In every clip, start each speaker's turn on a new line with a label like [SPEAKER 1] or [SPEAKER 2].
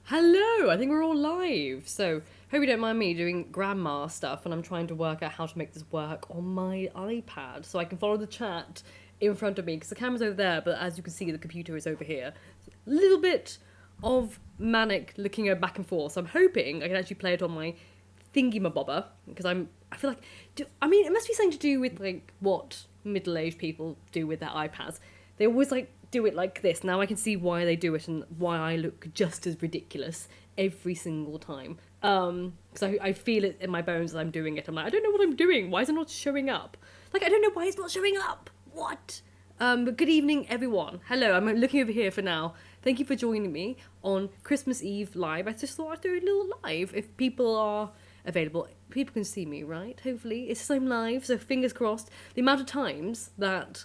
[SPEAKER 1] Hello, I think we're all live. So, hope you don't mind me doing grandma stuff, and I'm trying to work out how to make this work on my iPad so I can follow the chat in front of me because the camera's over there, but as you can see, the computer is over here. A little bit of manic looking back and forth. So I'm hoping I can actually play it on my thingy-mabobber because I feel like, it must be something to do with like what middle-aged people do with their iPads. They always like do it like this. Now I can see why they do it and why I look just as ridiculous every single time. Because I feel it in my bones as I'm doing it. I'm like, I don't know what I'm doing. Why is it not showing up? Like, I don't know why it's not showing up. What? But good evening, everyone. Hello, I'm looking over here for now. Thank you for joining me on Christmas Eve live. I just thought I'd do a little live if people are available. People can see me, right? Hopefully. It's the same live, so fingers crossed. The amount of times that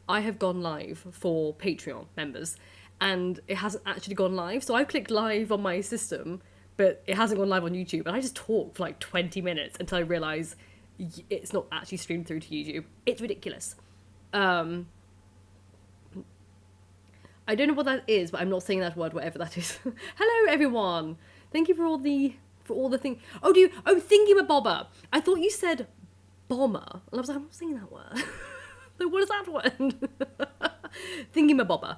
[SPEAKER 1] I have gone live for Patreon members and it hasn't actually gone live. So I've clicked live on my system, but it hasn't gone live on YouTube. And I just talk for like 20 minutes until I realise it's not actually streamed through to YouTube. It's ridiculous. I don't know what that is, but I'm not saying that word, whatever that is. Hello, everyone. Thank you for all the thing. Oh, thingy-ma-bobber. I thought you said bomber. And I was like, I'm not saying that word. So what is that one? Thingy-ma-bobber.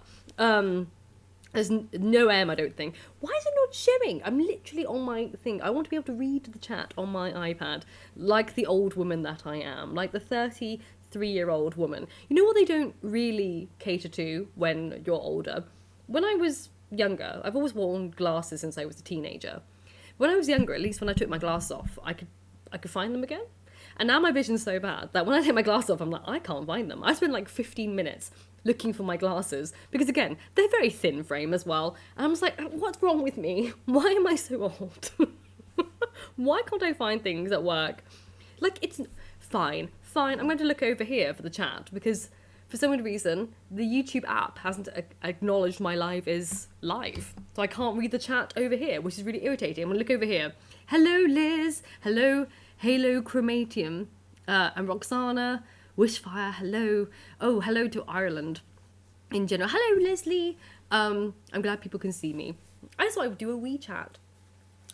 [SPEAKER 1] There's no M, I don't think. Why is it not showing? I'm literally on my thing. I want to be able to read the chat on my iPad, like the old woman that I am, like the 33-year-old woman. You know what they don't really cater to when you're older? When I was younger, I've always worn glasses since I was a teenager. When I was younger, at least when I took my glasses off, I could find them again. And now my vision's so bad that when I take my glasses off, I'm like, I can't find them. I spend like 15 minutes looking for my glasses because, again, they're very thin frame as well. And I'm just like, what's wrong with me? Why am I so old? Why can't I find things that work? Like, it's fine. I'm going to look over here for the chat because for some reason, the YouTube app hasn't acknowledged my live is live. So I can't read the chat over here, which is really irritating. I'm going to look over here. Hello, Liz. Hello, Halo Chromatium. I'm Roxana. Wishfire. Hello. Oh, hello to Ireland in general. Hello, Leslie. I'm glad people can see me. I just thought I would do a wee chat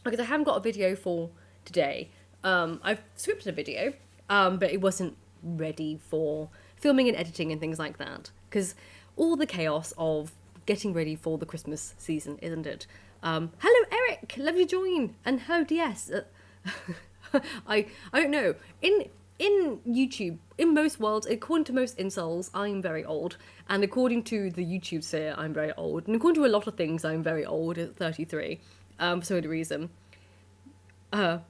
[SPEAKER 1] because I haven't got a video for today. I've scripted a video, but it wasn't ready for filming and editing and things like that because all the chaos of getting ready for the Christmas season, isn't it? Hello, Eric. Love you join. And hello, DS. I don't know. In YouTube, in most worlds, according to most incels, I'm very old. And according to the YouTube sphere, I'm very old. And according to a lot of things, I'm very old at 33. For some reason. Oh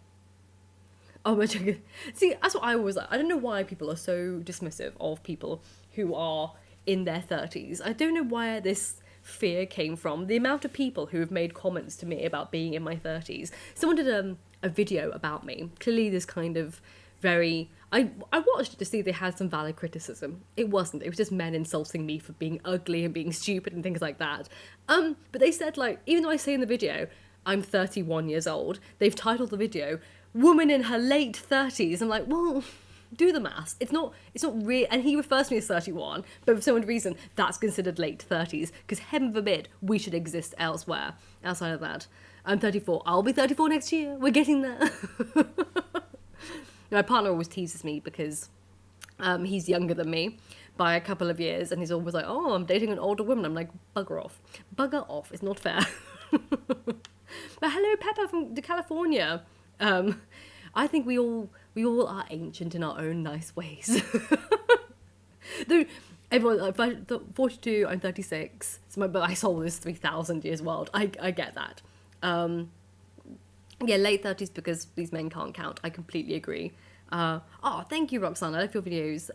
[SPEAKER 1] my god. See, that's what I was like. I don't know why people are so dismissive of people who are in their 30s. I don't know where this fear came from. The amount of people who have made comments to me about being in my 30s. Someone did a video about me. Clearly this kind of very... I watched it to see if they had some valid criticism. It wasn't. It was just men insulting me for being ugly and being stupid and things like that. But they said, like, even though I say in the video, I'm 31 years old, they've titled the video, Woman in her late 30s. I'm like, well, do the maths. It's not real. And he refers to me as 31, but for some reason, that's considered late 30s, because heaven forbid we should exist elsewhere, outside of that. I'm 34. I'll be 34 next year. We're getting there. My partner always teases me because he's younger than me by a couple of years, and he's always like, oh, I'm dating an older woman. I'm like, bugger off. Bugger off. It's not fair. But hello, Pepper from California. I think we all are ancient in our own nice ways. Though everyone, like, 42, I'm 36, but my soul is 3,000 years old. I get that. Yeah, late 30s because these men can't count. I completely agree. Thank you, Roxana. I love your videos.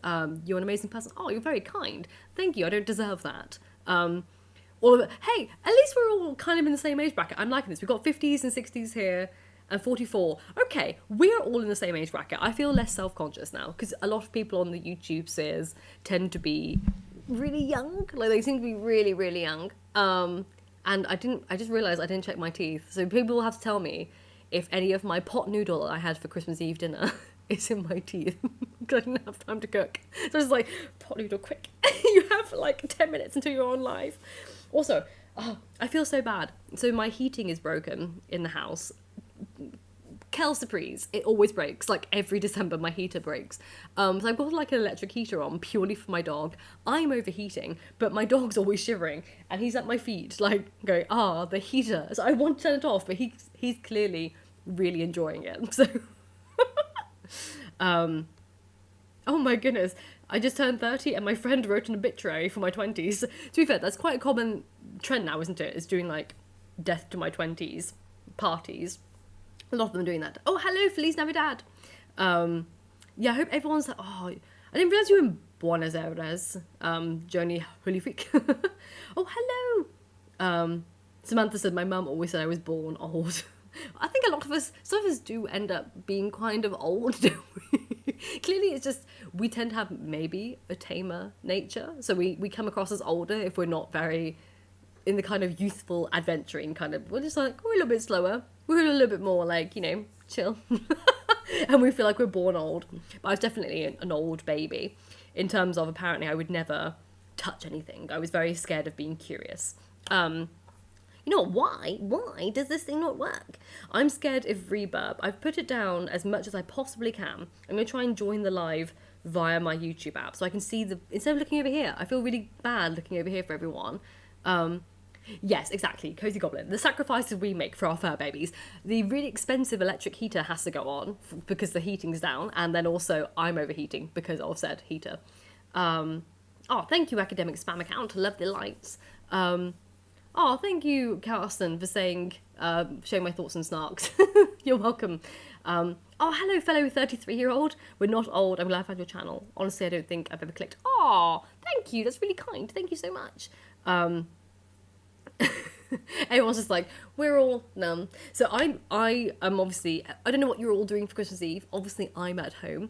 [SPEAKER 1] You're an amazing person. Oh, you're very kind. Thank you. I don't deserve that. All of it. Hey, at least we're all kind of in the same age bracket. I'm liking this. We've got 50s and 60s here and 44. Okay, we're all in the same age bracket. I feel less self-conscious now because a lot of people on the YouTube spheres tend to be really young. Like, they seem to be really, really young. And I just realised I didn't check my teeth. So people will have to tell me if any of my pot noodle I had for Christmas Eve dinner is in my teeth because I didn't have time to cook. So it's like, pot noodle, quick. You have like 10 minutes until you're on live. Also, Oh, I feel so bad. So my heating is broken in the house. Kel surprise, it always breaks. Like every December, my heater breaks. So I've got like an electric heater on purely for my dog. I'm overheating, but my dog's always shivering, and he's at my feet, like going, the heater. So I want to turn it off, but he's clearly really enjoying it. So, oh my goodness, I just turned 30, and my friend wrote an obituary for my 20s. To be fair, that's quite a common trend now, isn't it? Is doing like death to my 20s parties. A lot of them are doing that. Oh, hello, Feliz Navidad. Yeah, I hope everyone's... Oh, I didn't realise you were in Buenos Aires. Journey Holy Freak. Oh, hello. Samantha said, my mum always said I was born old. I think a lot of us, some of us do end up being kind of old, don't we? Clearly, it's just, we tend to have maybe a tamer nature. So we come across as older if we're not very in the kind of youthful, adventuring kind of, we're just like, we're a little bit slower. We're a little bit more like, chill. And we feel like we're born old. But I was definitely an old baby in terms of apparently I would never touch anything. I was very scared of being curious. You know what? Why does this thing not work? I'm scared of reverb. I've put it down as much as I possibly can. I'm going to try and join the live via my YouTube app so I can see instead of looking over here, I feel really bad looking over here for everyone. Yes, exactly. Cozy Goblin. The sacrifices we make for our fur babies. The really expensive electric heater has to go on because the heating's down, and then also I'm overheating because of said heater. Thank you, Academic Spam Account. Love the lights. Thank you, Carsten, for saying, showing my thoughts and snarks. You're welcome. Hello, fellow 33-year-old. We're not old. I'm glad I found your channel. Honestly, I don't think I've ever clicked. Thank you. That's really kind. Thank you so much. Everyone's just like, we're all numb. So I am obviously, I don't know what you're all doing for Christmas Eve. Obviously, I'm at home.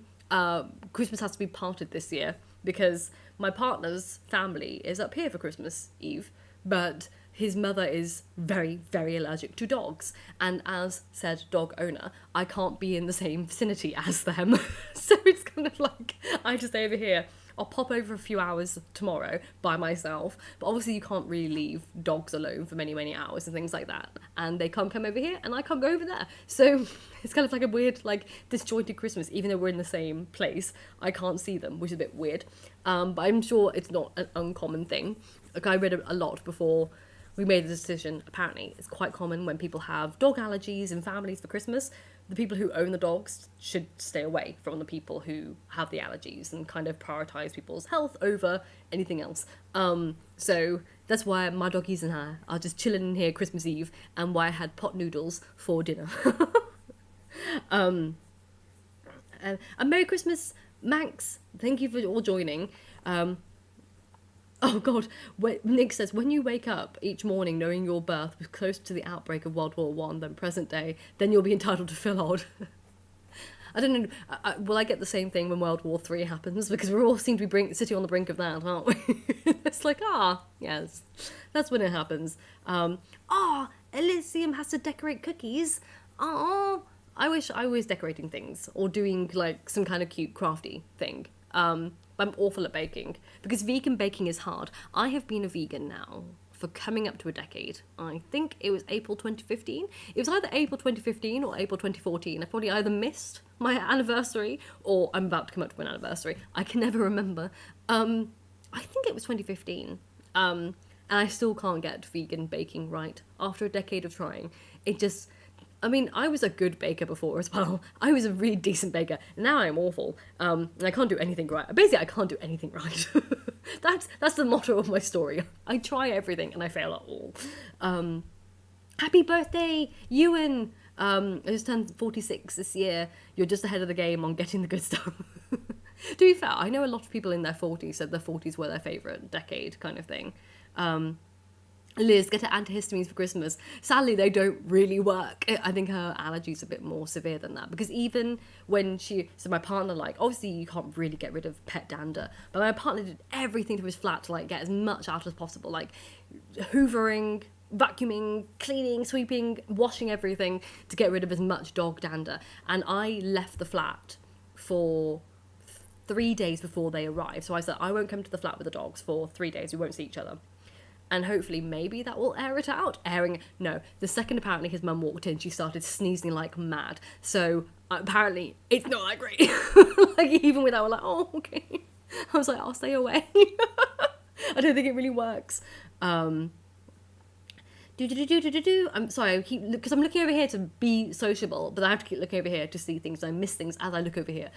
[SPEAKER 1] Christmas has to be parted this year because my partner's family is up here for Christmas Eve, but his mother is very, very allergic to dogs. And as said dog owner, I can't be in the same vicinity as them. So it's kind of like, I just stay over here. I'll pop over a few hours tomorrow by myself, but obviously you can't really leave dogs alone for many, many hours and things like that. And they can't come over here and I can't go over there. So it's kind of like a weird, like, disjointed Christmas, even though we're in the same place. I can't see them, which is a bit weird. But I'm sure it's not an uncommon thing. Like, I read a lot before we made the decision. Apparently, it's quite common when people have dog allergies in families for Christmas. The people who own the dogs should stay away from the people who have the allergies and kind of prioritise people's health over anything else. So that's why my doggies and I are just chilling in here Christmas Eve, and why I had pot noodles for dinner. And Merry Christmas, Max. Thank you for all joining. Oh God, Nick says, when you wake up each morning knowing your birth was closer to the outbreak of World War I than present day, then you'll be entitled to feel old. I don't know, will I get the same thing when World War III happens? Because we all seem to be sitting on the brink of that, aren't we? It's like, yes, that's when it happens. Elysium has to decorate cookies. I wish I was decorating things or doing like some kind of cute crafty thing. I'm awful at baking because vegan baking is hard. I have been a vegan now for coming up to a decade. I think it was April 2015. It was either April 2015 or April 2014. I probably either missed my anniversary or I'm about to come up to an anniversary. I can never remember. I think it was 2015. And I still can't get vegan baking right after a decade of trying. I was a good baker before as well. I was a really decent baker. Now I'm awful. And I can't do anything right. Basically, I can't do anything right. That's the motto of my story. I try everything and I fail at all. Happy birthday, Ewan! I just turned 46 this year. You're just ahead of the game on getting the good stuff. To be fair, I know a lot of people in their 40s said their 40s were their favourite decade kind of thing. Liz, get her antihistamines for Christmas. Sadly, they don't really work. I think her allergies are a bit more severe than that. Because even when my partner, obviously you can't really get rid of pet dander, but my partner did everything to his flat to, get as much out as possible. Hoovering, vacuuming, cleaning, sweeping, washing everything to get rid of as much dog dander. And I left the flat for 3 days before they arrived. So I said, I won't come to the flat with the dogs for 3 days. We won't see each other. and hopefully maybe that will air it out. No, the second apparently his mum walked in, she started sneezing like mad. So apparently it's not that great. Like even with that, we're like, oh, okay. I was like, I'll stay away. I don't think it really works. I'm sorry, I keep, because I'm looking over here to be sociable, but I have to keep looking over here to see things. I miss things as I look over here.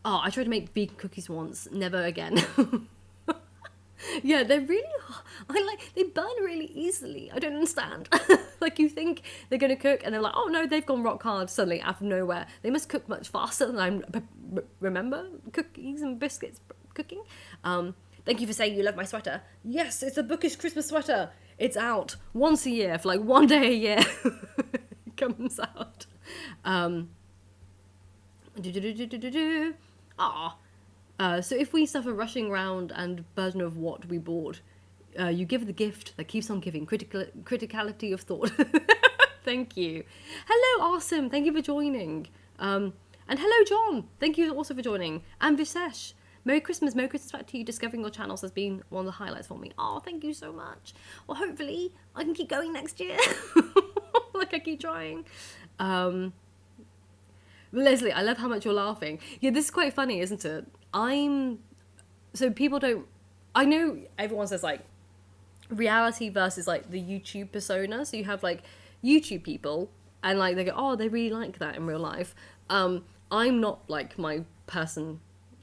[SPEAKER 1] Oh, I tried to make vegan cookies once. Never again. Yeah, they're really, they burn really easily. I don't understand. Like, you think they're going to cook, and they're like, oh no, they've gone rock hard suddenly out of nowhere. They must cook much faster than I remember cookies and biscuits cooking. Thank you for saying you love my sweater. Yes, it's a Bookish Christmas sweater. It's out once a year, for like one day a year. It comes out. So if we suffer rushing round and burden of what we bought, you give the gift that keeps on giving, criticality of thought. Thank you. Hello, Awesome. Thank you for joining. And hello, John. Thank you also for joining. And Visesh. Merry Christmas back to you. Discovering your channels has been one of the highlights for me. Oh, thank you so much. Well, hopefully I can keep going next year. Like I keep trying. Leslie, I love how much you're laughing. Yeah, this is quite funny, isn't it? So people don't, I know everyone says like reality versus like the YouTube persona. So you have like YouTube people and like they go, oh, they really like that in real life. I'm not like my person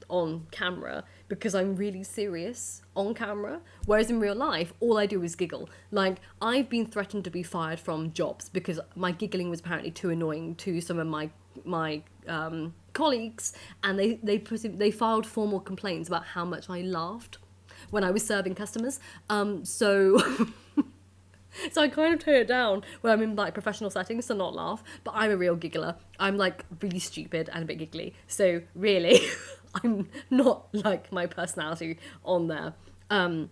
[SPEAKER 1] on camera because I'm really serious on camera, whereas in real life all I do is giggle. Like, I've been threatened to be fired from jobs because my giggling was apparently too annoying to some of my colleagues, and they filed formal complaints about how much I laughed when I was serving customers. So so I kind of tone it down when I'm in like professional settings to not laugh, but I'm a real giggler. I'm like really stupid and a bit giggly. So really, I'm not like my personality on there. Oh,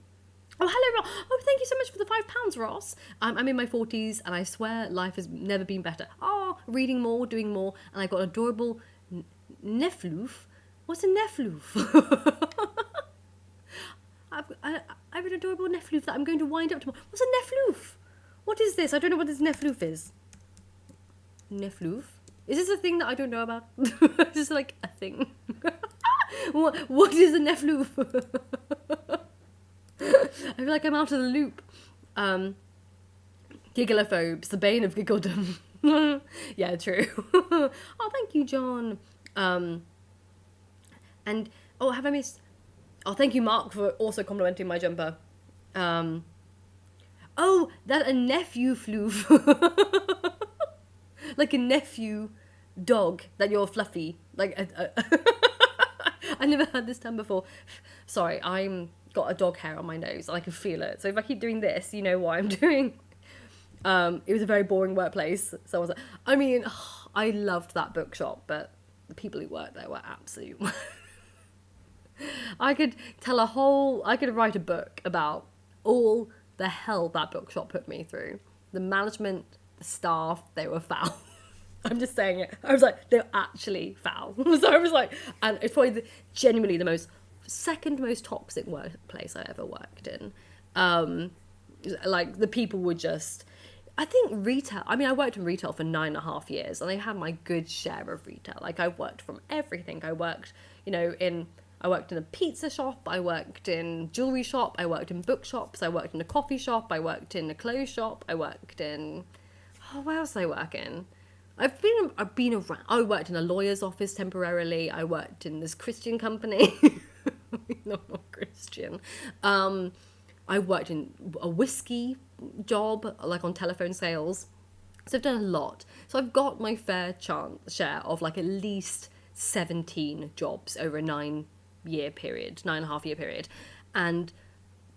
[SPEAKER 1] hello, Ross. Oh, thank you so much for the £5, Ross. I'm in my 40s and I swear life has never been better. Oh, reading more, doing more, and I got an adorable nefloof. What's a nefloof? I have an adorable nefloof that I'm going to wind up tomorrow. What's a nefloof? What is this? I don't know what this nefloof is. Nefloof? Is this a thing that I don't know about? Is this like a thing? What is a nefloof? I feel like I'm out of the loop. Giggleophobes, the bane of giggledom. Yeah, true. Oh, thank you, John. And, oh, have I missed... Oh, thank you, Mark, for also complimenting my jumper. Oh, that a nephew floof. Like a nephew dog, that you're fluffy. Like, I never heard this term before. Sorry, I'm got a dog hair on my nose and I can feel it. So if I keep doing this, you know what I'm doing. It was a very boring workplace. So I was like, I mean, I loved that bookshop, but the people who worked there were absolute... I could write a book about all the hell that bookshop put me through. The management, the staff, they were foul. I'm just saying it. I was like, they're actually foul. So I was like, and it's probably genuinely the second most toxic workplace I ever worked in. Like, the people were just, I think retail, I mean, I worked in retail for 9.5 years and I had my good share of retail. Like, I worked from everything. I worked, I worked in a pizza shop, I worked in jewellery shop, I worked in bookshops, I worked in a coffee shop, I worked in a clothes shop, I worked in... Oh, where else did I work in? I've been around. I worked in a lawyer's office temporarily. I worked in this Christian company. No, not Christian. I worked in a whiskey job, like on telephone sales. So I've done a lot. So I've got my fair share of like at least 17 jobs over a 9.5 year period. And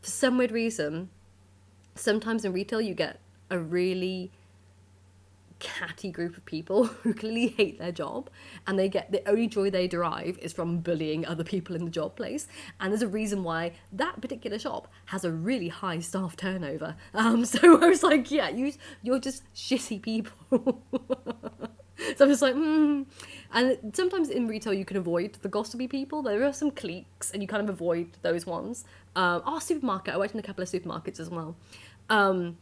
[SPEAKER 1] for some weird reason, sometimes in retail you get a really catty group of people who clearly hate their job, and the only joy they derive is from bullying other people in the job place. And there's a reason why that particular shop has a really high staff turnover. So I was like, yeah, you're just shitty people. So I'm just like, And sometimes in retail you can avoid the gossipy people. There are some cliques and you kind of avoid those ones. Supermarket. I worked in a couple of supermarkets as well. And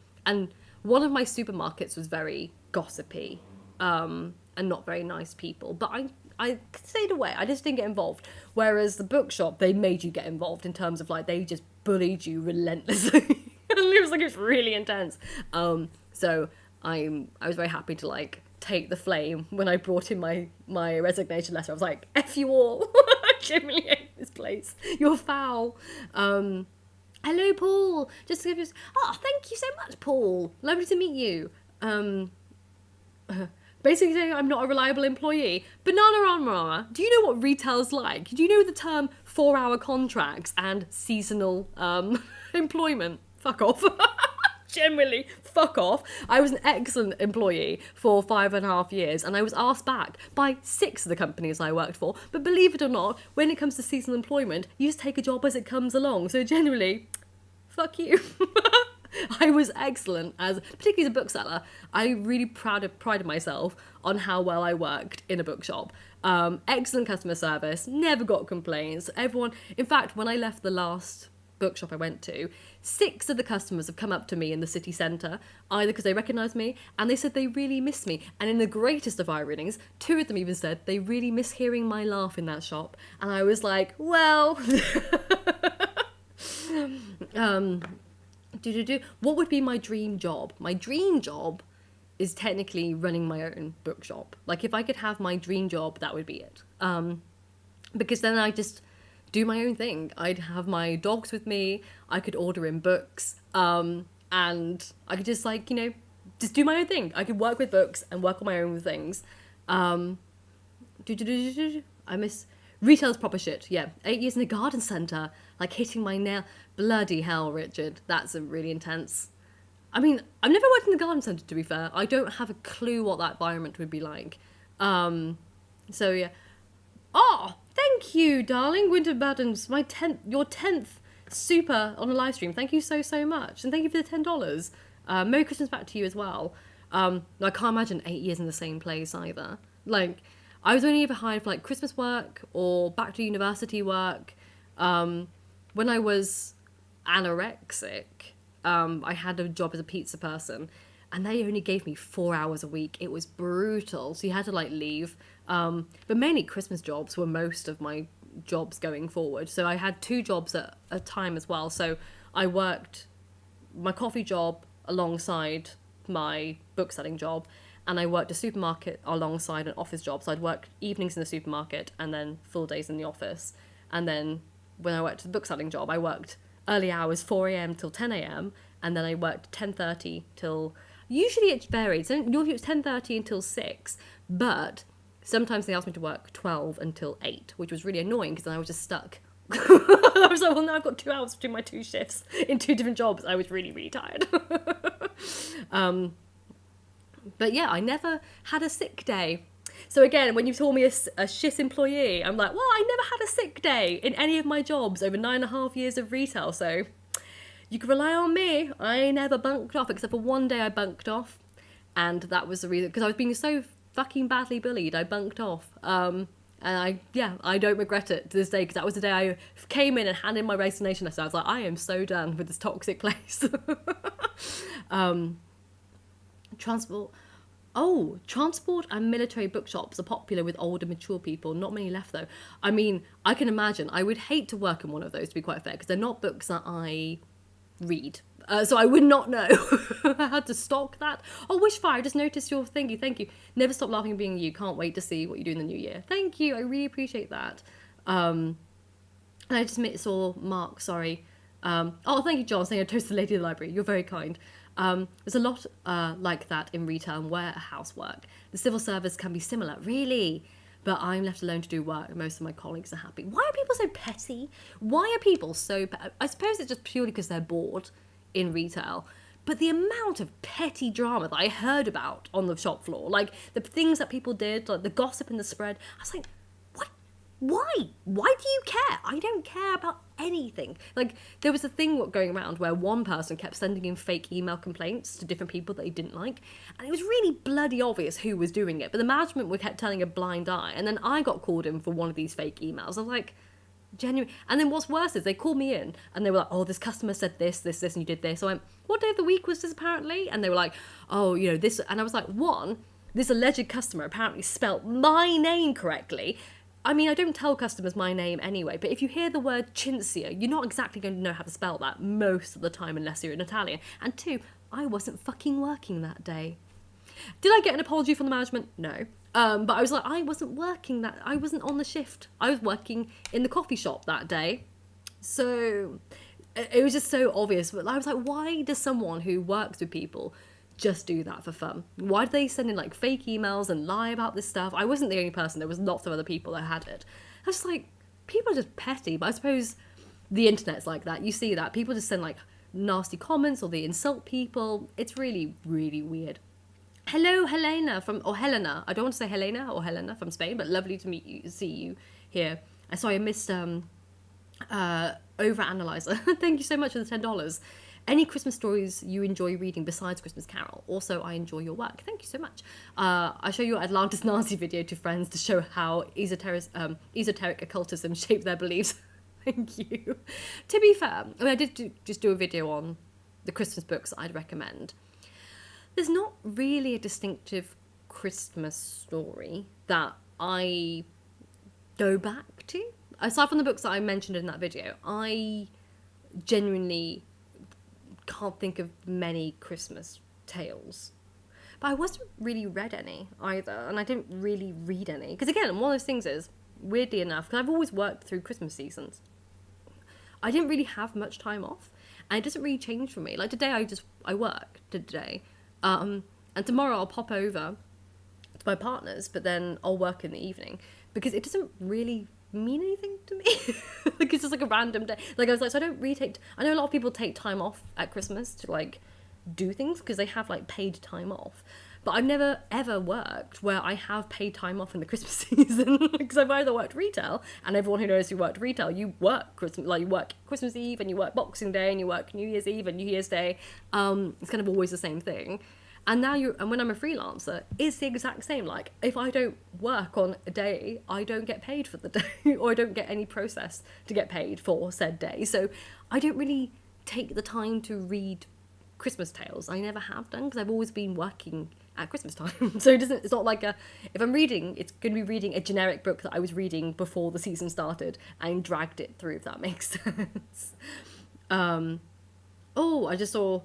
[SPEAKER 1] one of my supermarkets was very gossipy and not very nice people. But I stayed away. I just didn't get involved. Whereas the bookshop, they made you get involved in terms of like, they just bullied you relentlessly. And it was really intense. So I was very happy to like take the flame when I brought in my resignation letter. I was like, F you all. I genuinely hate this place. You're foul. Hello, Paul. Just to give you... Oh, thank you so much, Paul. Lovely to meet you. Basically saying I'm not a reliable employee. Banana Rama, do you know what retail's like? Do you know the term 4-hour contracts and seasonal employment? Fuck off. Generally, fuck off. I was an excellent employee for 5.5 years, and I was asked back by 6 of the companies I worked for. But believe it or not, when it comes to seasonal employment, you just take a job as it comes along. So generally, fuck you. I was excellent particularly as a bookseller. I really prided myself on how well I worked in a bookshop. Excellent customer service, never got complaints. Everyone, in fact, when I left the last bookshop I went to, 6 of the customers have come up to me in the city centre, either because they recognised me and they said they really miss me. And in the greatest of ironies, 2 of them even said they really miss hearing my laugh in that shop. And I was like, well... What would be my dream job? My dream job is technically running my own bookshop. Like, if I could have my dream job, that would be it. Because then I just do my own thing. I'd have my dogs with me. I could order in books. And I could just, like, just do my own thing. I could work with books and work on my own things. I miss... Retail's proper shit, yeah. 8 years in a garden centre, like hitting my nail. Bloody hell, Richard. That's a really intense... I mean, I've never worked in the garden centre, to be fair. I don't have a clue what that environment would be like. So, yeah. Oh, thank you, darling. Winter Buttons, your 10th super on a live stream. Thank you so, so much. And thank you for the $10. Merry Christmas back to you as well. I can't imagine 8 years in the same place either. Like... I was only ever hired for like Christmas work or back to university work. When I was anorexic, I had a job as a pizza person and they only gave me 4 hours a week. It was brutal. So you had to like leave. But mainly Christmas jobs were most of my jobs going forward. So I had 2 jobs at a time as well. So I worked my coffee job alongside my book selling job. And I worked a supermarket alongside an office job. So I'd work evenings in the supermarket and then full days in the office. And then when I worked the book selling job, I worked early hours, 4 a.m. till 10 a.m. And then I worked 10:30 till... Usually it varied. So usually it was 10:30 until 6. But sometimes they asked me to work 12 until 8, which was really annoying because then I was just stuck. I was like, well, now I've got 2 hours between my 2 shifts in 2 different jobs. I was really, really tired. But yeah, I never had a sick day. So again, when you call me a shit employee, I'm like, well, I never had a sick day in any of my jobs over 9.5 years of retail. So you can rely on me. I never bunked off, except for one day I bunked off. And that was the reason, because I was being so fucking badly bullied, I bunked off. And I don't regret it to this day, because that was the day I came in and handed in my resignation letter. I was like, I am so done with this toxic place. Transport and military bookshops are popular with older, mature people. Not many left, though. I mean, I can imagine. I would hate to work in one of those, to be quite fair, because they're not books that I read. So I would not know. I had to stock that. Oh, Wishfire, I just noticed your thingy. Thank you. Never stop laughing at being you. Can't wait to see what you do in the new year. Thank you. I really appreciate that. And I just saw Mark, sorry. Oh, thank you, John, saying I toasted the lady of the library. You're very kind. There's a lot like that in retail and warehouse work. The civil service can be similar, really, but I'm left alone to do work. Most of my colleagues are happy. Why are people so petty? Why are people so I suppose it's just purely because they're bored in retail, but the amount of petty drama that I heard about on the shop floor, like the things that people did, like the gossip and the spread, I was like, Why? Why do you care? I don't care about anything. Like, there was a thing going around where one person kept sending in fake email complaints to different people that he didn't like, and it was really bloody obvious who was doing it, but the management were kept telling a blind eye, and then I got called in for one of these fake emails. I was like, genuine. And then what's worse is they called me in, and they were like, oh, this customer said this, and you did this. So I went, what day of the week was this apparently? And they were like, oh, you know, this, and I was like, one, this alleged customer apparently spelt my name correctly. I mean, I don't tell customers my name anyway, but if you hear the word Cinzia, you're not exactly going to know how to spell that most of the time unless you're an Italian. And two, I wasn't fucking working that day. Did I get an apology from the management? No. But I was like, I wasn't on the shift. I was working in the coffee shop that day. So it was just so obvious. But I was like, why does someone who works with people just do that for fun? Why do they send in like fake emails and lie about this stuff? I wasn't the only person. There was lots of other people that had it. I was just like, people are just petty. But I suppose the internet's like that. You see that. People just send like nasty comments or they insult people. It's really, really weird. Hello, Helena Helena. I don't want to say Helena or Helena from Spain, but lovely to meet you, see you here. Sorry, I missed Overanalyzer. Thank you so much for the $10. Any Christmas stories you enjoy reading besides Christmas Carol? Also, I enjoy your work. Thank you so much. I show your Atlantis Nazi video to friends to show how esoteric occultism shaped their beliefs. Thank you. To be fair, I mean, I did just do a video on the Christmas books I'd recommend. There's not really a distinctive Christmas story that I go back to. Aside from the books that I mentioned in that video, I genuinely can't think of many Christmas tales. But I wasn't really read any either, and I didn't really read any. Because again, one of those things is, weirdly enough, because I've always worked through Christmas seasons, I didn't really have much time off, and it doesn't really change for me. Like today, I work today, and tomorrow I'll pop over to my partner's, but then I'll work in the evening, because it doesn't really mean anything to me. Like it's just like a random day. Like I was like, so I don't really I know a lot of people take time off at Christmas to like do things because they have like paid time off, but I've never ever worked where I have paid time off in the Christmas season, because I've either worked retail, and everyone who knows who worked retail, you work Christmas, like you work Christmas Eve and you work Boxing Day and you work New Year's Eve and New Year's Day. It's kind of always the same thing. And now and when I'm a freelancer, it's the exact same. Like, if I don't work on a day, I don't get paid for the day, or I don't get any process to get paid for said day. So I don't really take the time to read Christmas tales. I never have done, because I've always been working at Christmas time. So it's not like if I'm reading, it's going to be reading a generic book that I was reading before the season started and dragged it through, if that makes sense. I just saw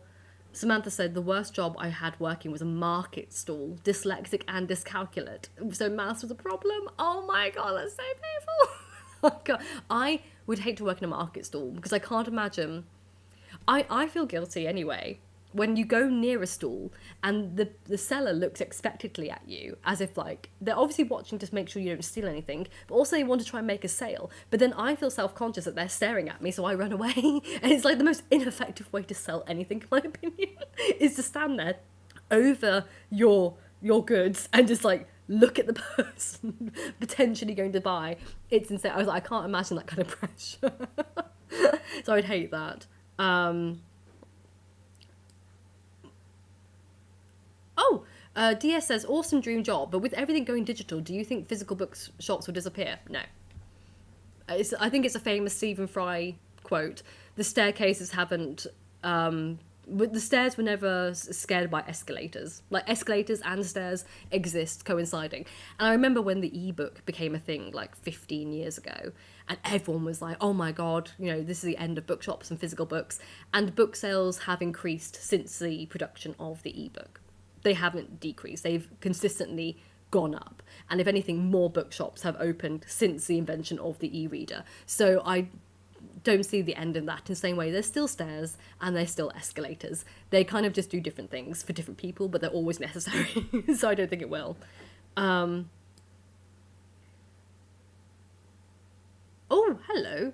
[SPEAKER 1] Samantha said the worst job I had working was a market stall, dyslexic and dyscalculate. So maths was a problem. Oh my god, that's so painful. Oh god. I would hate to work in a market stall, because I can't imagine. I feel guilty anyway when you go near a stall and the seller looks expectantly at you, as if like they're obviously watching to make sure you don't steal anything, but also they want to try and make a sale. But then I feel self-conscious that they're staring at me, so I run away. And it's like the most ineffective way to sell anything, in my opinion, is to stand there over your goods and just like look at the person potentially going to buy. It's insane. I was like, I can't imagine that kind of pressure. So I'd hate that. DS says, awesome dream job, but with everything going digital, do you think physical bookshops will disappear? No. I think it's a famous Stephen Fry quote. The staircases haven't... the stairs were never scared by escalators. Like, escalators and stairs exist coinciding. And I remember when the ebook became a thing, like 15 years ago, and everyone was like, oh my god, you know, this is the end of bookshops and physical books. And book sales have increased since the production of the ebook. They haven't decreased. They've consistently gone up. And if anything, more bookshops have opened since the invention of the e-reader. So I don't see the end of that. In the same way, there's still stairs and there's still escalators. They kind of just do different things for different people, but they're always necessary. So I don't think it will. Hello.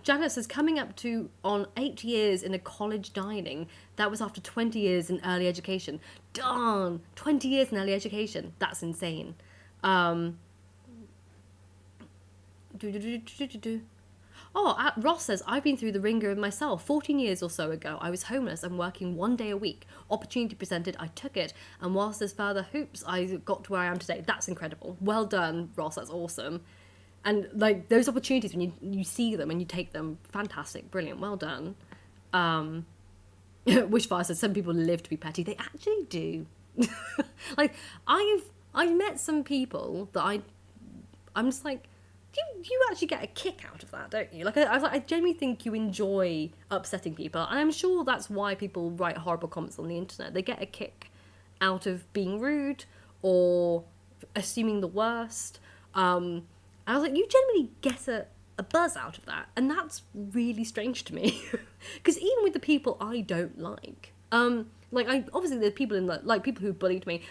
[SPEAKER 1] Janet says, coming up on 8 years in a college dining. That was after 20 years in early education. Darn, 20 years in early education. That's insane. Oh, Ross says, I've been through the ringer myself. 14 years or so ago, I was homeless and working 1 day a week. Opportunity presented, I took it. And whilst there's further hoops, I got to where I am today. That's incredible. Well done, Ross. That's awesome. And like those opportunities, when you see them and you take them, fantastic, brilliant, well done. Wishfire says, some people live to be petty. They actually do. Like, I've met some people that I'm just like, you actually get a kick out of that, don't you? Like, I genuinely think you enjoy upsetting people. And I'm sure that's why people write horrible comments on the internet. They get a kick out of being rude or assuming the worst. I was like, you generally get a buzz out of that. And that's really strange to me. Because even with the people I don't like, obviously there's people like people who bullied me.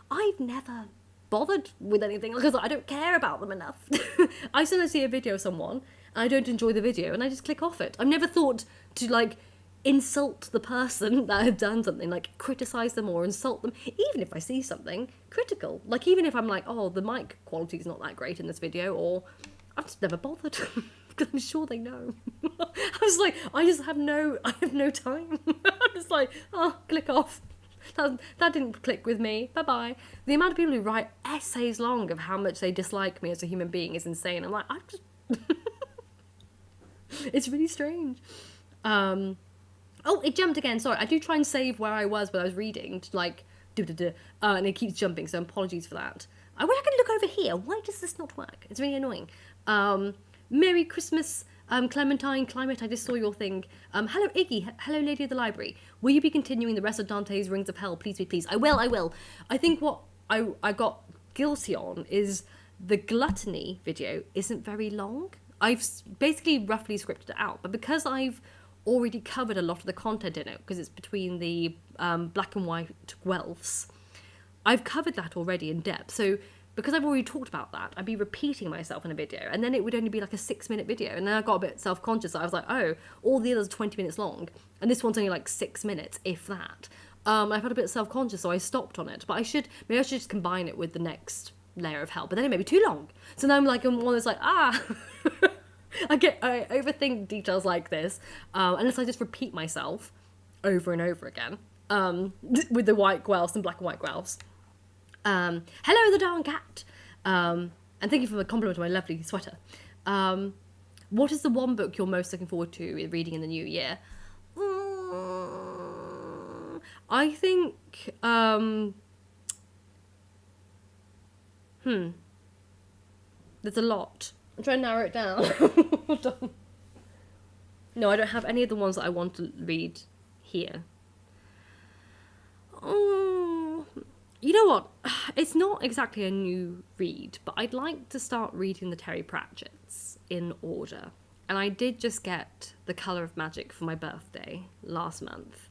[SPEAKER 1] I've never bothered with anything because I don't care about them enough. I sometimes see a video of someone and I don't enjoy the video and I just click off it. I've never thought to like insult the person that had done something, like criticize them or insult them, even if I see something critical. Like even if I'm like, oh, the mic quality is not that great in this video, or I've just never bothered because I'm sure they know. I was like, I have no time. I'm just like, oh, click off. That didn't click with me. Bye-bye. The amount of people who write essays long of how much they dislike me as a human being is insane. I'm like, it's really strange. Oh, it jumped again. Sorry, I do try and save where I was when I was reading, to like, and it keeps jumping, so apologies for that. I wish I could look over here. Why does this not work? It's really annoying. Merry Christmas, Clementine Climate, I just saw your thing. Hello Iggy, hello Lady of the Library. Will you be continuing the rest of Dante's Rings of Hell? Please, please. I will. I think what I got guilty on is the gluttony video isn't very long. I've basically roughly scripted it out, but because I've already covered a lot of the content in it, because it's between the black and white Guelphs, I've covered that already in depth. So because I've already talked about that, I'd be repeating myself in a video, and then it would only be like a 6-minute video, and then I got a bit self-conscious. I was like, oh, all the others are 20 minutes long, and this one's only like 6 minutes, if that. I felt a bit self-conscious, so I stopped on it, but maybe I should just combine it with the next layer of hell, but then it may be too long. So now I'm like, I'm one that's like, I overthink details like this, unless I just repeat myself over and over again, with the white Guelphs and black and white Guelphs. Hello, the darn cat. And thank you for the compliment on my lovely sweater. What is the one book you're most looking forward to reading in the new year? I think, there's a lot. I'm trying to narrow it down. Hold on. No, I don't have any of the ones that I want to read here. You know what? It's not exactly a new read, but I'd like to start reading the Terry Pratchett's in order. And I did just get The Colour of Magic for my birthday last month.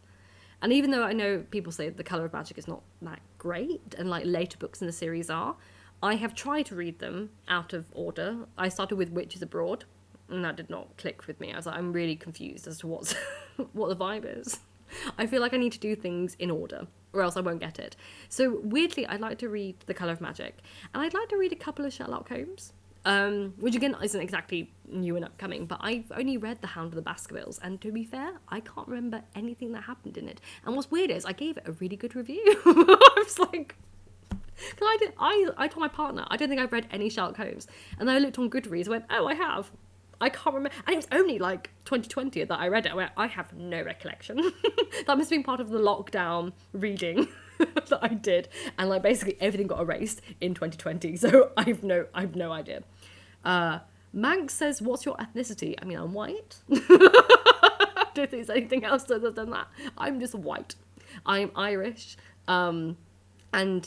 [SPEAKER 1] And even though I know people say The Colour of Magic is not that great, and like later books in the series are, I have tried to read them out of order. I started with Witches Abroad, and that did not click with me. I was like, I'm really confused as to what the vibe is. I feel like I need to do things in order, or else I won't get it. So weirdly, I'd like to read The Colour of Magic, and I'd like to read a couple of Sherlock Holmes, which again isn't exactly new and upcoming, but I've only read The Hound of the Baskervilles, and to be fair, I can't remember anything that happened in it. And what's weird is I gave it a really good review. I was like, because I told my partner, I don't think I've read any Sherlock Holmes, and then I looked on Goodreads and went, oh, I have. I can't remember, and it was only like 2020 that I read it. I have no recollection. That must have been part of the lockdown reading that I did, and like basically everything got erased in 2020. So I have no idea. Manx says, "What's your ethnicity?" I mean, I'm white. I don't think there's anything else other than that. I'm just white. I'm Irish, and I'm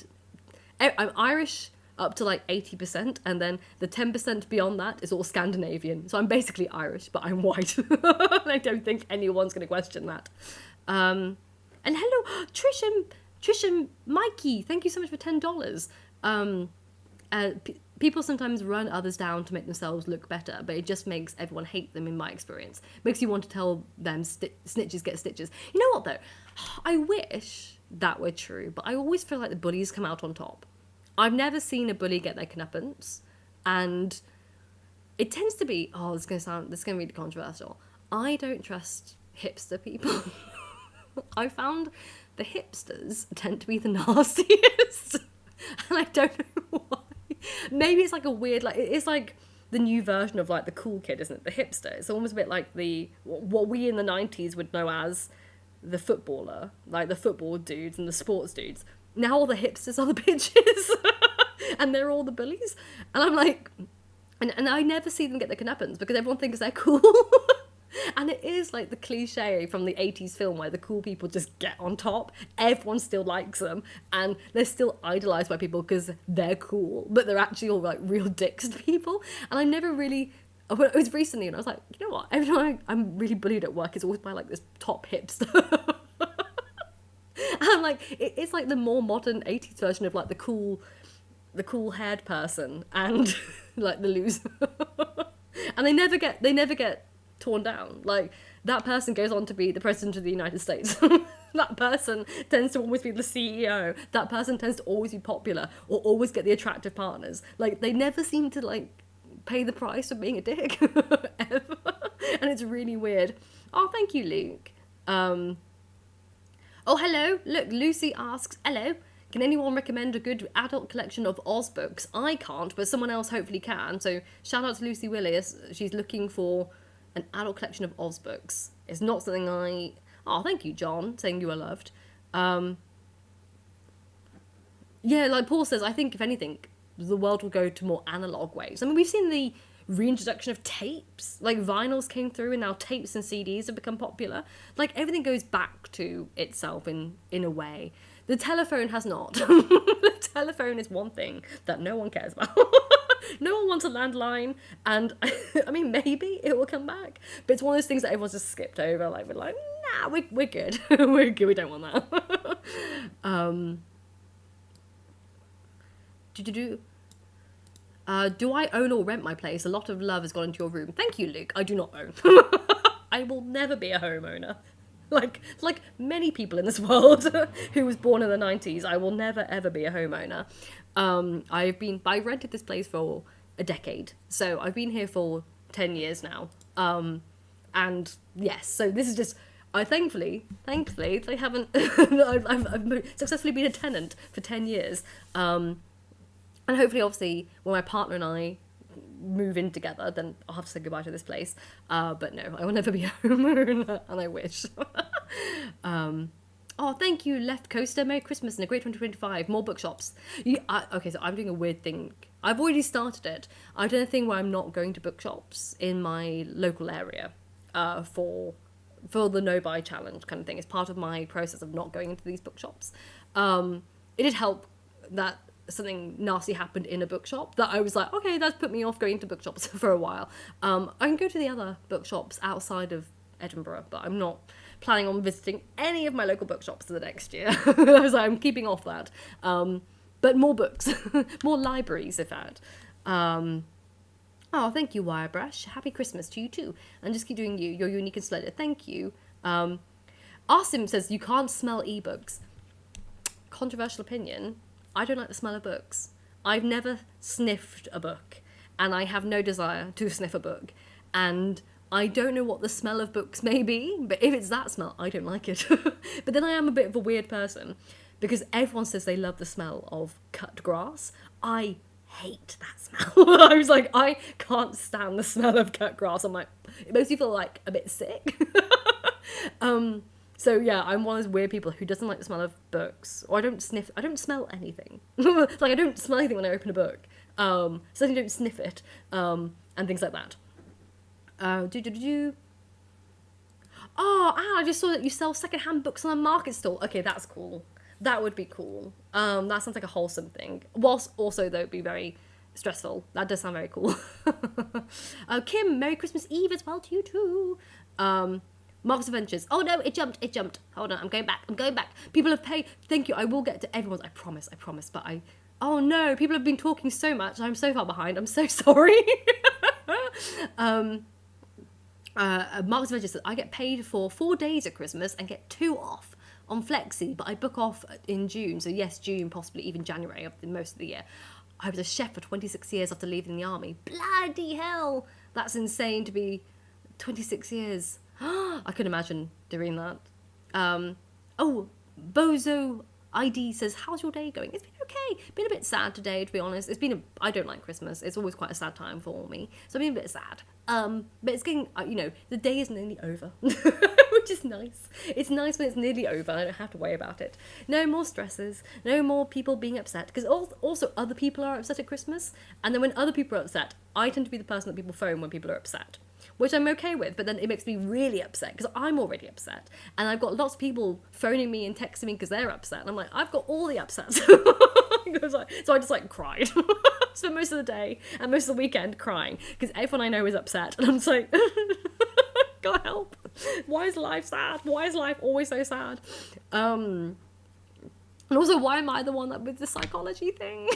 [SPEAKER 1] Irish up to like 80%, and then the 10% beyond that is all Scandinavian. So I'm basically Irish, but I'm white. I don't think anyone's going to question that. And hello, Trish and Mikey, thank you so much for $10. People sometimes run others down to make themselves look better, but it just makes everyone hate them in my experience. Makes you want to tell them snitches get stitches. You know what though? I wish that were true, but I always feel like the bullies come out on top. I've never seen a bully get their comeuppance, and it tends to be, this is going to be really controversial. I don't trust hipster people. I found the hipsters tend to be the nastiest. And I don't know why. Maybe it's like a weird, like, it's like the new version of like the cool kid, isn't it? The hipster. It's almost a bit like what we in the 90s would know as the footballer, like the football dudes and the sports dudes. Now all the hipsters are the bitches. And they're all the bullies. And I'm like, and I never see them get the knappins because everyone thinks they're cool. And it is like the cliche from the 80s film where the cool people just get on top. Everyone still likes them and they're still idolized by people because they're cool, but they're actually all like real dicks to people. And I never really, it was recently and I was like, you know what, every time I'm really bullied at work, it's always by like this top hipster. And like, it's like the more modern 80s version of like the cool haired person and like the loser. And they never get torn down. Like, that person goes on to be the president of the United States. That person tends to always be the CEO. That person tends to always be popular or always get the attractive partners. Like, they never seem to like pay the price of being a dick ever. And it's really weird. Oh, thank you, Luke. Oh, hello. Look, Lucy asks, hello, can anyone recommend a good adult collection of Oz books? I can't, but someone else hopefully can. So shout out to Lucy Willis. She's looking for an adult collection of Oz books. It's not something Oh, thank you, John, saying you are loved. Yeah, like Paul says, I think if anything, the world will go to more analogue ways. I mean, we've seen the reintroduction of tapes. Like, vinyls came through and now tapes and CDs have become popular. Like, everything goes back to itself in a way. The telephone has not. The telephone is one thing that no one cares about. No one wants a landline, and I mean, maybe it will come back, but it's one of those things that everyone's just skipped over. Like, we're like, nah, we're good. We're good. We don't want that. Do I own or rent my place? A lot of love has gone into your room. Thank you, Luke. I do not own. I will never be a homeowner. Like many people in this world who was born in the 90s, I will never ever be a homeowner. I rented this place for a decade, so I've been here for 10 years now. And yes, so this is just, thankfully they haven't. I've successfully been a tenant for 10 years. And hopefully, obviously, when my partner and I move in together, then I'll have to say goodbye to this place. But no, I will never be a homeowner, and I wish. Oh, thank you, Left Coaster. Merry Christmas and a great 2025. More bookshops. Okay, so I'm doing a weird thing. I've already started it. I've done a thing where I'm not going to bookshops in my local area for the no-buy challenge kind of thing. It's part of my process of not going into these bookshops. It did help that something nasty happened in a bookshop that I was like, okay, that's put me off going to bookshops for a while. I can go to the other bookshops outside of Edinburgh, but I'm not planning on visiting any of my local bookshops for the next year. I was like, I'm keeping off that. But more books, more libraries, in fact. Oh, thank you, Wirebrush. Happy Christmas to you too. And just keep doing you. You're unique and splendid. Thank you. Asim says you can't smell ebooks. Controversial opinion. I don't like the smell of books. I've never sniffed a book, and I have no desire to sniff a book. And I don't know what the smell of books may be, but if it's that smell, I don't like it. But then I am a bit of a weird person, because everyone says they love the smell of cut grass. I hate that smell. I was like, I can't stand the smell of cut grass. I'm like, it makes me feel like a bit sick. So yeah, I'm one of those weird people who doesn't like the smell of books, or I don't smell anything. Like, I don't smell anything when I open a book. Certainly don't sniff it, and things like that. Oh, I just saw that you sell secondhand books on a market stall. Okay, that's cool. That would be cool. That sounds like a wholesome thing. Whilst also, though, it'd be very stressful. That does sound very cool. Kim, Merry Christmas Eve as well to you too. Mark's Adventures. Oh no, it jumped. Hold on, I'm going back. People have paid. Thank you, I will get to everyone's. I promise. But oh no, people have been talking so much. I'm so far behind. I'm so sorry. Mark's Adventures says, I get paid for 4 days at Christmas and get 2 off on Flexi, but I book off in June. So yes, June, possibly even January of most of the year. I was a chef for 26 years after leaving the army. Bloody hell! That's insane to be 26 years. I couldn't imagine doing that. Oh, Bozo ID says, how's your day going? It's been okay. Been a bit sad today, to be honest. I don't like Christmas. It's always quite a sad time for me. So I've been a bit sad. But it's getting, the day is nearly over, which is nice. It's nice when it's nearly over. I don't have to worry about it. No more stresses. No more people being upset. Because also other people are upset at Christmas. And then when other people are upset, I tend to be the person that people phone when people are upset, which I'm okay with, but then it makes me really upset because I'm already upset. And I've got lots of people phoning me and texting me because they're upset. And I'm like, I've got all the upsets. So I just cried. Spent most of the day and most of the weekend crying because everyone I know is upset. And I'm just like, God help. Why is life sad? Why is life always so sad? And also, why am I the one that with the psychology thing?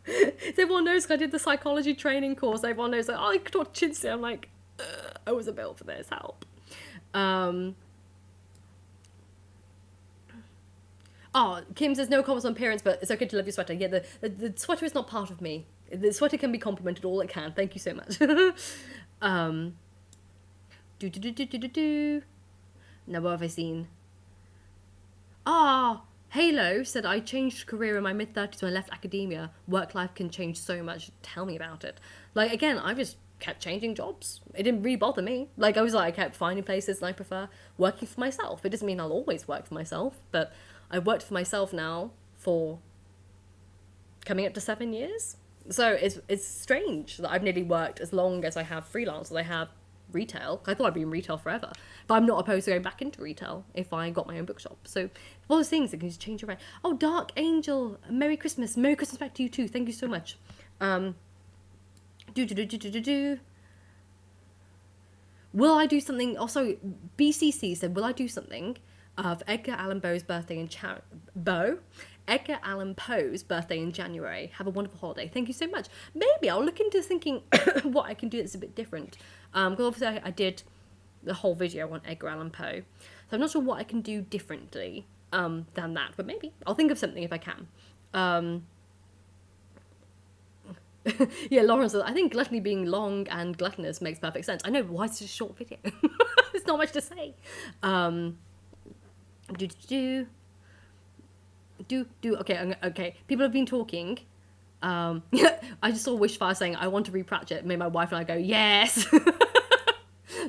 [SPEAKER 1] So everyone knows I did the psychology training course. Everyone knows I taught Chintzy. I'm like, I was a bill for this, help. Kim says no comments on appearance, but it's okay to love your sweater. Yeah, the sweater is not part of me. The sweater can be complimented all it can. Thank you so much. Now what have I seen? Halo said, I changed career in my mid-30s when I left academia. Work life can change so much. Tell me about it. Again, I just kept changing jobs. It didn't really bother me. I kept finding places and I prefer working for myself. It doesn't mean I'll always work for myself, but I've worked for myself now for coming up to 7 years. So it's strange that I've nearly worked as long as I have freelance, as I have retail. I thought I'd be in retail forever, but I'm not opposed to going back into retail if I got my own bookshop. So all those things that can just change around. Oh, Dark Angel, Merry Christmas back to you too. Thank you so much. Will I do something? Also, BCC said, will I do something of Edgar Allan Poe's birthday in Edgar Allan Poe's birthday in January. Have a wonderful holiday. Thank you so much. Maybe I'll look into thinking what I can do that's a bit different. Because obviously I did the whole video on Edgar Allan Poe. So I'm not sure what I can do differently than that. But maybe I'll think of something if I can. Yeah, Lauren says, I think gluttony being long and gluttonous makes perfect sense. I know, why it's just a short video? There's not much to say. Okay. People have been talking. I just saw Wishfire saying, I want to read Pratchett. Made my wife and I go, yes.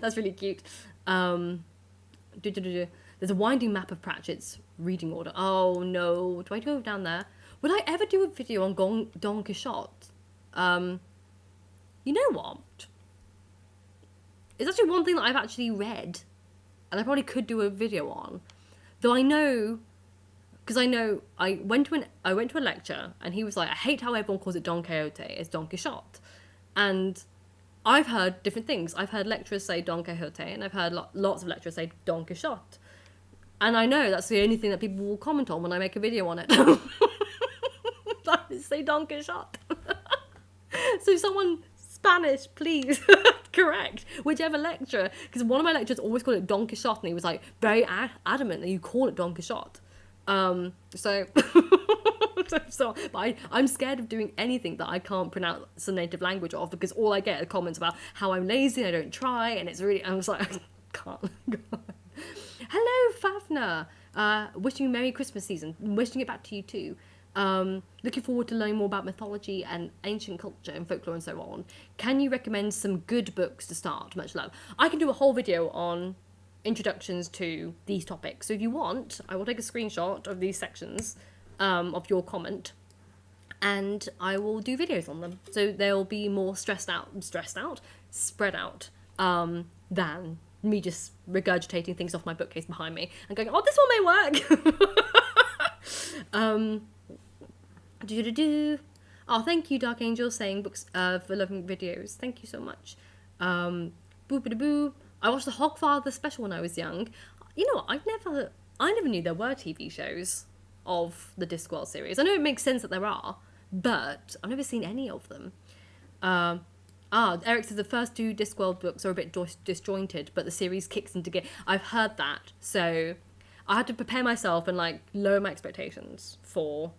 [SPEAKER 1] That's really cute. There's a winding map of Pratchett's reading order. Oh no, do I go down there? Would I ever do a video on Don Quixote? You know what? It's actually one thing that I've actually read, and I probably could do a video on. Though I know, because I went to a lecture, and he was like, I hate how everyone calls it Don Quixote. It's Don Quixote. And I've heard different things. I've heard lecturers say Don Quixote, and I've heard lots of lecturers say Don Quixote. And I know that's the only thing that people will comment on when I make a video on it. Say Don Quixote. So someone Spanish, please, correct whichever lecturer, because one of my lecturers always called it Don Quixote, and he was like very adamant that you call it Don Quixote. So but I'm scared of doing anything that I can't pronounce the native language of, because all I get are comments about how I'm lazy and I don't try, and it's really, I was like, I can't. Hello, Fafner. Wishing you Merry Christmas season. Wishing it back to you too. Looking forward to learning more about mythology and ancient culture and folklore and so on. Can you recommend some good books to start? Much love. I can do a whole video on introductions to these topics. So if you want, I will take a screenshot of these sections of your comment, and I will do videos on them. So they'll be more spread out, than me just regurgitating things off my bookcase behind me and going, oh, this one may work. Oh, thank you, Dark Angel, saying books for loving videos. Thank you so much. Boo. I watched the Hogfather special when I was young. You know what? I never knew there were TV shows of the Discworld series. I know it makes sense that there are, but I've never seen any of them. Eric says the first 2 Discworld books are a bit disjointed, but the series kicks into gear. I've heard that, so I had to prepare myself and lower my expectations for,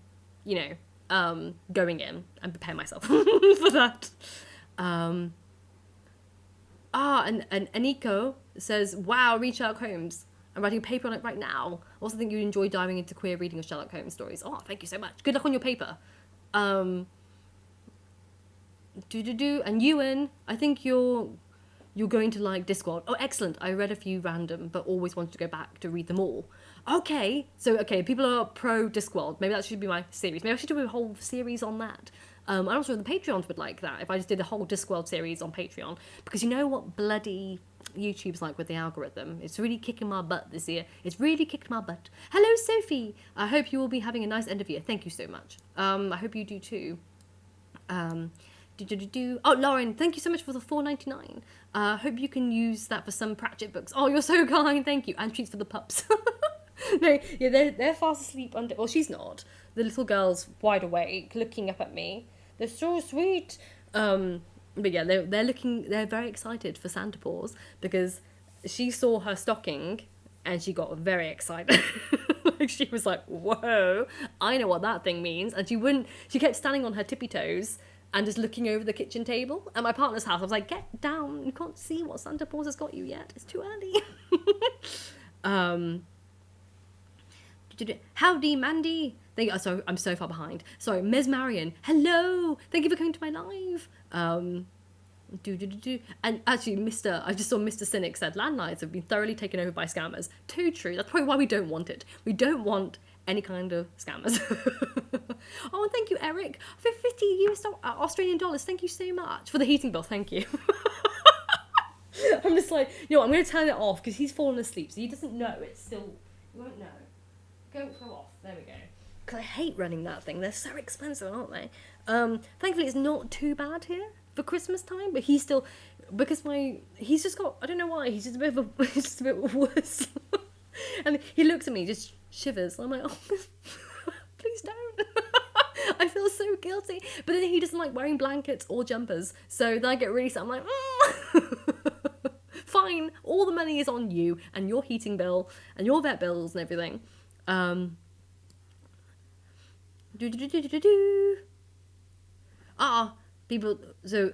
[SPEAKER 1] going in and prepare myself for that. And Aniko says, wow, read Sherlock Holmes. I'm writing a paper on it right now. I also think you'd enjoy diving into queer reading of Sherlock Holmes stories. Oh, thank you so much. Good luck on your paper. And Ewan, I think you're going to like Discworld. Oh, excellent. I read a few random, but always wanted to go back to read them all. Okay, so people are pro Discworld. Maybe that should be my series. Maybe I should do a whole series on that. I'm not sure the Patreons would like that if I just did a whole Discworld series on Patreon, because you know what bloody YouTube's like with the algorithm. It's really kicking my butt this year. It's really kicked my butt. Hello, Sophie. I hope you will be having a nice end of year. Thank you so much. I hope you do too. Oh, Lauren, thank you so much for the $4.99. Hope you can use that for some Pratchett books. Oh, you're so kind. Thank you. And treats for the pups. No, yeah, they're fast asleep under. Well, she's not. The little girl's wide awake, looking up at me. They're so sweet. But yeah, they're looking. They're very excited for Santa Paws because she saw her stocking and she got very excited. Like she was like, "Whoa, I know what that thing means." And she wouldn't. She kept standing on her tippy toes and just looking over the kitchen table. At my partner's house, I was like, "Get down! You can't see what Santa Paws has got you yet. It's too early." Howdy, Mandy. Thank you. Oh, sorry, I'm so far behind. Sorry, Ms. Marion. Hello. Thank you for coming to my live. And actually, I just saw Mr. Cynic said landlines have been thoroughly taken over by scammers. Too true. That's probably why we don't want it. We don't want any kind of scammers. Oh, and thank you, Eric, for 50 Australian dollars. Thank you so much for the heating bill. Thank you. I'm just like, I'm going to turn it off because he's fallen asleep, so he doesn't know it's still. You won't know. Go off. There we go. Because I hate running that thing. They're so expensive, aren't they? Thankfully, it's not too bad here for Christmas time. But he's still, because he's just got. I don't know why. He's just a bit worse. And he looks at me, just shivers. I'm like, oh, please don't. I feel so guilty. But then he doesn't like wearing blankets or jumpers. So then I get really sad. I'm like, fine. All the money is on you and your heating bill and your vet bills and everything. People. So,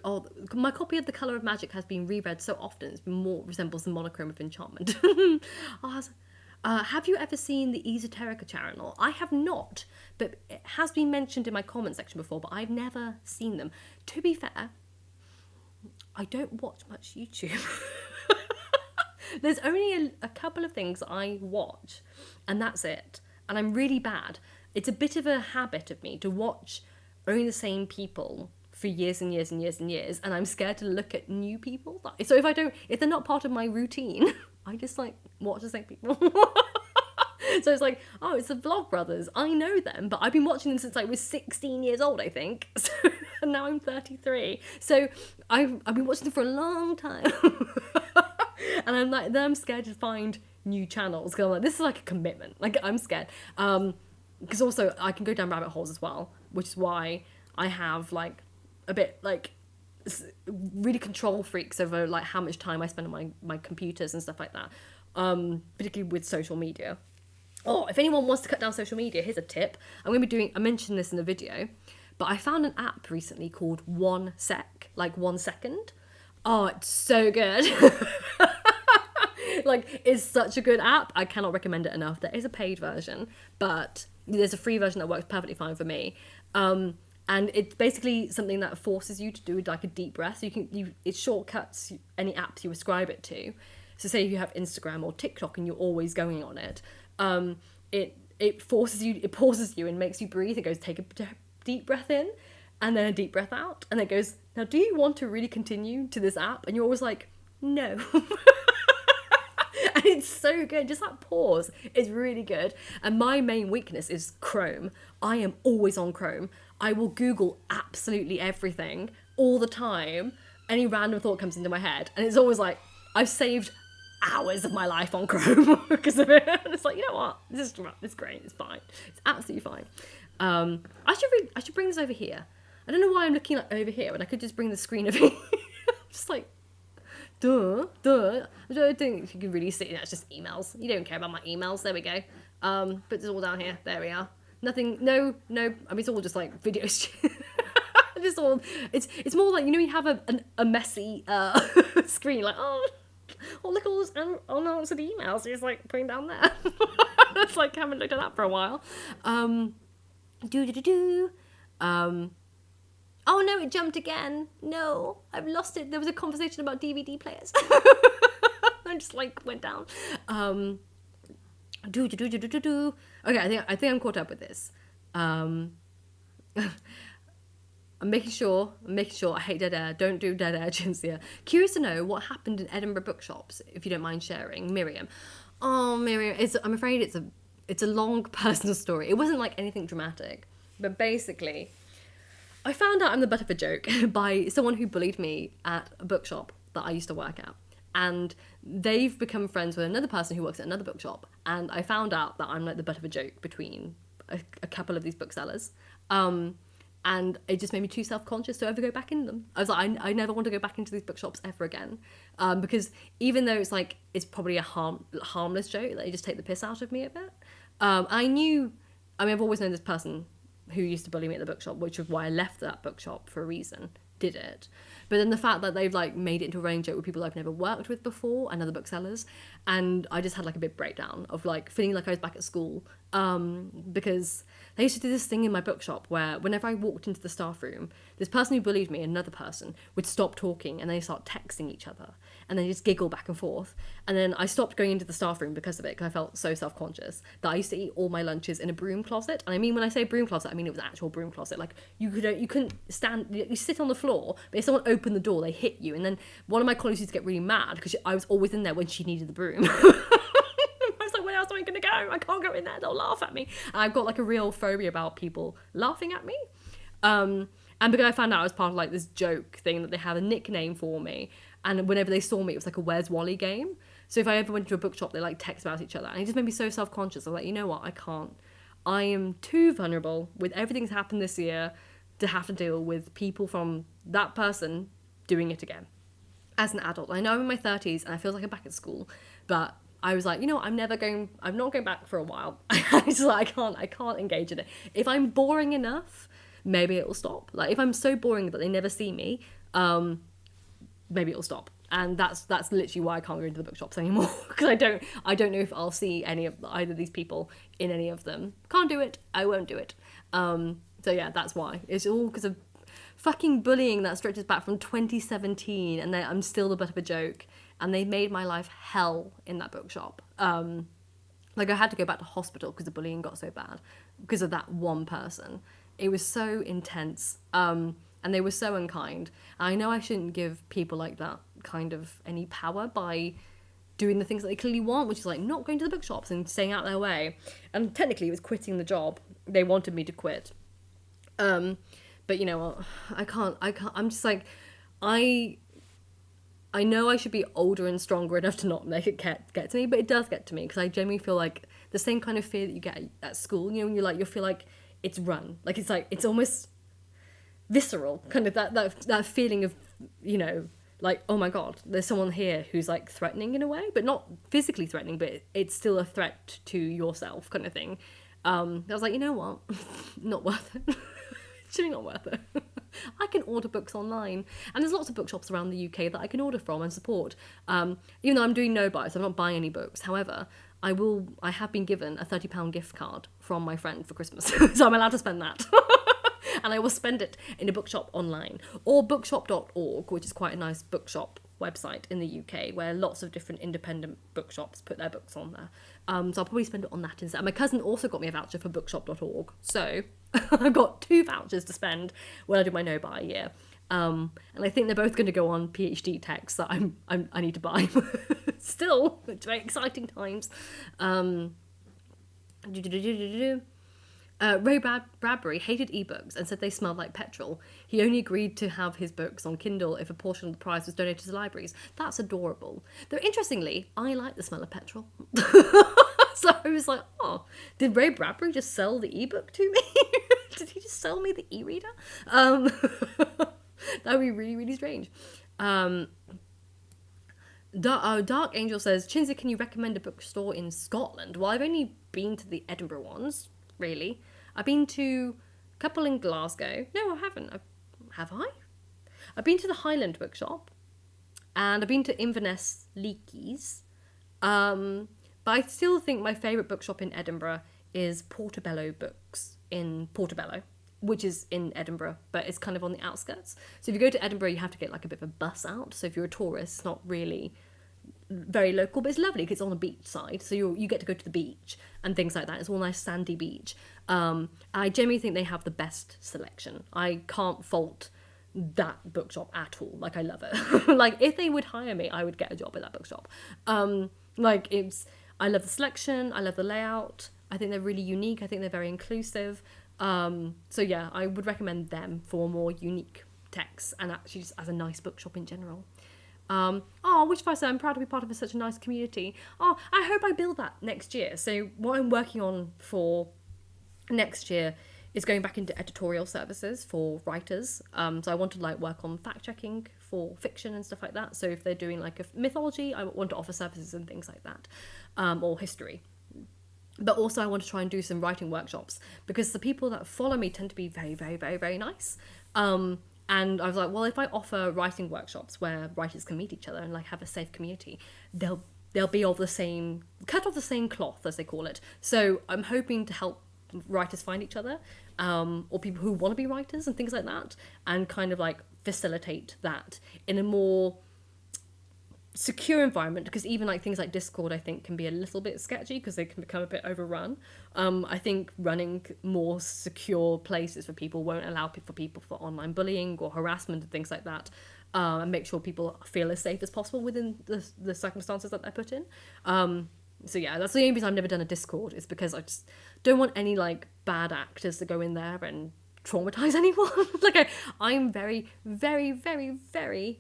[SPEAKER 1] my copy of The Colour of Magic has been reread so often it resembles the monochrome of enchantment. Have you ever seen the Esoterica channel? I have not, but it has been mentioned in my comment section before, but I've never seen them. To be fair, I don't watch much YouTube. There's only a couple of things I watch, and that's it. And I'm really bad. It's a bit of a habit of me to watch only the same people for years and years and years and years, and I'm scared to look at new people. So if they're not part of my routine, I just like watch the same people. So it's like, oh, it's the Vlogbrothers. I know them, but I've been watching them since I was 16 years old, I think. So, and now I'm 33. So I've been watching them for a long time. And I'm scared to find new channels because I'm like, this is like a commitment. Like, I'm scared. Because also I can go down rabbit holes as well, which is why I have like a bit like really control freaks over like how much time I spend on my computers and stuff like that. Particularly with social media. Oh, if anyone wants to cut down social media, here's a tip. I mentioned this in the video, but I found an app recently called 1 Sec, like 1 second. Oh, it's so good. Like, it's such a good app. I cannot recommend it enough. There is a paid version, but there's a free version that works perfectly fine for me. And it's basically something that forces you to do like a deep breath. So it shortcuts any apps you ascribe it to. So say you have Instagram or TikTok and you're always going on it. It forces you, it pauses you and makes you breathe. It goes, take a deep breath in and then a deep breath out. And it goes, now do you want to really continue to this app? And you're always like, no. And it's so good. Just that pause is really good. And my main weakness is Chrome. I am always on Chrome. I will Google absolutely everything all the time. Any random thought comes into my head. And it's always like, I've saved hours of my life on Chrome because of it. And it's like, you know what? It's great. It's fine. It's absolutely fine. I should bring this over here. I don't know why I'm looking like over here when I could just bring the screen over here. Just like, duh. I don't think you can really see that. It's just emails. You don't care about my emails. There we go. But it's all down here. There we are. Nothing. No. I mean, it's all just like videos. Just all. It's more like, you know, you have a messy screen, like, oh look at all this unanswered emails. It's like putting down there. It's like, haven't looked at that for a while. Oh no, it jumped again. No, I've lost it. There was a conversation about DVD players. I just like went down. Okay, I think I'm caught up with this. I'm making sure. I hate dead air. Don't do dead air, Jinsia. Curious to know what happened in Edinburgh bookshops, if you don't mind sharing. Miriam. Oh, Miriam. I'm afraid it's a long personal story. It wasn't like anything dramatic, but basically, I found out I'm the butt of a joke by someone who bullied me at a bookshop that I used to work at. And they've become friends with another person who works at another bookshop. And I found out that I'm like the butt of a joke between a couple of these booksellers. And it just made me too self-conscious to ever go back in them. I was like, I never want to go back into these bookshops ever again. Because even though it's probably a harmless joke, they just take the piss out of me a bit. I've always known this person who used to bully me at the bookshop, which is why I left that bookshop for a reason, did it. But then the fact that they've like made it into a running joke with people I've never worked with before and other booksellers, and I just had like a big breakdown of like feeling like I was back at school, because they used to do this thing in my bookshop where whenever I walked into the staff room, this person who bullied me, another person, would stop talking and they start texting each other and they just giggle back and forth. And then I stopped going into the staff room because of it, because I felt so self-conscious that I used to eat all my lunches in a broom closet. And I mean, when I say broom closet, I mean it was an actual broom closet. Like you couldn't stand, you sit on the floor, but if someone opened the door, they hit you. And then one of my colleagues used to get really mad because I was always in there when she needed the broom. I was like, where else am I going to go? I can't go in there. They'll laugh at me. And I've got like a real phobia about people laughing at me. And because I found out I was part of like this joke thing that they had a nickname for me. And whenever they saw me, it was like a Where's Wally game. So if I ever went to a bookshop, they like text about each other. And it just made me so self-conscious. I was like, you know what? I can't. I am too vulnerable with everything that's happened this year to have to deal with people from that person doing it again. As an adult, I know I'm in my 30s and I feel like I'm back at school, but I was like, you know what, I'm not going back for a while. I just like, I can't engage in it. If I'm boring enough, maybe it will stop. Like if I'm so boring that they never see me, maybe it'll stop. And that's literally why I can't go into the bookshops anymore, because I don't know if I'll see any of either of these people in any of them. Can't do it. I won't do it. So yeah, that's why. It's all because of fucking bullying that stretches back from 2017, and I'm still the butt of a joke. And they made my life hell in that bookshop. Like I had to go back to hospital because the bullying got so bad because of that one person. It was so intense. And they were so unkind. I know I shouldn't give people like that kind of any power by doing the things that they clearly want, which is like not going to the bookshops and staying out their way. And technically it was quitting the job. They wanted me to quit. But you know what? I can't. I'm just like, I know I should be older and stronger enough to not make it get to me, but it does get to me because I genuinely feel like the same kind of fear that you get at school, you know, when you feel like it's run. Like it's almost visceral, kind of that feeling of, you know, like, oh my God, there's someone here who's like threatening in a way, but not physically threatening, but it's still a threat to yourself kind of thing. I was like, you know what? Not worth it. It's really not worth it. I can order books online, and there's lots of bookshops around the UK that I can order from and support. Even though I'm doing no buy, so I'm not buying any books. However, I have been given a £30 gift card from my friend for Christmas, so I'm allowed to spend that. And I will spend it in a bookshop online, or bookshop.org, which is quite a nice bookshop website in the UK where lots of different independent bookshops put their books on there. So I'll probably spend it on that instead. My cousin also got me a voucher for bookshop.org, so I've got 2 vouchers to spend when I do my no-buy year. And I think they're both going to go on PhD texts that I need to buy. Still, it's very exciting times. Ray Bradbury hated ebooks and said they smelled like petrol. He only agreed to have his books on Kindle if a portion of the price was donated to libraries. That's adorable. Though interestingly, I like the smell of petrol. So I was like, oh, did Ray Bradbury just sell the ebook to me? Did he just sell me the e-reader? That would be really, really strange. Dark Angel says, Chinzi, can you recommend a bookstore in Scotland? Well, I've only been to the Edinburgh ones, really. I've been to a couple in Glasgow. No, I haven't. Have I? I've been to the Highland Bookshop, and I've been to Inverness Leakeys. But I still think my favourite bookshop in Edinburgh is Portobello Books in Portobello, which is in Edinburgh, but it's kind of on the outskirts. So if you go to Edinburgh, you have to get like a bit of a bus out. So if you're a tourist, it's not really very local, but it's lovely because it's on the beach side. So you get to go to the beach and things like that. It's all nice sandy beach. I genuinely think they have the best selection. I can't fault that bookshop at all. Like, I love it. Like, if they would hire me, I would get a job at that bookshop. I love the selection, I love the layout, I think they're really unique, I think they're very inclusive. So yeah, I would recommend them for more unique texts and actually just as a nice bookshop in general. Which if I say I'm proud to be part of such a nice community. I hope I build that next year. So what I'm working on for next year is going back into editorial services for writers. So I want to like work on fact checking for fiction and stuff like that. So if they're doing like a mythology, I want to offer services and things like that, or history. But also I want to try and do some writing workshops because the people that follow me tend to be very, very, very, very nice. And I was like, well, if I offer writing workshops where writers can meet each other and like have a safe community, they'll be of the same, cut off the same cloth, as they call it. So I'm hoping to help writers find each other, or people who want to be writers and things like that, and kind of like facilitate that in a more secure environment, because even like things like Discord I think can be a little bit sketchy because they can become a bit overrun. I think running more secure places for people won't allow people for online bullying or harassment and things like that, and make sure people feel as safe as possible within the circumstances that they're put in. So yeah, that's the only reason I've never done a Discord, is because I just don't want any like bad actors to go in there and traumatize anyone. Like I'm very, very, very, very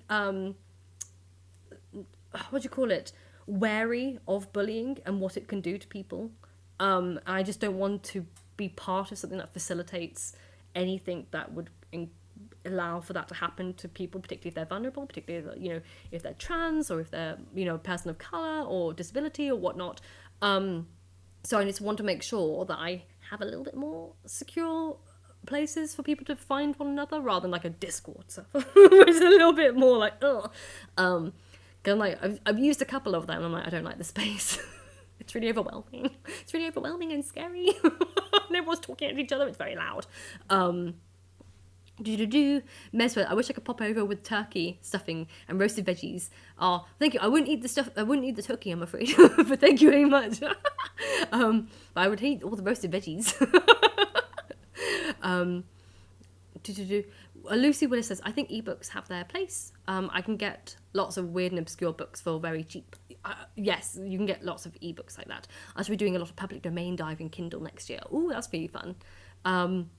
[SPEAKER 1] what do you call it, wary of bullying and what it can do to people. I just don't want to be part of something that facilitates anything that would allow for that to happen to people, particularly if they're vulnerable, particularly if they're trans, or if they're a person of colour or disability or whatnot. So I just want to make sure that I have a little bit more secure places for people to find one another, rather than like a Discord server, which is a little bit more like ugh. Cause I'm like, I've used a couple of them and I'm like, I don't like the space. It's really overwhelming. It's really overwhelming and scary. And everyone's talking at each other. It's very loud. Mesmer, I wish I could pop over with turkey stuffing and roasted veggies. Thank you. I wouldn't eat the turkey, I'm afraid. But thank you very much. But I would eat all the roasted veggies. Lucy Willis says, I think ebooks have their place. I can get lots of weird and obscure books for very cheap. Yes, you can get lots of ebooks like that. I should be doing a lot of public domain diving Kindle next year. Ooh, that's really fun. And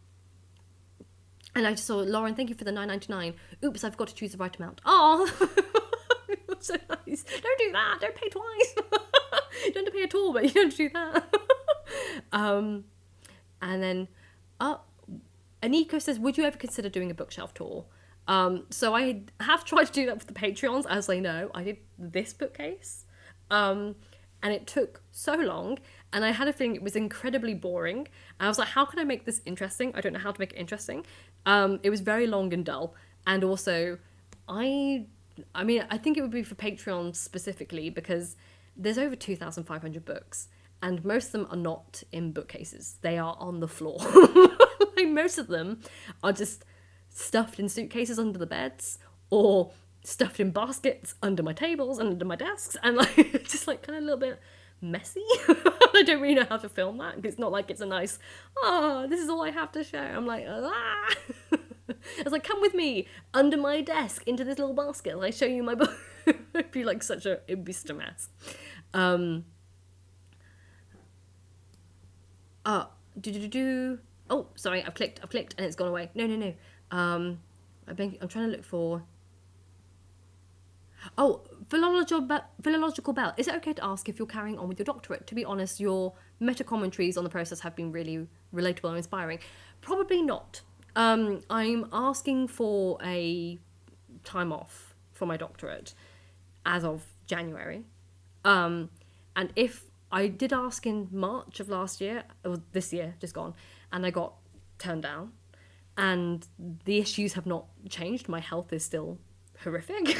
[SPEAKER 1] I just saw, Lauren, thank you for the $9.99. Oops, I forgot to choose the right amount. Oh, so nice. Don't do that. Don't pay twice. You don't have to pay at all, but you don't do that. And then, Aniko says, would you ever consider doing a bookshelf tour? So I have tried to do that with the Patreons, as they know. I did this bookcase, and it took so long, and I had a feeling it was incredibly boring. And I was like, how can I make this interesting? I don't know how to make it interesting. It was very long and dull, and also, I think it would be for Patreon specifically, because there's over 2,500 books, and most of them are not in bookcases. They are on the floor. Like, most of them are just stuffed in suitcases under the beds, or stuffed in baskets under my tables and under my desks, and like just like kind of a little bit messy. I don't really know how to film that. It's not like it's a nice, this is all I have to share. I'm like, ah. I was like, come with me under my desk into this little basket and I show you my book. It'd be like it'd be such a mess. Oh, sorry, I've clicked and it's gone away. No. I'm trying to look for... Philological Bell. Is it okay to ask if you're carrying on with your doctorate? To be honest, your meta-commentaries on the process have been really relatable and inspiring. Probably not. I'm asking for a time off for my doctorate as of January. And if I did ask in March of last year, or this year, just gone, and I got turned down. And the issues have not changed. My health is still horrific.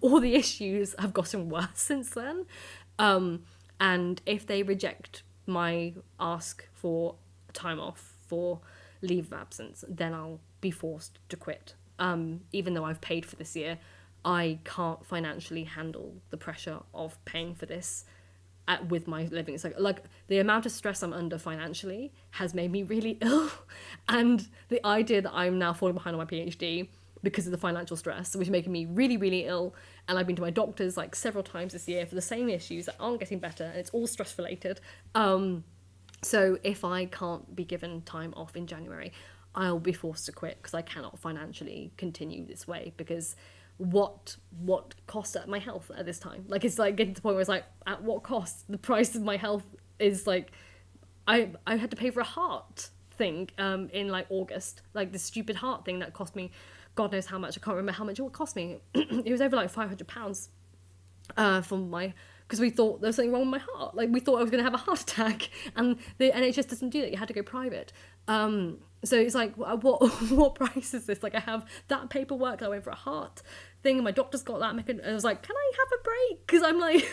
[SPEAKER 1] All the issues have gotten worse since then. And if they reject my ask for time off, for leave of absence, then I'll be forced to quit. Even though I've paid for this year, I can't financially handle the pressure of paying for this with my living. It's like the amount of stress I'm under financially has made me really ill, and the idea that I'm now falling behind on my PhD because of the financial stress, which is making me really, really ill. And I've been to my doctors like several times this year for the same issues that aren't getting better, and it's all stress related. So if I can't be given time off in January, I'll be forced to quit because I cannot financially continue this way, because what costs at my health at this time? Like, it's like getting to the point where it's like, at what cost? The price of my health is like, I had to pay for a heart thing in like August, like this stupid heart thing that cost me God knows how much. I can't remember how much it would cost me. It was over like £500 from my, because we thought there was something wrong with my heart. Like, we thought I was going to have a heart attack, and the NHS doesn't do that. You had to go private. So it's like, what price is this? Like, I have that paperwork, I went for a heart thing, and my doctor's got that, and I was like, can I have a break? Because I'm like,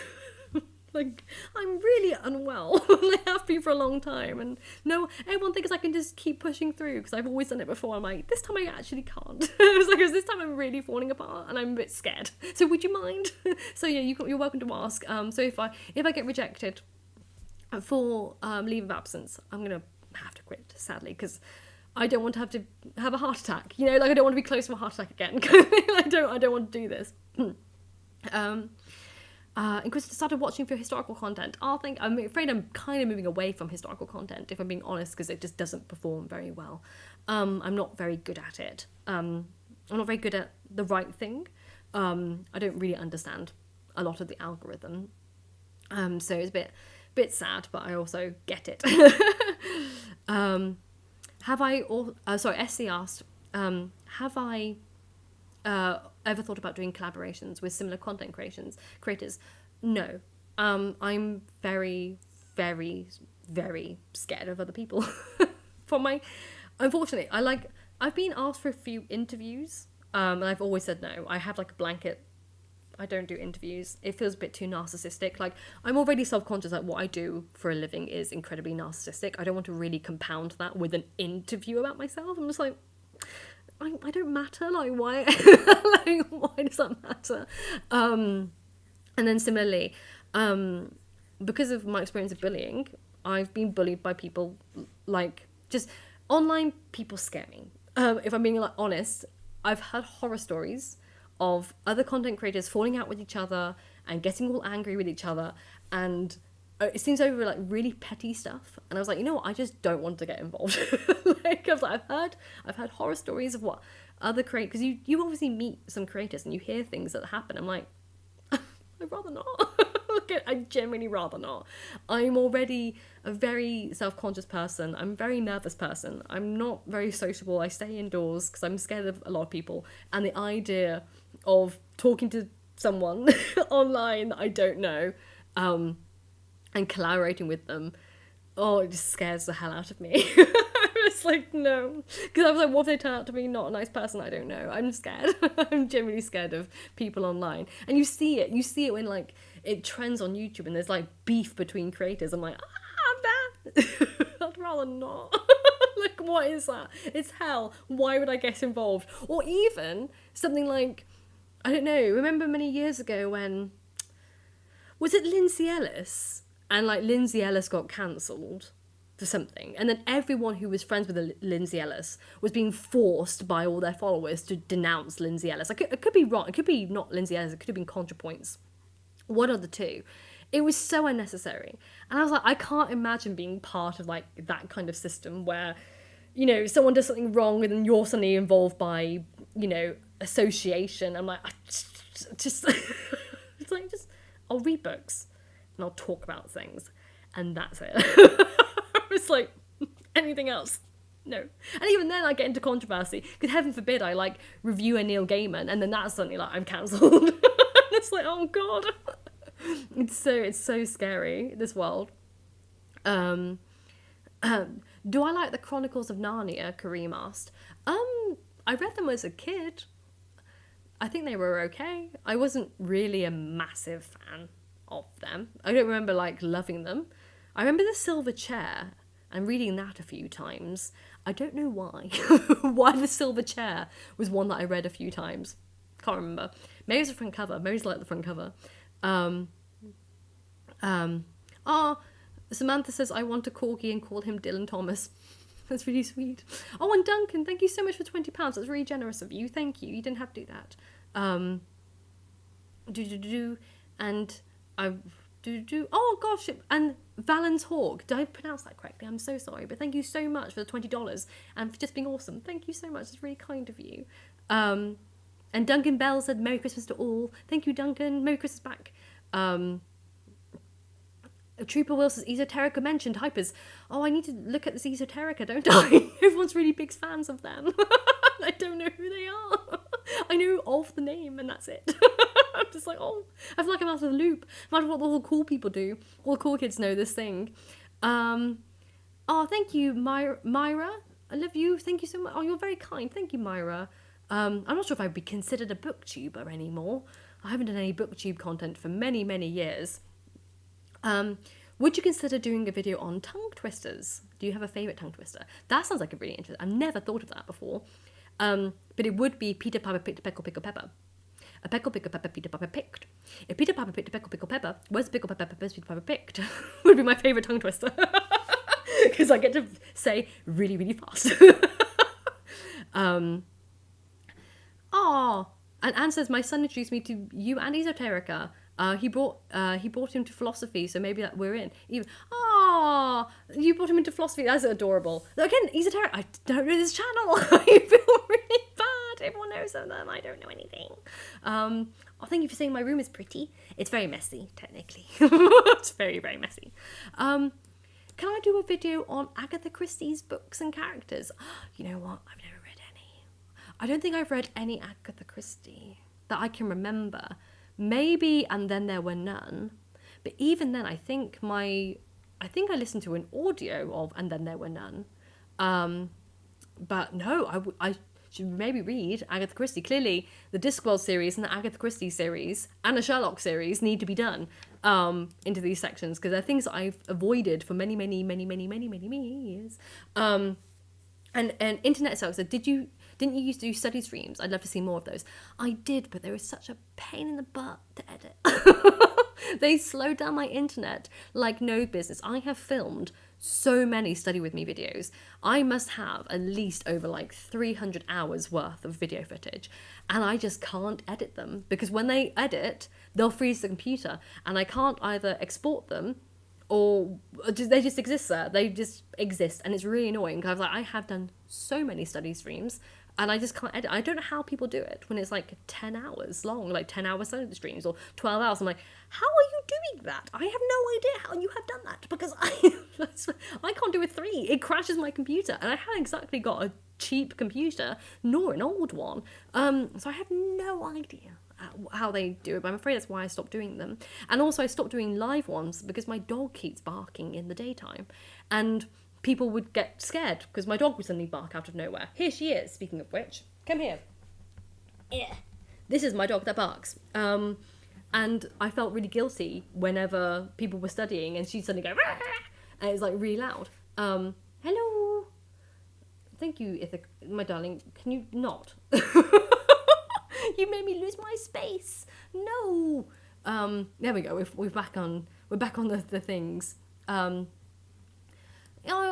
[SPEAKER 1] like, I'm really unwell, and I have been for a long time, and no, everyone thinks I can just keep pushing through, because I've always done it before. I'm like, this time I actually can't. It was like, this time I'm really falling apart, and I'm a bit scared. So would you mind? So yeah, you're welcome to ask. So if I get rejected for leave of absence, I'm gonna have to quit, sadly, because I don't want to have a heart attack. You know, like, I don't want to be close to a heart attack again. I don't want to do this. And Chris started watching for historical content. I'm afraid I'm kind of moving away from historical content, if I'm being honest, because it just doesn't perform very well. I'm not very good at it. I'm not very good at the right thing. I don't really understand a lot of the algorithm. So it's a bit sad, but I also get it. SC asked, have I ever thought about doing collaborations with similar content creators? No. I'm very, very, very scared of other people. Unfortunately, I've been asked for a few interviews, and I've always said no. I have like a blanket, I don't do interviews. It feels a bit too narcissistic. Like, I'm already self-conscious that what I do for a living is incredibly narcissistic. I don't want to really compound that with an interview about myself. I'm just like, I don't matter. Like, why? Like, why does that matter? And then similarly, because of my experience of bullying, I've been bullied by people. Like, just online people scare me. If I'm being like honest, I've heard horror stories of other content creators falling out with each other and getting all angry with each other, and it seems over like really petty stuff. And I was like, you know what, I just don't want to get involved. Like, I was like, I've heard horror stories of what other creators, because you obviously meet some creators and you hear things that happen. I'm like, I'd rather not. I genuinely rather not. I'm already a very self-conscious person. I'm a very nervous person. I'm not very sociable. I stay indoors because I'm scared of a lot of people. And the idea of talking to someone online that I don't know, and collaborating with them, it just scares the hell out of me. It's like, no. Because I was like, what if they turn out to be not a nice person? I don't know. I'm scared. I'm genuinely scared of people online. And you see it when like it trends on YouTube and there's like beef between creators. I'm like, I'd rather not. Like, what is that? It's hell. Why would I get involved? Or even something like, I don't know, remember many years ago when, was it Lindsay Ellis? And like Lindsay Ellis got cancelled for something, and then everyone who was friends with Lindsay Ellis was being forced by all their followers to denounce Lindsay Ellis. Like, it could be wrong, it could be not Lindsay Ellis, it could have been ContraPoints. One of the two. It was so unnecessary. And I was like, I can't imagine being part of like that kind of system where, you know, someone does something wrong and then you're suddenly involved by, you know, association. I'm like, just it's like, I'll read books and I'll talk about things, and that's it. It's like, anything else? No. And even then I get into controversy, because heaven forbid I like review a Neil Gaiman and then that's suddenly like I'm cancelled. It's like, oh god. It's so scary, this world. Um, do I like the Chronicles of Narnia? Kareem asked. I read them as a kid. I think they were okay. I wasn't really a massive fan of them. I don't remember like loving them. I remember the Silver Chair and reading that a few times. I don't know why. Why the Silver Chair was one that I read a few times. Can't remember. Maybe it's the front cover. Maybe it's like the front cover. Samantha says, I want a corgi and call him Dylan Thomas. That's really sweet. Oh, and Duncan, thank you so much for £20. That's really generous of you. Thank you. You didn't have to do that. And I oh gosh, and Valens Hawk. Did I pronounce that correctly? I'm so sorry, but thank you so much for the $20 and for just being awesome. Thank you so much. It's really kind of you. And Duncan Bell said, Merry Christmas to all. Thank you, Duncan. Merry Christmas back. Trooper Will says, Esoterica mentioned hypers. Oh, I need to look at this Esoterica, don't I? Everyone's really big fans of them. I don't know who they are. I know of the name and that's it. I'm just like, oh, I feel like I'm out of the loop. No matter what all the cool people do. All the cool kids know this thing. Oh, thank you, Myra. I love you. Thank you so much. Oh, you're very kind. Thank you, Myra. I'm not sure if I'd be considered a booktuber anymore. I haven't done any booktube content for many, many years. Would you consider doing a video on tongue twisters? Do you have a favourite tongue twister? That sounds like a really interesting. I've never thought of that before. But it would be Peter Piper picked a peckle pickle pepper. A peckle pickle pepper Peter Piper picked. If Peter Piper picked a peckle pickle pepper, where's pickle pepper Peter Piper picked? Would be my favourite tongue twister. Because I get to say really, really fast. And Anne says, my son introduced me to you and Esoterica. He brought him to philosophy, so maybe that we're in. Even you brought him into philosophy. That's adorable. Again, Esoterica. I don't know this channel. I feel really bad. Everyone knows them. I don't know anything. Thank you for saying my room is pretty. It's very messy, technically. It's very, very messy. Can I do a video on Agatha Christie's books and characters? You know what? I've never read any. I don't think I've read any Agatha Christie that I can remember. Maybe And Then There Were None, but even then I think I listened to an audio of And Then There Were None, but no, I should maybe read Agatha Christie. Clearly the Discworld series and the Agatha Christie series and the Sherlock series need to be done into these sections, because they're things that I've avoided for many years. And Internet Self said, didn't you used to do study streams? I'd love to see more of those. I did, but they were such a pain in the butt to edit. They slowed down my internet like no business. I have filmed so many Study With Me videos. I must have at least over like 300 hours worth of video footage. And I just can't edit them, because when they edit, they'll freeze the computer. And I can't either export them or they just exist there. They just exist, and it's really annoying, because I have done so many study streams and I just can't edit. I don't know how people do it when it's like 10 hours long, like 10-hour study streams or 12 hours. I'm like, how are you doing that? I have no idea how you have done that, because I can't do a 3. It crashes my computer, and I haven't exactly got a cheap computer nor an old one. So I have no idea how they do it, but I'm afraid that's why I stopped doing them. And also I stopped doing live ones because my dog keeps barking in the daytime, and people would get scared because my dog would suddenly bark out of nowhere. Here she is, speaking of which. Come here. Yeah. This is my dog that barks. And I felt really guilty whenever people were studying and she'd suddenly go, Rah! And it's like really loud. Hello. Thank you, Ithaca, my darling. Can you not? You made me lose my space. No. There we go. We're back on the things.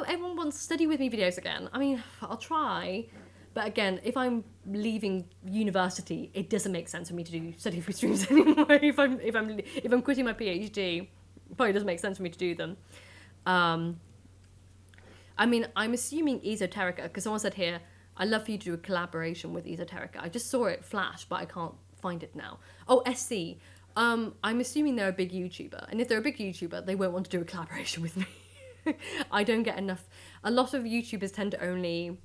[SPEAKER 1] Everyone wants to Study With Me videos again. I mean, I'll try, but again, if I'm leaving university, it doesn't make sense for me to do study free streams anymore. If I'm quitting my PhD, it probably doesn't make sense for me to do them. I mean, I'm assuming Esoterica, because someone said here, I'd love for you to do a collaboration with Esoterica. I just saw it flash, but I can't find it now. Oh, SC. I'm assuming they're a big YouTuber, and if they're a big YouTuber, they won't want to do a collaboration with me. I don't get enough. A lot of YouTubers tend to only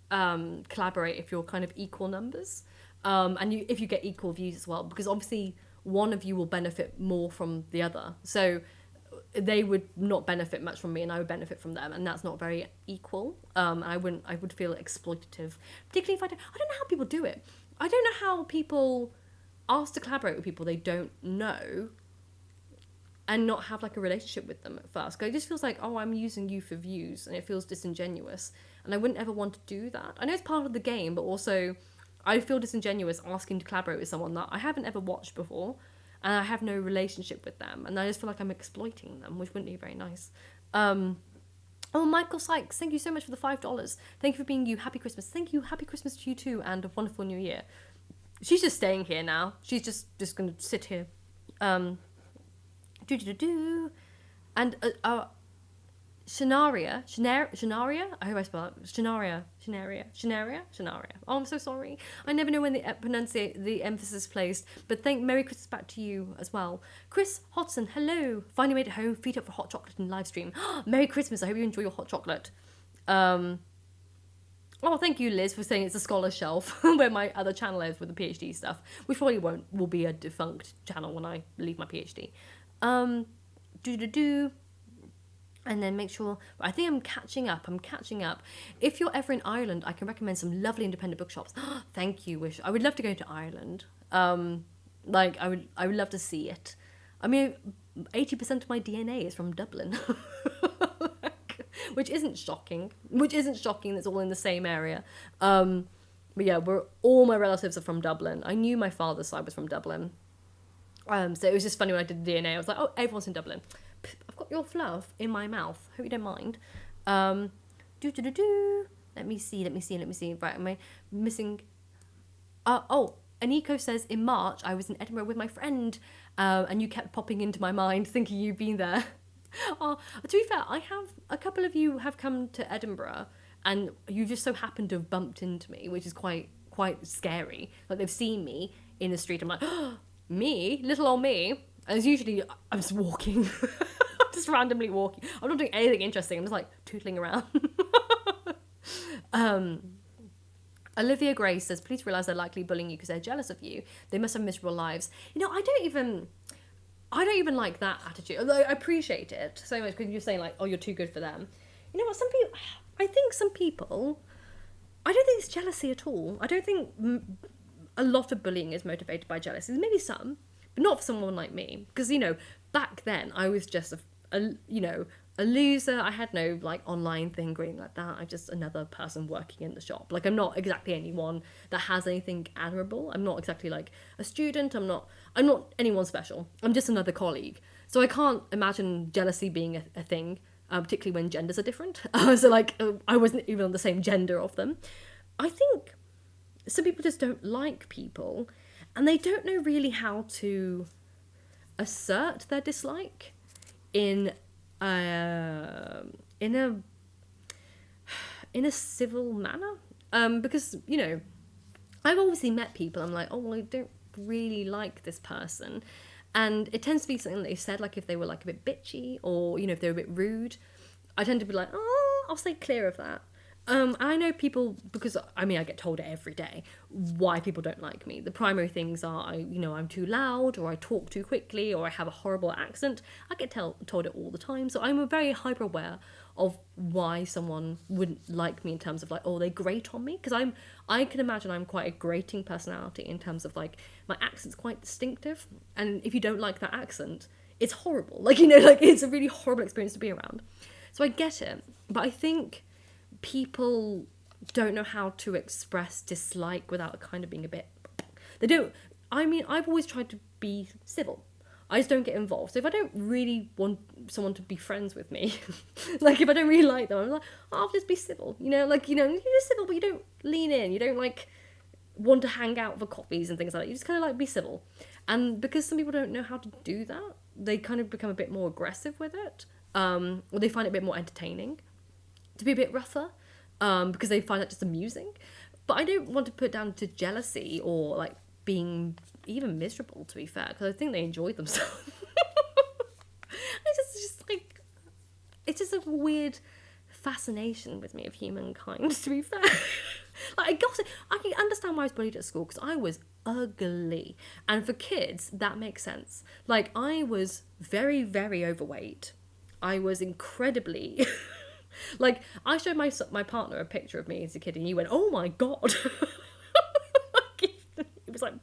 [SPEAKER 1] collaborate if you're kind of equal numbers, and if you get equal views as well, because obviously one of you will benefit more from the other. So they would not benefit much from me and I would benefit from them, and that's not very equal. I would feel exploitative, particularly if I don't know how people do it. I don't know how people ask to collaborate with people they don't know and not have like a relationship with them at first. 'Cause it just feels like, oh, I'm using you for views, and it feels disingenuous, and I wouldn't ever want to do that. I know it's part of the game, but also I feel disingenuous asking to collaborate with someone that I haven't ever watched before, and I have no relationship with them, and I just feel like I'm exploiting them, which wouldn't be very nice. Oh, Michael Sykes, thank you so much for the $5. Thank you for being you. Happy Christmas. Thank you. Happy Christmas to you too, and a wonderful new year. She's just staying here now. She's just going to sit here. And Shanaria, I hope I spell it. Shanaria. Oh, I'm so sorry. I never know when the emphasis is placed. But Merry Christmas back to you as well. Chris Hodson, hello. Finally made it home. Feet up for hot chocolate and live stream. Merry Christmas. I hope you enjoy your hot chocolate. Oh, thank you, Liz, for saying it's a scholar shelf where my other channel is with the PhD stuff, which probably will be a defunct channel when I leave my PhD. And then make sure, I think I'm catching up. If you're ever in Ireland, I can recommend some lovely independent bookshops. Thank you, Wish. I would love to go to Ireland. I would love to see it. I mean, 80% of my DNA is from Dublin. Which isn't shocking. It's all in the same area. But yeah, all my relatives are from Dublin. I knew my father's side was from Dublin. So it was just funny when I did the DNA. I was like, oh, everyone's in Dublin. I've got your fluff in my mouth. Hope you don't mind. Let me see. Right, am I missing? Aniko says, in March, I was in Edinburgh with my friend, and you kept popping into my mind, thinking you'd been there. Oh, to be fair, a couple of you have come to Edinburgh, and you just so happened to have bumped into me, which is quite scary. Like, they've seen me in the street. I'm like, oh, me, little old me. And usually I'm just walking, just randomly walking. I'm not doing anything interesting. I'm just like tootling around. Olivia Gray says, please realise they're likely bullying you because they're jealous of you. They must have miserable lives. You know, I don't even like that attitude. Although I appreciate it so much because you're saying like, oh, you're too good for them. You know what? I think some people, I don't think it's jealousy at all. I don't think a lot of bullying is motivated by jealousy. Maybe some, but not for someone like me. Because, you know, back then I was just a loser. I had no like online thing going like that. I'm just another person working in the shop. Like, I'm not exactly anyone that has anything admirable. I'm not exactly like a student. I'm not anyone special. I'm just another colleague. So I can't imagine jealousy being a thing, particularly when genders are different. So like, I wasn't even on the same gender of them. I think some people just don't like people, and they don't know really how to assert their dislike in a civil manner. Because, you know, I've obviously met people, I'm like, oh, well, I don't really like this person. And it tends to be something that they've said, like if they were like a bit bitchy, or, you know, if they're a bit rude, I tend to be like, oh, I'll stay clear of that. I know people, because I mean, I get told it every day why people don't like me. The primary things are, I'm too loud, or I talk too quickly, or I have a horrible accent. I get told it all the time. So I'm very hyper aware of why someone wouldn't like me in terms of like, oh, they grate on me. Because I can imagine I'm quite a grating personality in terms of like, my accent's quite distinctive. And if you don't like that accent, it's horrible. Like, like it's a really horrible experience to be around. So I get it. But I think people don't know how to express dislike without kind of being a bit... They don't... I mean, I've always tried to be civil. I just don't get involved. So if I don't really want someone to be friends with me, like if I don't really like them, I'm like, oh, I'll just be civil. You're just civil, but you don't lean in. You don't like want to hang out for coffees and things like that. You just kind of like be civil. And because some people don't know how to do that, they kind of become a bit more aggressive with it. Or they find it a bit more entertaining to be a bit rougher, because they find that just amusing. But I don't want to put down to jealousy or like being even miserable, to be fair, because I think they enjoyed themselves. It's just a weird fascination with me of humankind, to be fair. Like, I can understand why I was bullied at school, because I was ugly. And for kids, that makes sense. Like, I was very, very overweight. I was incredibly... like, I showed my partner a picture of me as a kid, and he went, oh my God. It was like...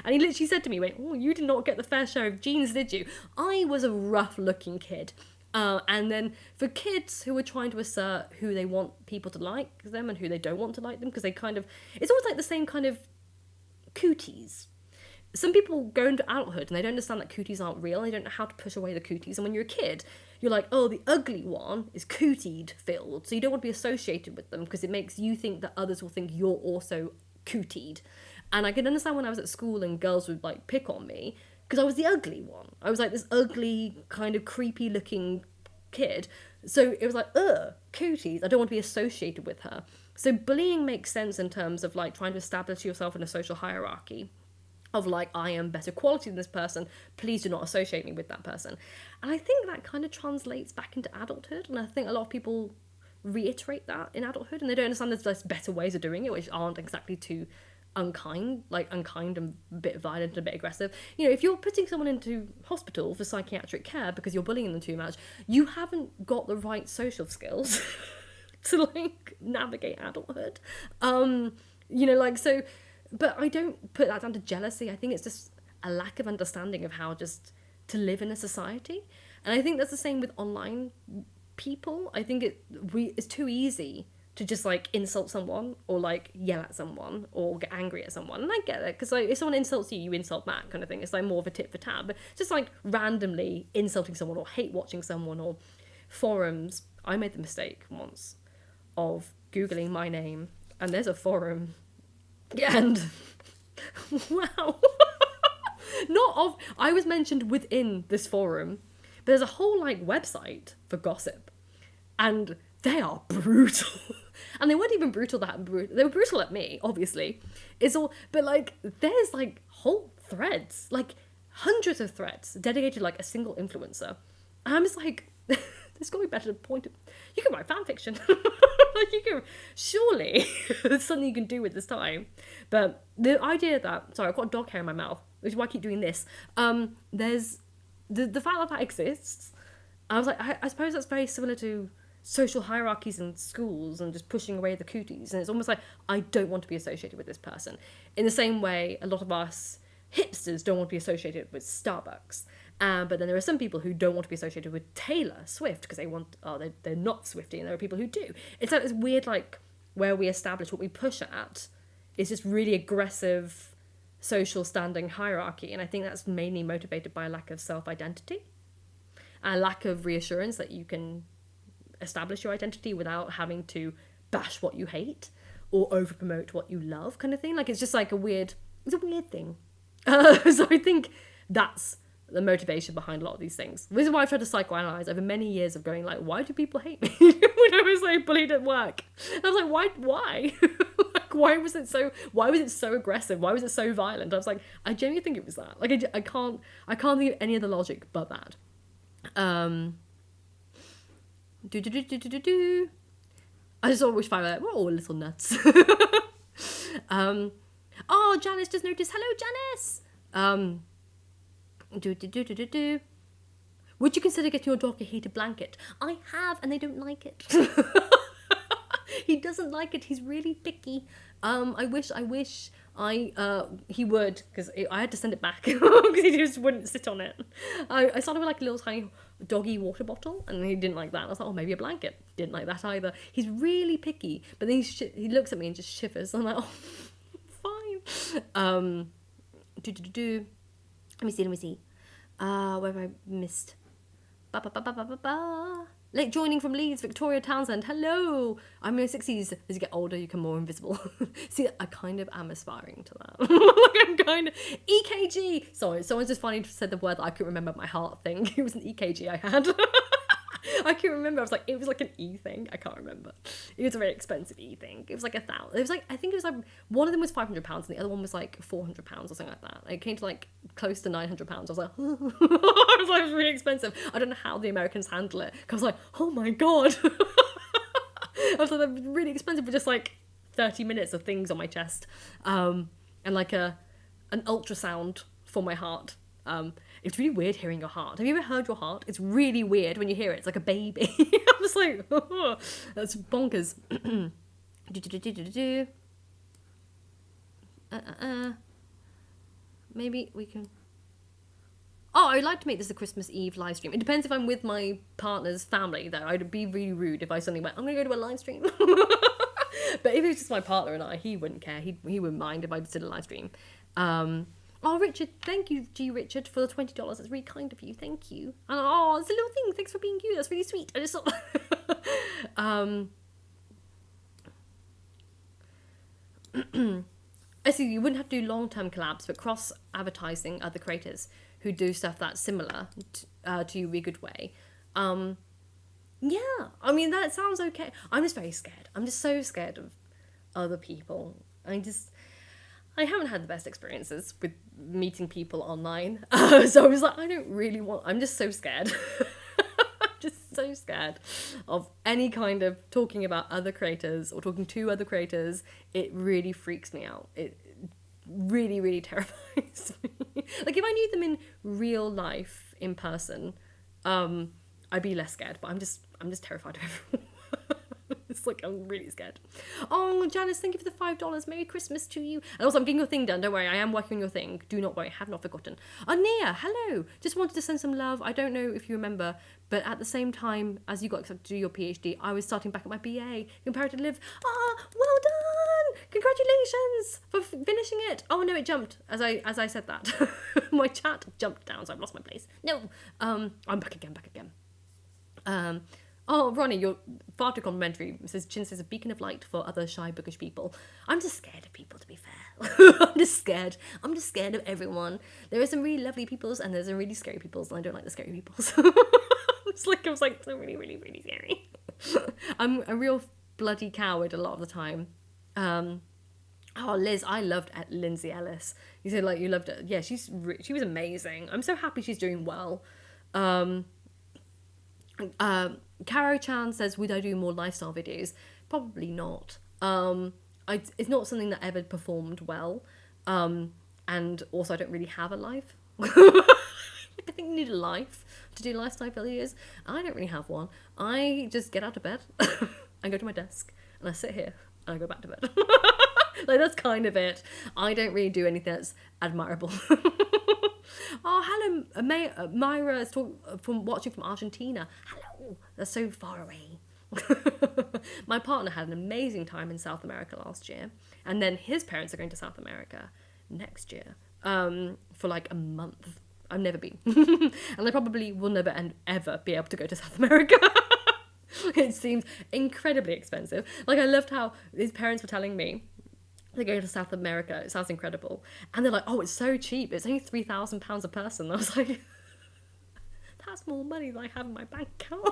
[SPEAKER 1] And he literally said to me, he went, oh, you did not get the fair share of genes, did you? I was a rough-looking kid. And then for kids who are trying to assert who they want people to like them and who they don't want to like them, because they kind of... It's always like the same kind of cooties. Some people go into adulthood and they don't understand that cooties aren't real, and they don't know how to push away the cooties. And when you're a kid, you're like, oh, the ugly one is cootied filled, so you don't want to be associated with them because it makes you think that others will think you're also cootied. And I can understand when I was at school and girls would like pick on me because I was the ugly one. I was like this ugly, kind of creepy looking kid. So it was like, cooties, I don't want to be associated with her. So bullying makes sense in terms of like trying to establish yourself in a social hierarchy of like, I am better quality than this person, please do not associate me with that person. And I think that kind of translates back into adulthood, and I think a lot of people reiterate that in adulthood, and they don't understand there's better ways of doing it, which aren't exactly too unkind and a bit violent and a bit aggressive. You know, if you're putting someone into hospital for psychiatric care because you're bullying them too much, you haven't got the right social skills to like navigate adulthood. You know, like, so... But I don't put that down to jealousy. I think it's just a lack of understanding of how just to live in a society. And I think that's the same with online people. I think it's too easy to just like insult someone or like yell at someone or get angry at someone. And I get it, because like if someone insults you, you insult back kind of thing. It's like more of a tit for tat. But just like randomly insulting someone or hate watching someone or forums. I made the mistake once of Googling my name, and there's a forum. And wow. I was mentioned within this forum, but there's a whole like website for gossip, and they are brutal. And they weren't even brutal they were brutal at me, obviously. But like there's like whole threads, like hundreds of threads dedicated to like a single influencer. And I'm just like, there's got to be better point. You can write fan fiction. Like you can, surely there's something you can do with this time. But the idea that, sorry, I've got a dog hair in my mouth, which is why I keep doing this. There's the fact that exists. I was like, I suppose that's very similar to social hierarchies in schools and just pushing away the cooties. And it's almost like, I don't want to be associated with this person. In the same way, a lot of us hipsters don't want to be associated with Starbucks. But then there are some people who don't want to be associated with Taylor Swift because they're not Swiftie, and there are people who do. It's like this weird, like, where we establish what we push at is just really aggressive social standing hierarchy. And I think that's mainly motivated by a lack of self-identity, a lack of reassurance that you can establish your identity without having to bash what you hate or over-promote what you love kind of thing. Like, it's just like it's a weird thing. So I think that's the motivation behind a lot of these things. This is why I've tried to psychoanalyze over many years of going like, why do people hate me when I was like bullied at work? And I was like, why? Like, why was it so aggressive? Why was it so violent? I was like, I genuinely think it was that. Like, I can't think of any other logic but that. I just always find that we're all little nuts. Oh, Janice just noticed. Hello, Janice. Would you consider getting your dog a heated blanket? I have, and they don't like it. He doesn't like it. He's really picky. I wish he would, because I had to send it back because he just wouldn't sit on it. I started with like a little tiny doggy water bottle, and he didn't like that. I was like, oh, maybe a blanket. Didn't like that either. He's really picky, but then he looks at me and just shivers. I'm like, oh, fine. Let me see. Where have I missed? Late joining from Leeds, Victoria Townsend. Hello. I'm in my 60s. As you get older, you become more invisible. See, I kind of am aspiring to that. Like, I'm kind of... EKG! Sorry, someone just finally said the word that I couldn't remember my heart thing. It was an EKG I had. I can't remember. I was like, it was like an E thing. I can't remember. It was a very expensive E thing. It was like 1,000. It was like, I think it was like, one of them was £500 and the other one was like £400 or something like that. It came to like close to £900. I was like, I was like, it was really expensive. I don't know how the Americans handle it. Cause I was like, oh my God. I was like, they're really expensive for just like 30 minutes of things on my chest. And like a an ultrasound for my heart. It's really weird hearing your heart. Have you ever heard your heart? It's really weird when you hear it. It's like a baby. I'm just like, oh, that's bonkers. Maybe we can... Oh, I'd like to make this a Christmas Eve live stream. It depends if I'm with my partner's family, though. I'd be really rude if I suddenly went, I'm going to go to a live stream. But if it was just my partner and I, he wouldn't care. He wouldn't mind if I did a live stream. Oh, Richard, thank you, G. Richard, for the $20. That's really kind of you. Thank you. And oh, it's a little thing. Thanks for being you. That's really sweet. I just thought... I see you wouldn't have to do long-term collabs, but cross-advertising other creators who do stuff that's similar to you would be a good way. Yeah, I mean, that sounds okay. I'm just very scared. I'm just so scared of other people. I haven't had the best experiences with meeting people online. So I was like, I'm just so scared. I'm just so scared of any kind of talking about other creators or talking to other creators. It really freaks me out. It really, really terrifies me. Like, if I knew them in real life, in person, I'd be less scared, but I'm just terrified of everyone. It's like, I'm really scared. Oh, Janice, thank you for the $5. Merry Christmas to you. And also, I'm getting your thing done. Don't worry, I am working on your thing. Do not worry, I have not forgotten. Oh, Nia, hello. Just wanted to send some love. I don't know if you remember, but at the same time as you got accepted to do your PhD, I was starting back at my BA, Comparative Live. Ah, well done. Congratulations for finishing it. Oh, no, it jumped as I said that. My chat jumped down, so I've lost my place. No, I'm back again. Oh, Ronnie, you're far too complimentary. Chin says, a beacon of light for other shy, bookish people. I'm just scared of people, to be fair. I'm just scared of everyone. There are some really lovely peoples, and there's some really scary peoples, and I don't like the scary peoples. I was like, so really, really, really scary. I'm a real bloody coward a lot of the time. Oh, Liz, I loved Lindsay Ellis. You said, like, you loved her. Yeah, she was amazing. I'm so happy she's doing well. Caro Chan says, would I do more lifestyle videos? Probably not. It's not something that ever performed well. And also I don't really have a life. I think you need a life to do lifestyle videos. I don't really have one. I just get out of bed and go to my desk and I sit here and I go back to bed. Like, that's kind of it. I don't really do anything that's admirable. Oh, hello, Myra is watching from Argentina. Hello, that's so far away. My partner had an amazing time in South America last year, and then his parents are going to South America next year for like a month. I've never been, and I probably will never and ever be able to go to South America. It seems incredibly expensive. Like, I loved how his parents were telling me they're going to South America. It sounds incredible. And they're like, oh, it's so cheap. It's only £3,000 a person. And I was like, that's more money than I have in my bank account.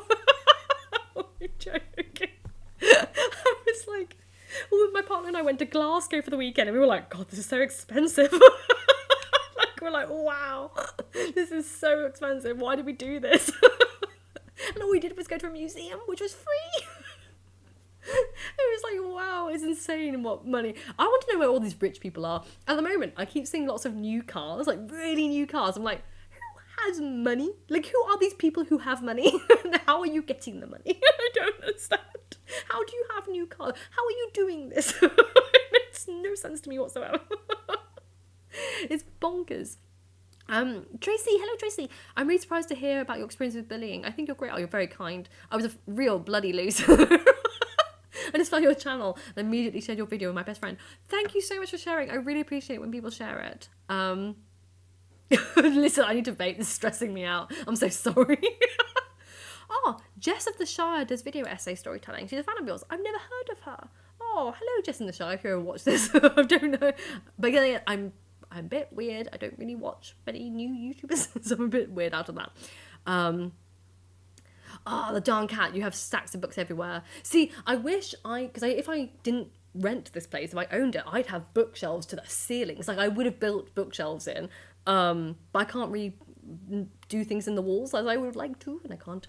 [SPEAKER 1] I'm joking. I was like, well, my partner and I went to Glasgow for the weekend and we were like, God, this is so expensive. Like, we're like, wow, this is so expensive. Why did we do this? And all we did was go to a museum, which was free. It was like, wow, it's insane what money. I want to know where all these rich people are. At the moment, I keep seeing lots of new cars, like really new cars. I'm like, who has money? Like, who are these people who have money? How are you getting the money? I don't understand. How do you have new cars? How are you doing this? It makes no sense to me whatsoever. It's bonkers. Tracy, hello Tracy. I'm really surprised to hear about your experience with bullying. I think you're great. Oh, you're very kind. I was a real bloody loser. I just found your channel and immediately shared your video with my best friend. Thank you so much for sharing. I really appreciate when people share it. Listen, I need to vape. This is stressing me out. I'm so sorry. Oh, Jess of the Shire does video essay storytelling. She's a fan of yours. I've never heard of her. Oh, hello Jess in the Shire, if you ever watch this. I don't know. But again, I'm a bit weird. I don't really watch many new YouTubers, so I'm a bit weird out of that. Oh, the darn cat. You have stacks of books everywhere. See, I wish if I didn't rent this place, if I owned it, I'd have bookshelves to the ceilings. Like, I would have built bookshelves in. But I can't really do things in the walls as I would like to, and I can't.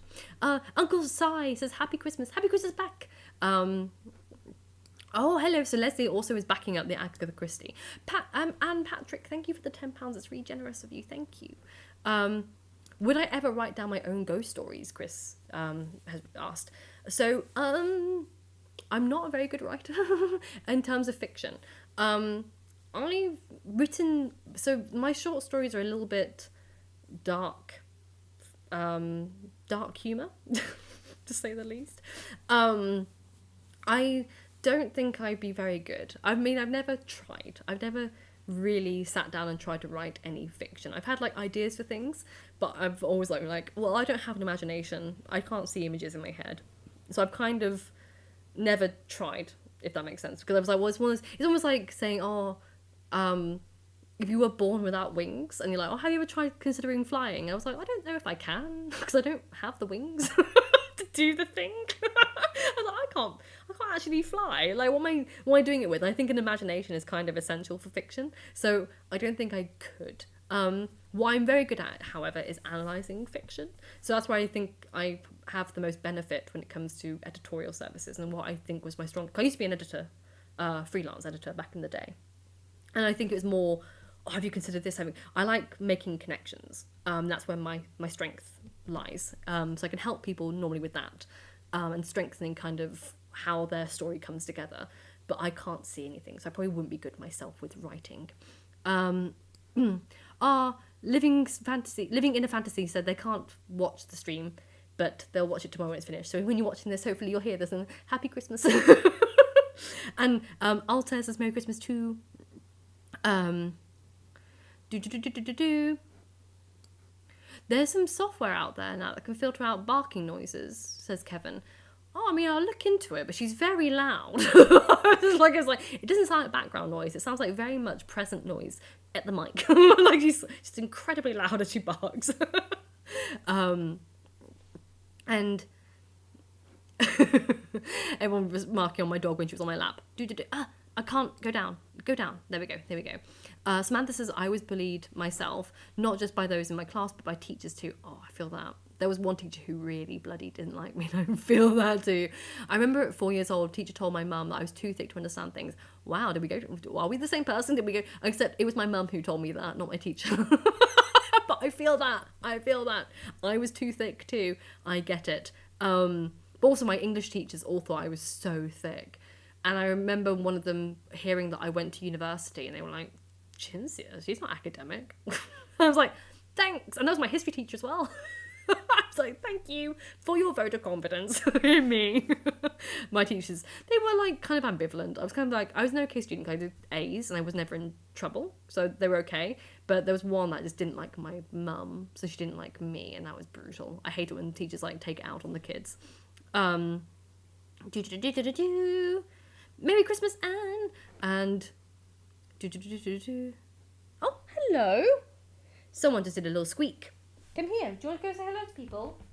[SPEAKER 1] Uncle Sai says, Happy Christmas. Happy Christmas back. Oh, hello. So Leslie also is backing up the Agatha Christie. And Patrick, thank you for the £10. It's really generous of you. Thank you. Would I ever write down my own ghost stories? Chris has asked. So I'm not a very good writer in terms of fiction. I've written, so my short stories are a little bit dark humor, to say the least. I don't think I'd be very good. I mean, I've never tried. I've never really sat down and tried to write any fiction. I've had like ideas for things, but I've always like, well, I don't have an imagination. I can't see images in my head. So I've kind of never tried, if that makes sense. Because I was like, well, it's almost like saying, if you were born without wings, and you're like, oh, have you ever tried considering flying? And I was like, I don't know if I can, because I don't have the wings to do the thing. I was like, I can't actually fly. Like, what am I doing it with? And I think an imagination is kind of essential for fiction, so I don't think I could. What I'm very good at, however, is analysing fiction. So that's why I think I have the most benefit when it comes to editorial services, and what I think was my strong... I used to be an editor, freelance editor back in the day. And I think it was more, oh, have you considered this? I like making connections. That's where my strength lies. So I can help people normally with that, and strengthening kind of how their story comes together. But I can't see anything, so I probably wouldn't be good myself with writing. Living in a Fantasy said they can't watch the stream, but they'll watch it tomorrow when it's finished. So when you're watching this, hopefully you'll hear this and Happy Christmas. And Alta says Merry Christmas too. There's some software out there now that can filter out barking noises, says Kevin. Oh, I mean, I'll look into it, but she's very loud. It's like it doesn't sound like background noise. It sounds like very much present noise at the mic. Like she's incredibly loud as she barks. And everyone was marking on my dog when she was on my lap. I can't go down. Go down. There we go. Samantha says, I was bullied myself, not just by those in my class, but by teachers too. Oh, I feel that. There was one teacher who really bloody didn't like me, and I feel that too. I remember at 4 years old, teacher told my mum that I was too thick to understand things. Wow, are we the same person? Did we go? Except it was my mum who told me that, not my teacher. But I feel that. I was too thick too. I get it. But also my English teachers all thought I was so thick. And I remember one of them hearing that I went to university, and they were like, Cinzia, she's not academic. I was like, thanks. And that was my history teacher as well. I was like, thank you for your vote of confidence in me. My teachers, they were like kind of ambivalent. I was kind of like, I was an okay student. I did A's and I was never in trouble, so they were okay. But there was one that just didn't like my mum, so she didn't like me, and that was brutal. I hate it when teachers like take it out on the kids. Merry Christmas, Anne! And oh, hello! Someone just did a little squeak. Come here. Do you want to go say hello to people?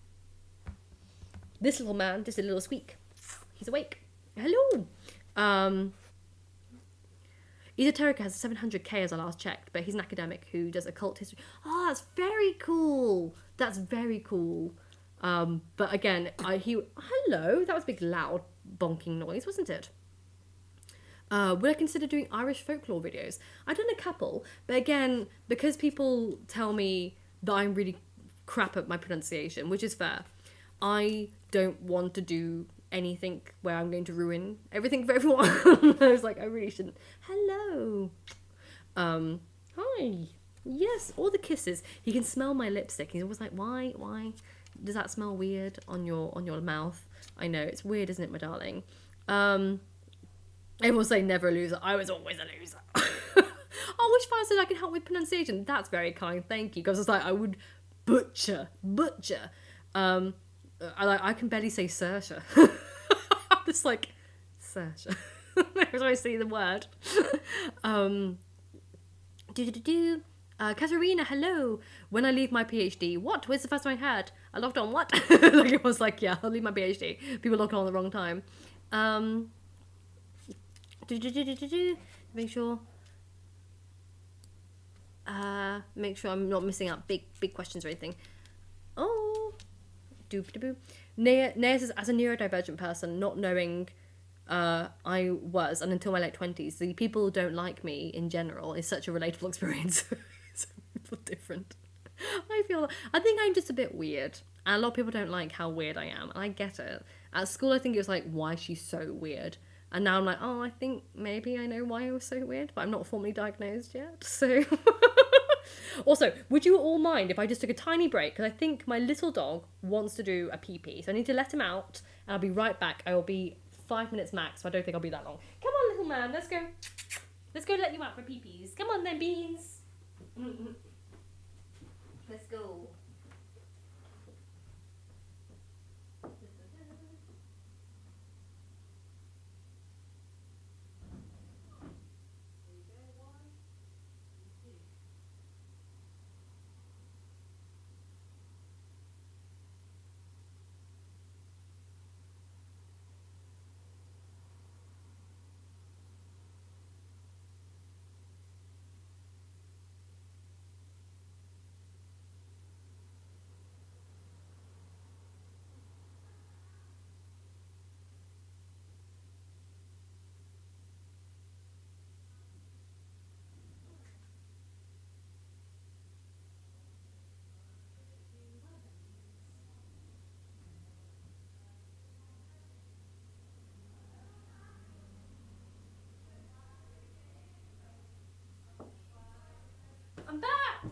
[SPEAKER 1] This little man just did a little squeak. He's awake. Hello. Esoterica has 700k as I last checked, but he's an academic who does occult history. Oh, that's very cool. That's very cool. But again, hello. That was a big loud bonking noise, wasn't it? Would I consider doing Irish folklore videos? I've done a couple, but again, because people tell me that I'm really crap at my pronunciation, which is fair, I don't want to do anything where I'm going to ruin everything for everyone. I was like, I really shouldn't. Hello. Hi. Yes, all the kisses. He can smell my lipstick. He's always like, why does that smell weird on your mouth? I know, it's weird, isn't it, my darling? Everyone say never a loser. I was always a loser. Oh, which fire said I can help with pronunciation? That's very kind, thank you. Because it's like, I would butcher. I can barely say Saoirse. It's like, Saoirse. Every time I see the word. Katerina, hello. When I leave my PhD. What? Where's the first time I heard? I logged on what? Like it was like, yeah, I'll leave my PhD. People logged on at the wrong time. Make sure I'm not missing out big questions or anything. Oh, Naya says, as a neurodivergent person, not knowing I was, and until my late 20s, the people who don't like me in general is such a relatable experience. So people different. I think I'm just a bit weird. And a lot of people don't like how weird I am, and I get it. At school, I think it was like, why is she so weird? And now I'm like, oh, I think maybe I know why I was so weird, but I'm not formally diagnosed yet, so... Also, would you all mind if I just took a tiny break? Because I think my little dog wants to do a pee-pee, so I need to let him out, and I'll be right back. I will be 5 minutes max, so I don't think I'll be that long. Come on, little man, let's go. Let's go let you out for pee-pees. Come on then, Beans. Let's go. I'm back!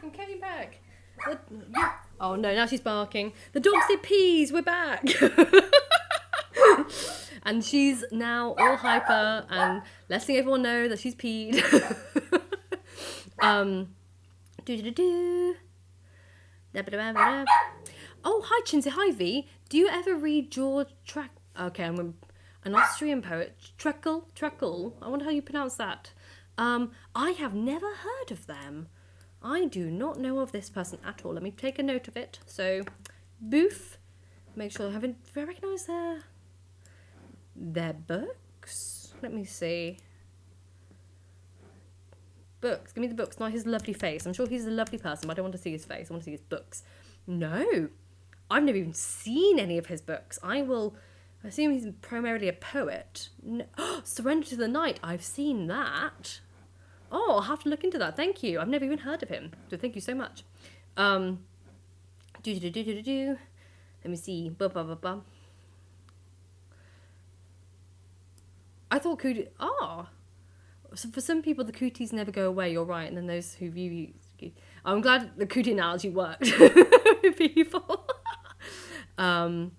[SPEAKER 1] I'm coming back. Oh no, now she's barking. The dog said peas, we're back! And she's now all hyper and letting everyone know that she's peed. Oh, hi Chinsey, hi V. Do you ever read George Okay, I'm an Austrian poet. Trekkel. I wonder how you pronounce that. I have never heard of them. I do not know of this person at all. Let me take a note of it. So, Boof. Make sure I haven't recognise their books. Let me see. Books. Give me the books, not his lovely face. I'm sure he's a lovely person, but I don't want to see his face. I want to see his books. No. I've never even seen any of his books. I assume he's primarily a poet. No. Surrender to the Night. I've seen that. Oh, I'll have to look into that. Thank you. I've never even heard of him. So thank you so much. Let me see. I thought cootie. So for some people, the cooties never go away. You're right. And then those who view you. I'm glad the cootie analogy worked for people. I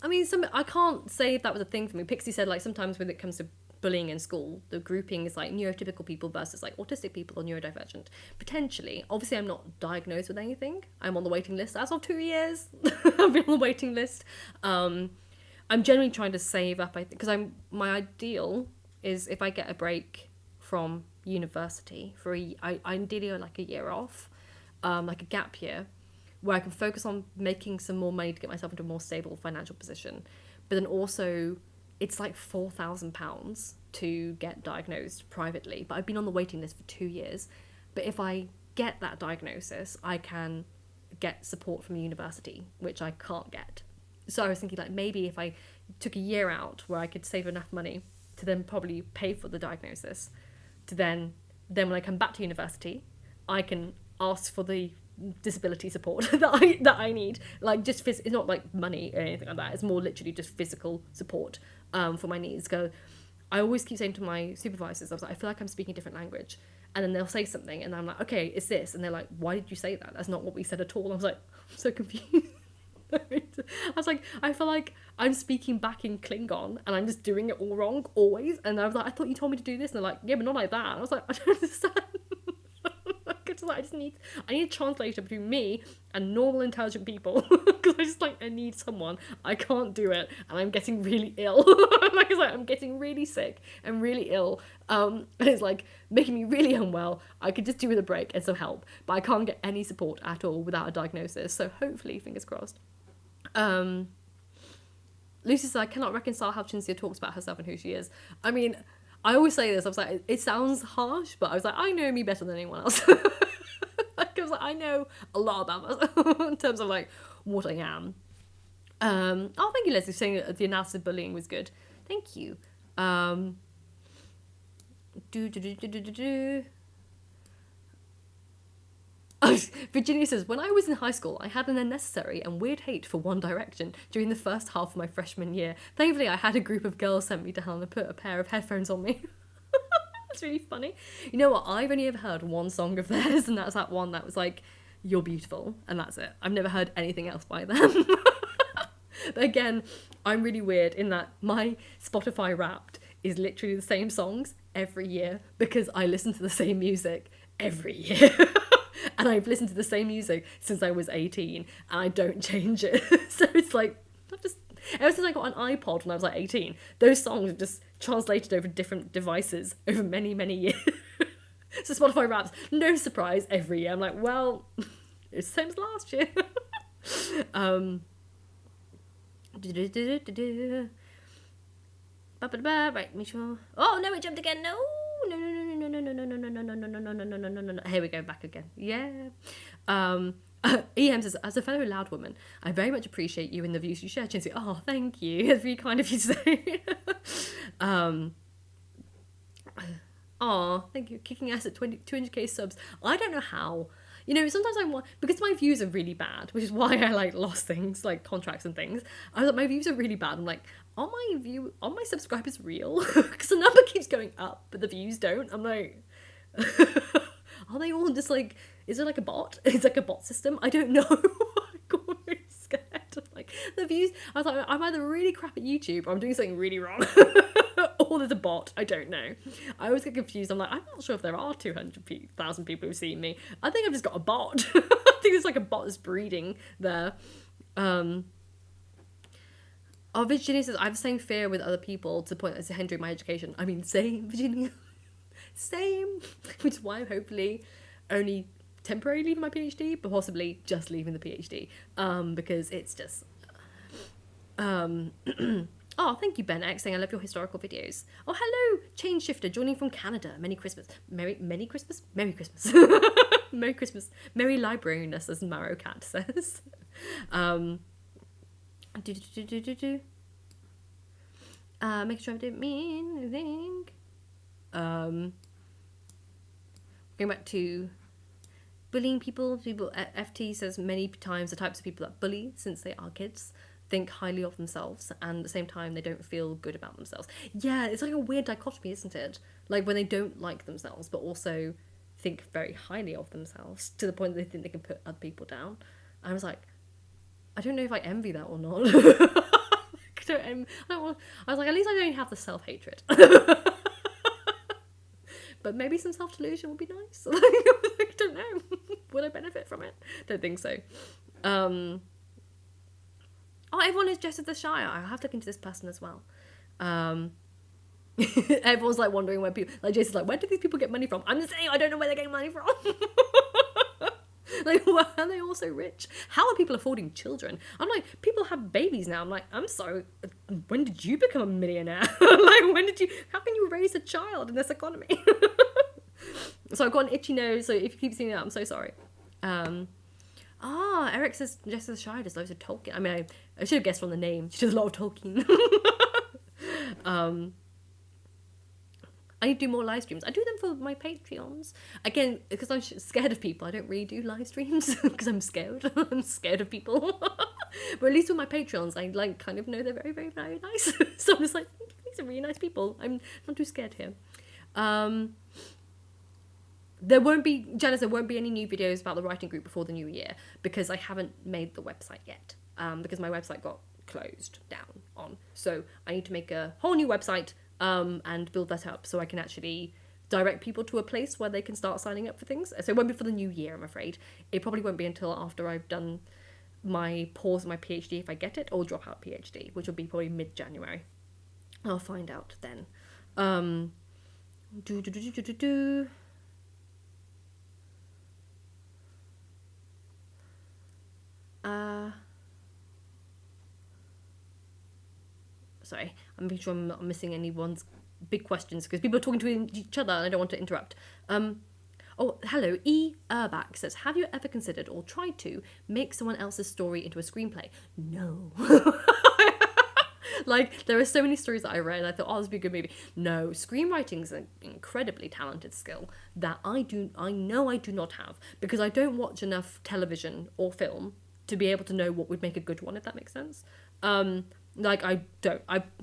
[SPEAKER 1] mean, I can't say if that was a thing for me. Pixie said, like, sometimes when it comes to bullying in school, the grouping is like neurotypical people versus like autistic people or neurodivergent. Potentially. Obviously, I'm not diagnosed with anything. I'm on the waiting list as of 2 years. I've been on the waiting list. I'm generally trying to save up, I think, because my ideal is if I get a break from university for I ideally like a year off, like a gap year, where I can focus on making some more money to get myself into a more stable financial position. But then also, it's like £4,000 to get diagnosed privately. But I've been on the waiting list for 2 years. But if I get that diagnosis, I can get support from the university, which I can't get. So I was thinking, like, maybe if I took a year out where I could save enough money to then probably pay for the diagnosis, to then when I come back to university, I can ask for the disability support that I need. Like, just it's not like money or anything like that. It's more literally just physical support for my needs. Because I always keep saying to my supervisors, I was like, I feel like I'm speaking a different language. And then they'll say something and I'm like, okay, it's this. And they're like, why did you say that? That's not what we said at all. I was like, I'm so confused. I was like, I feel like I'm speaking back in Klingon and I'm just doing it all wrong always. And I was like, I thought you told me to do this. And they're like, yeah, but not like that. And I was like, I don't understand. I need a translator between me and normal intelligent people, because I need someone. I can't do it, and I'm getting really ill. I'm getting really sick and really ill, and it's like making me really unwell. I could just do with a break and some help, but I can't get any support at all without a diagnosis. So hopefully, fingers crossed. Lucy says, I cannot reconcile how Chinzia talks about herself and who she is. I mean, I always say this. I was like, it sounds harsh, but I was like, I know me better than anyone else. was like, I know a lot about myself in terms of like what I am. Oh, thank you, Leslie, for saying that the analysis of bullying was good. Thank you. Virginia says, when I was in high school, I had an unnecessary and weird hate for One Direction during the first half of my freshman year. Thankfully, I had a group of girls sent me down and put a pair of headphones on me. That's really funny. You know what? I've only ever heard one song of theirs, and that's that one that was like, You're Beautiful, and that's it. I've never heard anything else by them. But again, I'm really weird in that my Spotify Wrapped is literally the same songs every year because I listen to the same music every year. And I've listened to the same music since I was 18 and I don't change it. So it's like, I've just, ever since I got an iPod when I was like 18, those songs have just translated over different devices over many, many years. So Spotify Wraps, no surprise every year. I'm like, well, it's the same as last year. Right, make sure. Oh no, it jumped again. No. Here we go, back again. Yeah. EM says, as a fellow loud woman, I very much appreciate you and the views you share. Chinsey, oh, thank you. It's really kind of you to say. Oh, thank you. Kicking ass at 200k subs. I don't know how. You know, sometimes I want, because my views are really bad, which is why I like lost things like contracts and things. I was like, my views are really bad. I'm like, are my subscribers real? Because the number keeps going up, but the views don't. I'm like, are they all just like, is it like a bot? It's like a bot system. I don't know. I got really scared. Like the views, I was like, I'm either really crap at YouTube or I'm doing something really wrong. Or there's a bot. I don't know. I always get confused. I'm like, I'm not sure if there are 200,000 people who've seen me. I think I've just got a bot. I think there's like a bot that's breeding there. Oh, Virginia says, I have the same fear with other people to the point that's hindering my education. I mean, same, Virginia. Same. Which is why I'm hopefully only temporarily leaving my PhD, but possibly just leaving the PhD. Because it's just... Oh, thank you, Ben X, saying I love your historical videos. Oh, hello, Chain Shifter, joining from Canada. Merry Christmas. Merry Christmas? Merry Christmas. Merry Christmas. Merry librariness, as Marrow Cat says. Make sure I didn't mean anything. Going back to bullying people. FT says many times the types of people that bully, since they are kids, think highly of themselves, and at the same time they don't feel good about themselves. Yeah, it's like a weird dichotomy, isn't it? Like when they don't like themselves but also think very highly of themselves to the point that they think they can put other people down. I was like, I don't know if I envy that or not. I was like, at least I don't have the self-hatred. But maybe some self-delusion would be nice. I don't know. Would I benefit from it? Don't think so. Oh, everyone is Jess of the Shire. I'll have to look into this person as well. Everyone's like wondering where people, like Jason's like, where do these people get money from? I'm just saying, I don't know where they're getting money from. Like, why are they all so rich? How are people affording children? I'm like, people have babies now. I'm like, I'm sorry, when did you become a millionaire? Like, how can you raise a child in this economy? So I've got an itchy nose, so if you keep seeing that, I'm so sorry. Eric says Jess of the Shire does loads of Tolkien. I mean, I should have guessed from the name. She does a lot of Tolkien. I need to do more live streams. I do them for my Patreons. Again, because I'm scared of people, I don't really do live streams because I'm scared. I'm scared of people. But at least with my Patreons, I like kind of know they're very, very, very nice. So I'm just like, these are really nice people. I'm not too scared here. There won't be, Janice, there won't be any new videos about the writing group before the new year because I haven't made the website yet. Because my website got closed down on. So I need to make a whole new website and build that up so I can actually direct people to a place where they can start signing up for things. So it won't be for the new year, I'm afraid. It probably won't be until after I've done my pause of my PhD, if I get it, or drop out PhD, which will be probably mid-January. I'll find out then. Sorry, I'm making sure I'm not missing anyone's big questions because people are talking to each other and I don't want to interrupt. Oh, hello. E. Urbach says, have you ever considered or tried to make someone else's story into a screenplay? No. Like, there are so many stories that I read, and I thought, oh, this would be a good movie. No, screenwriting is an incredibly talented skill that I know I do not have, because I don't watch enough television or film to be able to know what would make a good one, if that makes sense. Like, I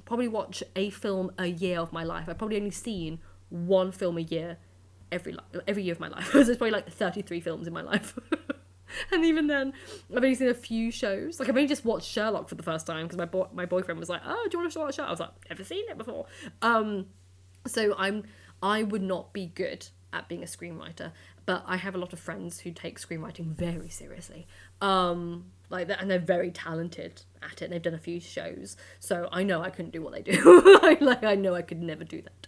[SPEAKER 1] probably watch a film a year of my life. I've probably only seen one film a year every year of my life. So there's probably like 33 films in my life. And even then, I've only seen a few shows. Like, I've only just watched Sherlock for the first time because my boyfriend was like, oh, do you want to watch Sherlock? I was like, never seen it before. So I would not be good at being a screenwriter, but I have a lot of friends who take screenwriting very seriously. Like that, and they're very talented at it, and they've done a few shows. So I know I couldn't do what they do. Like, I know I could never do that.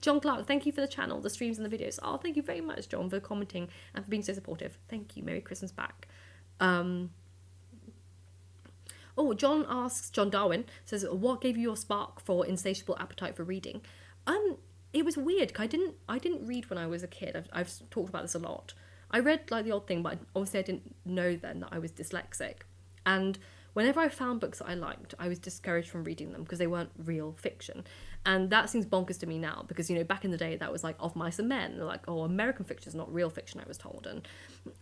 [SPEAKER 1] John Clark, thank you for the channel, the streams and the videos. Oh, thank you very much, John, for commenting and for being so supportive. Thank you. Merry Christmas back. Oh, John Darwin says, what gave you your spark for insatiable appetite for reading? It was weird. I didn't read when I was a kid. I've talked about this a lot. I read like the odd thing, but obviously I didn't know then that I was dyslexic. And whenever I found books that I liked, I was discouraged from reading them because they weren't real fiction. And that seems bonkers to me now because, you know, back in the day that was like Of Mice and Men. They're like, oh, American fiction is not real fiction, I was told. And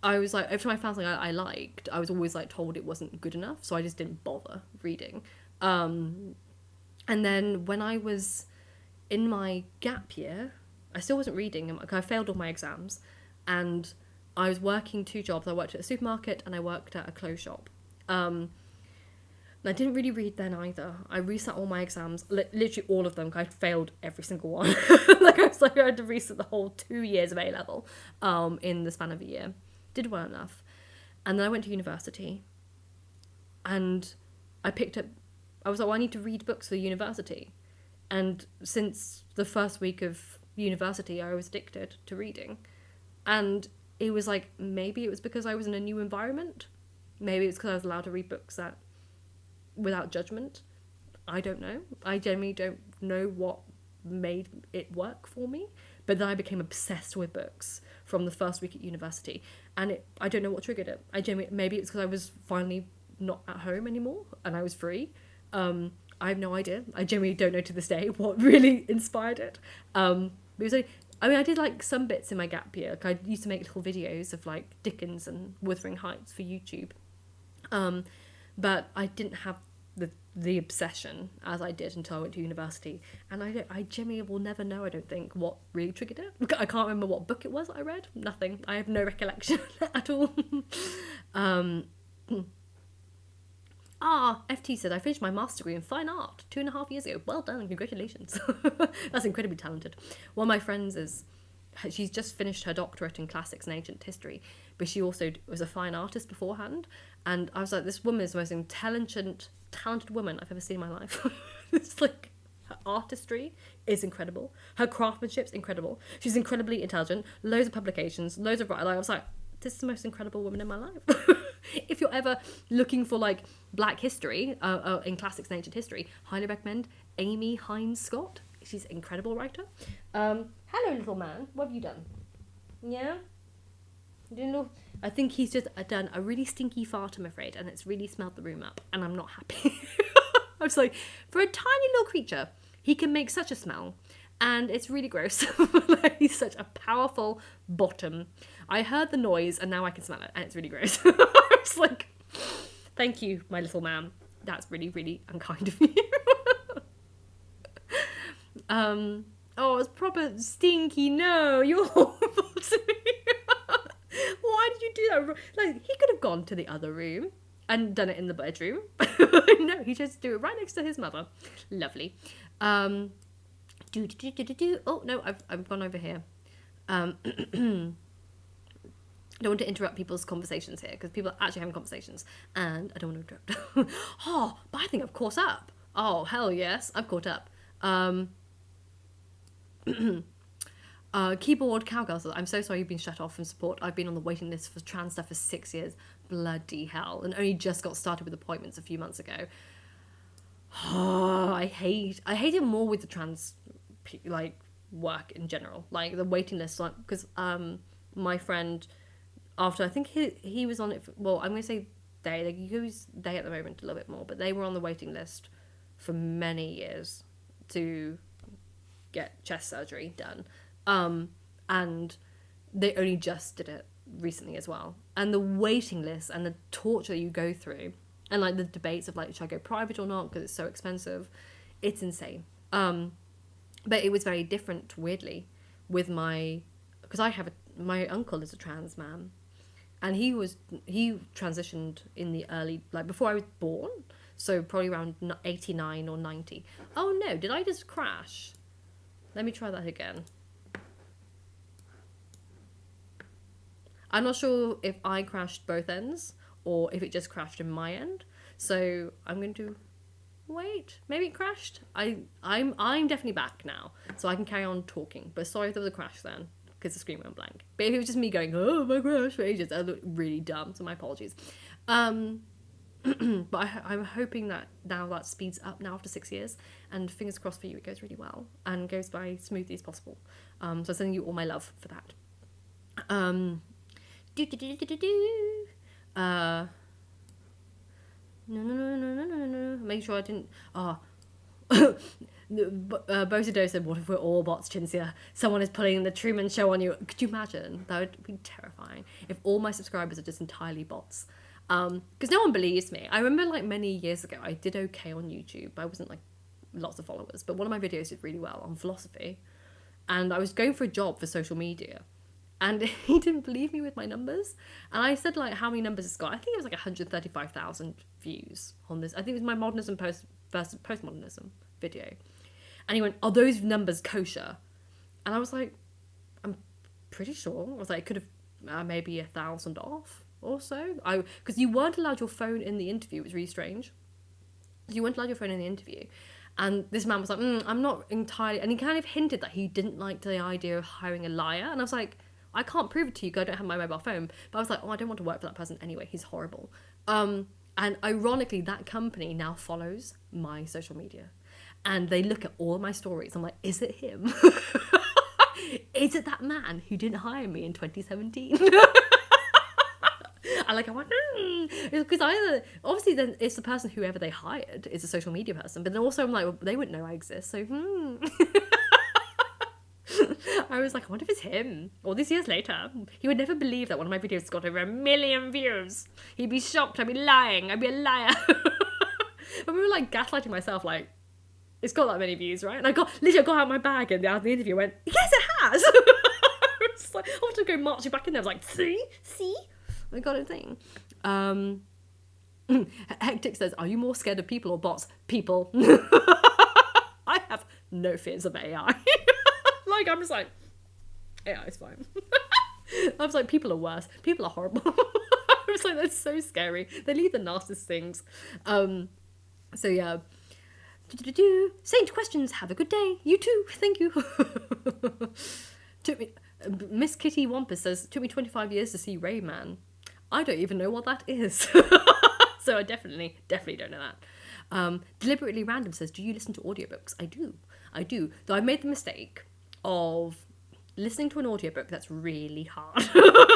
[SPEAKER 1] I was like, every time I found something I liked, I was always like told it wasn't good enough. So I just didn't bother reading. And then when I was in my gap year, I still wasn't reading. I failed all my exams. And I was working 2 jobs. I worked at a supermarket and I worked at a clothes shop. And I didn't really read then either. I reset all my exams, literally all of them. I failed every single one. I had to reset the whole 2 years of A-level in the span of a year. Did well enough. And then I went to university and I was like, well, I need to read books for university. And since the first week of university, I was addicted to reading. And it was like, maybe it was because I was in a new environment. Maybe it's because I was allowed to read books without judgment. I don't know. I genuinely don't know what made it work for me. But then I became obsessed with books from the first week at university. And I don't know what triggered it. Maybe it's because I was finally not at home anymore and I was free. I have no idea. I genuinely don't know to this day what really inspired it. I did like some bits in my gap year. Like, I used to make little videos of like Dickens and Wuthering Heights for YouTube. But I didn't have the obsession as I did until I went to university. And I genuinely will never know, I don't think, what really triggered it. I can't remember what book it was that I read. Nothing. I have no recollection at all. FT said, I finished my master's degree in fine art 2.5 years ago. Well done, congratulations. That's incredibly talented. One of my friends she's just finished her doctorate in classics and ancient history, but she also was a fine artist beforehand. And I was like, this woman is the most talented woman I've ever seen in my life. It's like, her artistry is incredible. Her craftsmanship's incredible. She's incredibly intelligent. Loads of publications, loads of writing. I was like, this is the most incredible woman in my life. If you're ever looking for like black history in classics and ancient history, highly recommend Amy Hines Scott. She's an incredible writer. Hello, little man. What have you done? Yeah? I think he's just done a really stinky fart, I'm afraid, and it's really smelled the room up, and I'm not happy. I was like, for a tiny little creature, he can make such a smell, and it's really gross. He's such a powerful bottom. I heard the noise, and now I can smell it, and it's really gross. I was like, thank you, my little man. That's really, really unkind of you. Oh, it's proper stinky. No, you're horrible to me. Why did you do that? Like, he could have gone to the other room and done it in the bedroom. No, he chose to do it right next to his mother. Lovely. Oh no, I've gone over here. I don't want to interrupt people's conversations here because people are actually having conversations and I don't want to interrupt. Oh, but I think I've caught up. Oh, hell yes, I've caught up. Keyboard Cowgirl says, I'm so sorry you've been shut off from support. I've been on the waiting list for trans stuff for 6 years. Bloody hell. And only just got started with appointments a few months ago. Oh, I hate it more with the trans like work in general. Like the waiting list, like, because my friend, after I think he was on it, well, I'm going to say they, like, use they at the moment a little bit more, but they were on the waiting list for many years to get chest surgery done. And they only just did it recently as well. And the waiting list and the torture you go through, and like the debates of like, should I go private or not because it's so expensive, it's insane. But it was very different, weirdly, with because my uncle is a trans man, and he transitioned in the early, like before I was born, so probably around 89 or 90. Oh no, did I just crash? Let me try that again. I'm not sure if I crashed both ends or if it just crashed in my end. So I'm going to wait. Maybe it crashed. I'm definitely back now, so I can carry on talking. But sorry if there was a crash then, because the screen went blank. But if it was just me going, oh my gosh, for ages, I looked really dumb. So my apologies. But I'm hoping that now that speeds up now after 6 years, and fingers crossed for you, it goes really well and goes by smoothly as possible. So I'm sending you all my love for that. No. Make sure I didn't. Bosado said, "What if we're all bots, Chinsia? Someone is pulling the Truman Show on you." Could you imagine? That would be terrifying if all my subscribers are just entirely bots. Because no one believes me. I remember like many years ago, I did okay on YouTube. I wasn't like lots of followers, but one of my videos did really well on philosophy, and I was going for a job for social media. And he didn't believe me with my numbers. And I said, like, how many numbers it's got. I think it was like 135,000 views on this. I think it was my modernism versus postmodernism video. And he went, are those numbers kosher? And I was like, I'm pretty sure. I was like, it could have maybe 1,000 off or so. Because you weren't allowed your phone in the interview. It was really strange. You weren't allowed your phone in the interview. And this man was like, I'm not entirely... And he kind of hinted that he didn't like the idea of hiring a liar. And I was like... I can't prove it to you because I don't have my mobile phone. But I was like, I don't want to work for that person anyway. He's horrible. And ironically, that company now follows my social media. And they look at all my stories. I'm like, is it him? Is it that man who didn't hire me in 2017? And like, I went, because either, obviously then it's the person, whoever they hired is a social media person. But then also I'm like, well, they wouldn't know I exist. So, I was like, I wonder if it's him. All these years later, he would never believe that one of my videos got over 1 million views. He'd be shocked. I'd be lying. I'd be a liar. But we were like gaslighting myself, like, it's got that many views, right? And I got out my bag and the interview went, yes, it has. I was like, I wanted to go marching back in there. I was like, see, I got a thing. Hectic says, are you more scared of people or bots? People. I have no fears of AI. Like, I'm just like, yeah, it's fine. I was like, people are worse. People are horrible. I was like, that's so scary. They leave the nastiest things. So yeah. Saint questions. Have a good day. You too. Thank you. Miss Kitty Wampus says, took me 25 years to see Rayman. I don't even know what that is. So I definitely don't know that. Deliberately Random says, do you listen to audiobooks? I do. Though I made the mistake of listening to an audiobook that's really hard.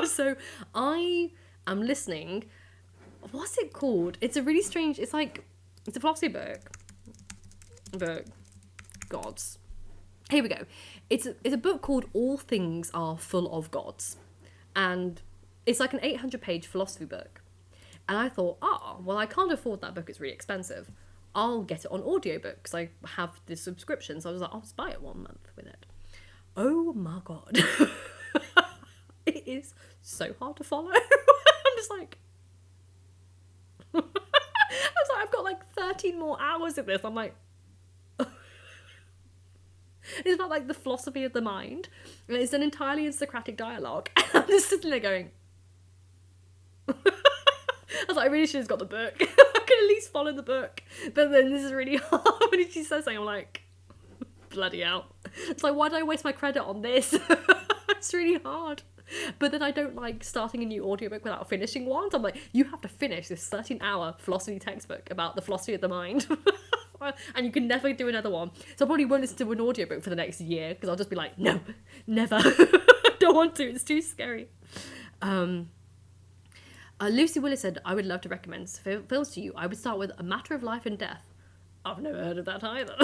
[SPEAKER 1] So I am listening, what's it called? It's a really strange, it's a philosophy book. Gods. Here we go. It's a book called All Things Are Full of Gods. And it's like an 800-page philosophy book. And I thought, well, I can't afford that book, it's really expensive. I'll get it on audiobook because I have this subscription. So I was like, I'll just buy it 1 month with it. Oh my God. It is so hard to follow. I'm just like... I was like, I've got like 13 more hours of this. I'm like... It's about like the philosophy of the mind. And it's an entirely in Socratic dialogue. And I'm just sitting there going... I was like, I really should have got the book. I could at least follow the book. But then this is really hard. When she says something, I'm like... Bloody hell. It's like, why did I waste my credit on this? It's really hard. But then I don't like starting a new audiobook without finishing one. So I'm like, you have to finish this 13-hour philosophy textbook about the philosophy of the mind. And you can never do another one. So I probably won't listen to an audiobook for the next year because I'll just be like, no, never. don't want to. It's too scary. Lucy Willis said, I would love to recommend films to you. I would start with A Matter of Life and Death. I've never heard of that either.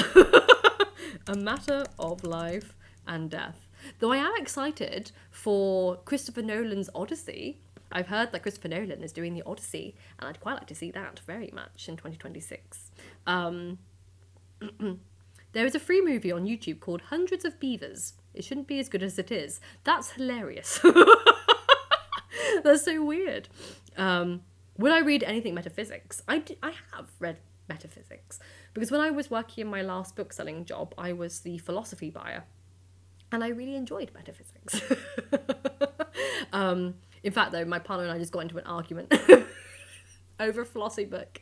[SPEAKER 1] A Matter of Life and Death. Though I am excited for Christopher Nolan's Odyssey. I've heard that Christopher Nolan is doing the Odyssey, and I'd quite like to see that very much in 2026. There is a free movie on YouTube called Hundreds of Beavers. It shouldn't be as good as it is. That's hilarious. That's so weird. Would I read anything metaphysics? I have read metaphysics. Because when I was working in my last book-selling job, I was the philosophy buyer. And I really enjoyed metaphysics. In fact, though, my partner and I just got into an argument over a philosophy book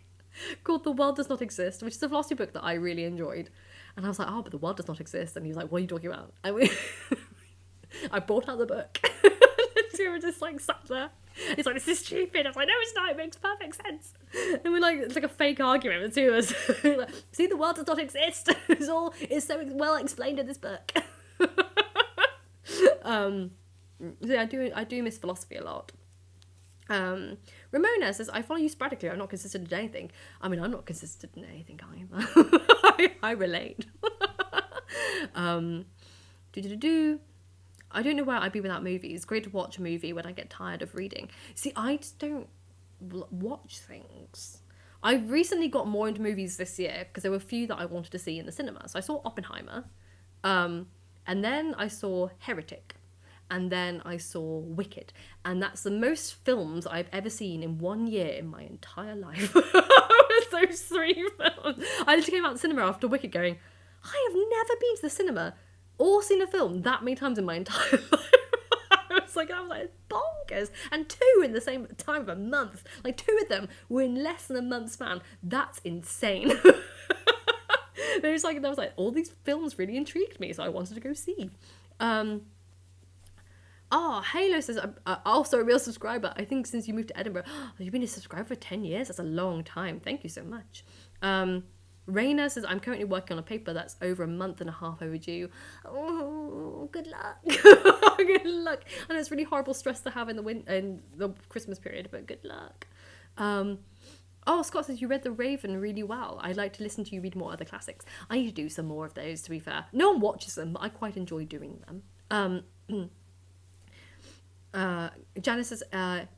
[SPEAKER 1] called The World Does Not Exist, which is a philosophy book that I really enjoyed. And I was like, oh, but the world does not exist. And he was like, what are you talking about? And I brought out the book. We were just like sat there. He's like, this is stupid. I was like, no, it's not. It makes perfect sense. And we're like, it's like a fake argument with two of us. Like, see, the world does not exist. It's so well explained in this book. So yeah, I do miss philosophy a lot. Ramona says, I follow you sporadically. I'm not consistent in anything. I mean, I'm not consistent in anything either. I relate. I don't know where I'd be without movies. It's great to watch a movie when I get tired of reading. See, I just don't watch things. I recently got more into movies this year because there were a few that I wanted to see in the cinema. So I saw Oppenheimer, and then I saw Heretic, and then I saw Wicked. And that's the most films I've ever seen in 1 year in my entire life. Those 3 films. I literally came out of the cinema after Wicked going, I have never been to the cinema or seen a film that many times in my entire life. I was like, bonkers. And 2 in the same time of a month. Like 2 of them were in less than a month span. That's insane. There was like all these films really intrigued me, so I wanted to go see. Halo says, also a real subscriber. I think since you moved to Edinburgh, you've been a subscriber for 10 years. That's a long time. Thank you so much. Raina says, I'm currently working on a paper that's over a month and a half overdue. Oh, good luck. Good luck. I know it's really horrible stress to have in the Christmas period, but good luck. Scott says, you read The Raven really well. I'd like to listen to you read more other classics. I need to do some more of those, to be fair. No one watches them, but I quite enjoy doing them. Janice says,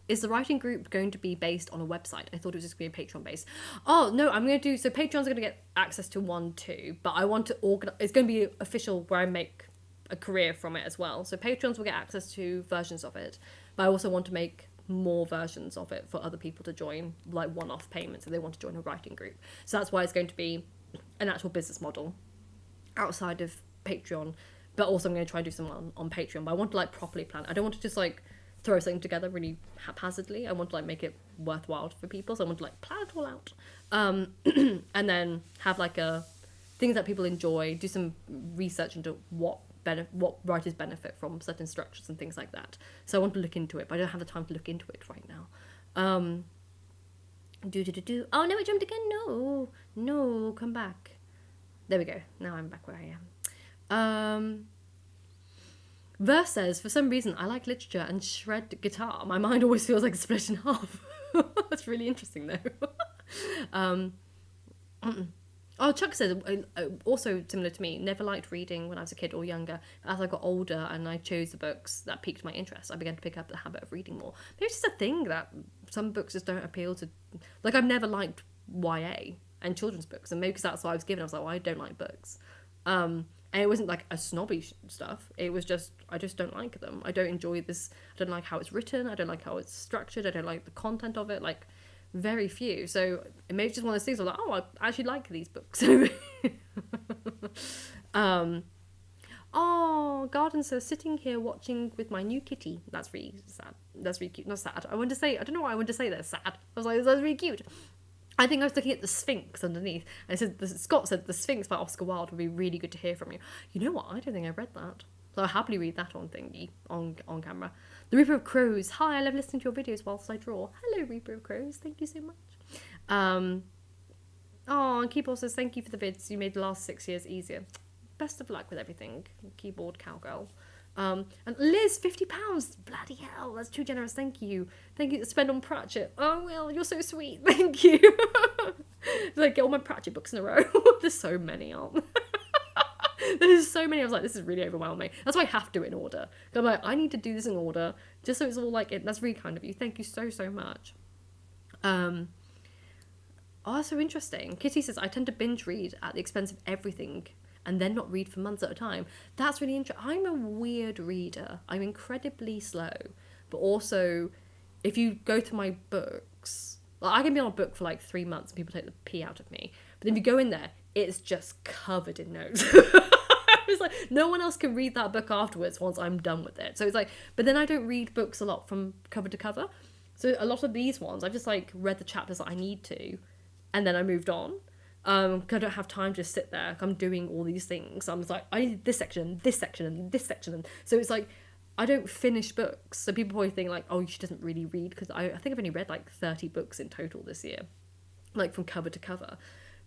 [SPEAKER 1] is the writing group going to be based on a website? I thought it was just going to be Patreon based. Oh, no, I'm going to do, so Patreon's going to get access to 1 too, but I want to organize, it's going to be official where I make a career from it as well. So Patrons will get access to versions of it, but I also want to make more versions of it for other people to join, like one-off payments if they want to join a writing group. So that's why it's going to be an actual business model outside of Patreon. But also I'm going to try and do something on Patreon. But I want to like properly plan. I don't want to just like throw something together really haphazardly. I want to like make it worthwhile for people. So I want to like plan it all out. And then have like a things that people enjoy. Do some research into what writers benefit from certain structures and things like that. So I want to look into it, but I don't have the time to look into it right now. Oh no, it jumped again. No, come back. There we go. Now I'm back where I am. Verse says, for some reason, I like literature and shred guitar. My mind always feels like it's split in half. That's really interesting, though. Chuck says, also similar to me, never liked reading when I was a kid or younger. As I got older and I chose the books that piqued my interest, I began to pick up the habit of reading more. Maybe it's just a thing that some books just don't appeal to... Like, I've never liked YA and children's books, and maybe because that's what I was given. I was like, well, I don't like books. And it wasn't like a snobby stuff. It was just, I just don't like them. I don't enjoy this. I don't like how it's written. I don't like how it's structured. I don't like the content of it. Like, very few. So it may just one of those things where like, oh, I actually like these books. Garden says, sitting here watching with my new kitty. That's really sad. That's really cute. Not sad. I don't know why I wanted to say that. Sad. I was like, that's really cute. I think I was looking at the Sphinx underneath. And Scott said the Sphinx by Oscar Wilde would be really good to hear from you. You know what? I don't think I've read that. So I'll happily read that on camera. The Reaper of Crows. Hi, I love listening to your videos whilst I draw. Hello, Reaper of Crows. Thank you so much. And Keyboard says, thank you for the vids. You made the last 6 years easier. Best of luck with everything, Keyboard Cowgirl. And Liz, £50. Bloody hell, that's too generous. Thank you. Thank you to spend on Pratchett. Oh, Will, you're so sweet. Thank you. Like, get all my Pratchett books in a row. There's so many, aren't there? There's so many. I was like, this is really overwhelming. That's why I have to do it in order. I'm like, I need to do this in order, just so it's all like it. That's really kind of you. Thank you so, so much. Oh, that's so interesting. Kitty says, I tend to binge read at the expense of everything and then not read for months at a time. That's really interesting. I'm a weird reader. I'm incredibly slow. But also, if you go through my books, like, I can be on a book for like 3 months and people take the pee out of me. But if you go in there, it's just covered in notes. It's like, no one else can read that book afterwards once I'm done with it. So it's like, but then I don't read books a lot from cover to cover. So a lot of these ones, I've just like read the chapters that I need to, and then I moved on. Cause I don't have time to just sit there. I'm doing all these things. I'm just like, I need this section, this section, and this section. And so it's like, I don't finish books. So people probably think like, oh, she doesn't really read, because I think I've only read like 30 books in total this year, like from cover to cover.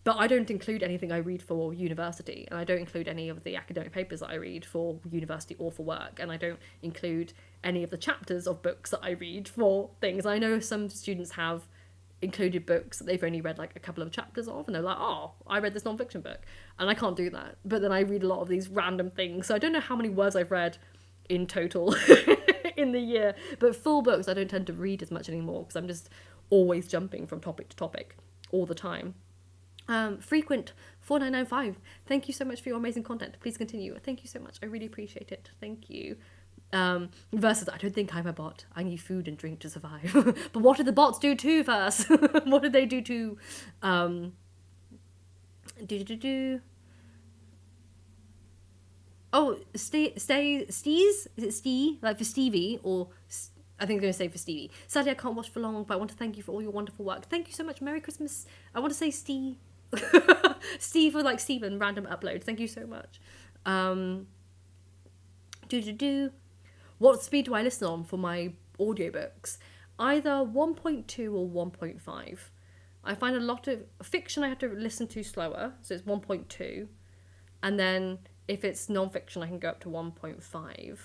[SPEAKER 1] But I don't include anything I read for university, and I don't include any of the academic papers that I read for university or for work, and I don't include any of the chapters of books that I read for things. I know some students have included books that they've only read like a couple of chapters of, and they're like, oh, I read this non-fiction book, and I can't do that. But then I read a lot of these random things, so I don't know how many words I've read in total in the year. But full books I don't tend to read as much anymore, because I'm just always jumping from topic to topic all the time. Frequent 4995, thank you so much for your amazing content. Please continue. Thank you so much. I really appreciate it. Thank you. Versus, I don't think I'm a bot. I need food and drink to survive. But what did the bots do too first? What did they do to Oh, Steez? Is it Steve? Like for Stevie, or I think I'm going to say for Stevie. Sadly, I can't watch for long, but I want to thank you for all your wonderful work. Thank you so much. Merry Christmas. I want to say Steve. Steve, or like Steven, random upload. Thank you so much. What speed do I listen on for my audiobooks? Either 1.2 or 1.5. I find a lot of fiction I have to listen to slower, so it's 1.2. And then if it's non-fiction, I can go up to 1.5.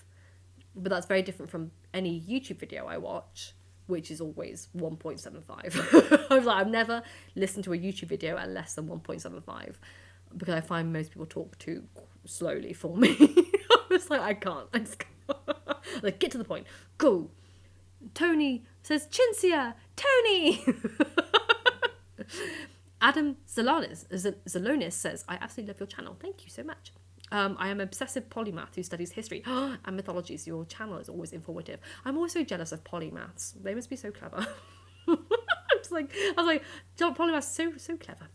[SPEAKER 1] But that's very different from any YouTube video I watch, which is always 1.75. I was like, I've never listened to a YouTube video at less than 1.75, because I find most people talk too slowly for me. I was like, I can't. I just can't. Like, get to the point. Go. Tony says, Chinsia! Tony! Adam Zalonis says, I absolutely love your channel. Thank you so much. I am an obsessive polymath who studies history and mythologies. Your channel is always informative. I'm also jealous of polymaths. They must be so clever. I was like, polymaths so clever.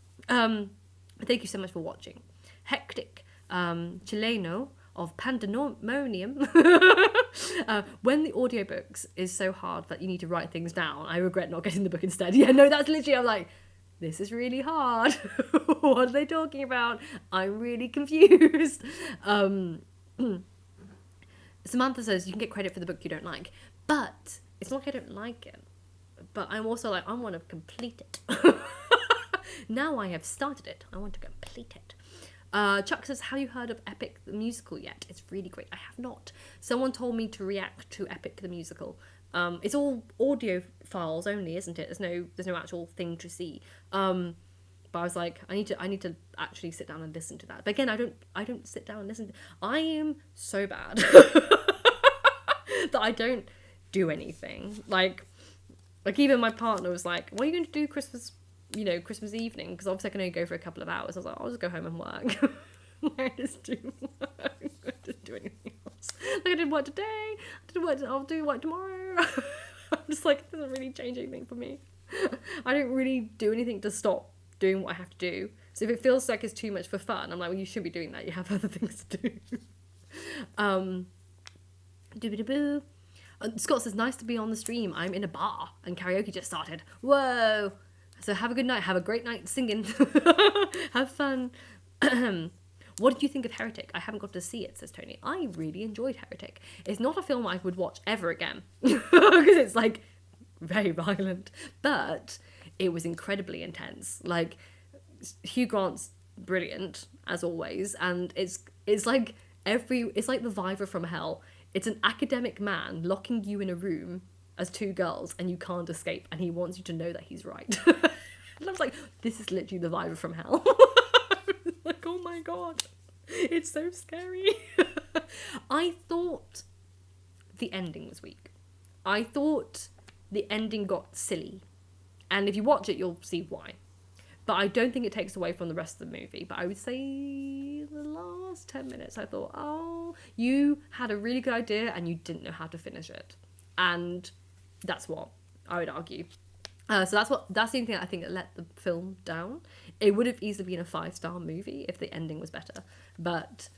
[SPEAKER 1] Thank you so much for watching. Hectic Chileno of Pandemonium. When the audiobooks is so hard that you need to write things down, I regret not getting the book instead. Yeah, no, that's literally, I'm like, this is really hard. What are they talking about? I'm really confused. Samantha says you can get credit for the book you don't like, but it's not like I don't like it, but I'm also like, I want to complete it. Now I have started it, I want to complete it. Chuck says, have you heard of Epic the Musical yet? It's really great. I have not. Someone told me to react to Epic the Musical. It's all audio files only, isn't it? There's no actual thing to see. But I was like, I need to actually sit down and listen to that. But again, I don't sit down and listen. I am so bad that I don't do anything. Like even my partner was like, what are you going to do Christmas evening? Because obviously I can only go for a couple of hours. I was like, I'll just go home and work. I just do work. I don't do anything else. Like, I did work today. I'll do work tomorrow. I'm just like, it doesn't really change anything for me. I don't really do anything to stop doing what I have to do. So if it feels like it's too much for fun, I'm like, well, you shouldn't be doing that. You have other things to do. Doobie-doo-boo. Scott says, nice to be on the stream. I'm in a bar and karaoke just started. Whoa. So have a good night. Have a great night singing. Have fun. What did you think of Heretic? I haven't got to see it, says Tony. I really enjoyed Heretic. It's not a film I would watch ever again, because it's like very violent, but it was incredibly intense. Like, Hugh Grant's brilliant as always, and it's like the Viver from hell. It's an academic man locking you in a room as two girls and you can't escape, and he wants you to know that he's right. And I was like, this is literally the vibe from hell. Like, oh my god, it's so scary. I thought the ending was weak. I thought the ending got silly. And if you watch it, you'll see why. But I don't think it takes away from the rest of the movie. But I would say the last 10 minutes, I thought, oh, you had a really good idea and you didn't know how to finish it. And that's what I would argue. So that's the only thing I think that let the film down. It would have easily been a 5-star movie if the ending was better. But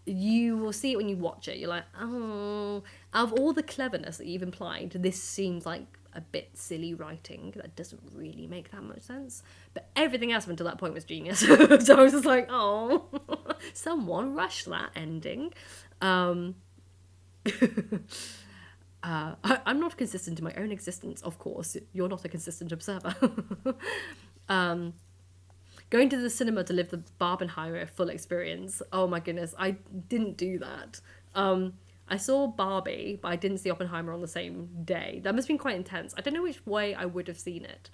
[SPEAKER 1] you will see it when you watch it. You're like, oh, out of all the cleverness that you've implied, this seems like a bit silly writing that doesn't really make that much sense. But everything else up until that point was genius. So I was just like, oh, someone rushed that ending. I'm not consistent in my own existence, of course. You're not a consistent observer. Going to the cinema to live the Barbenheimer full experience. Oh my goodness, I didn't do that. I saw Barbie, but I didn't see Oppenheimer on the same day. That must have been quite intense. I don't know which way I would have seen it.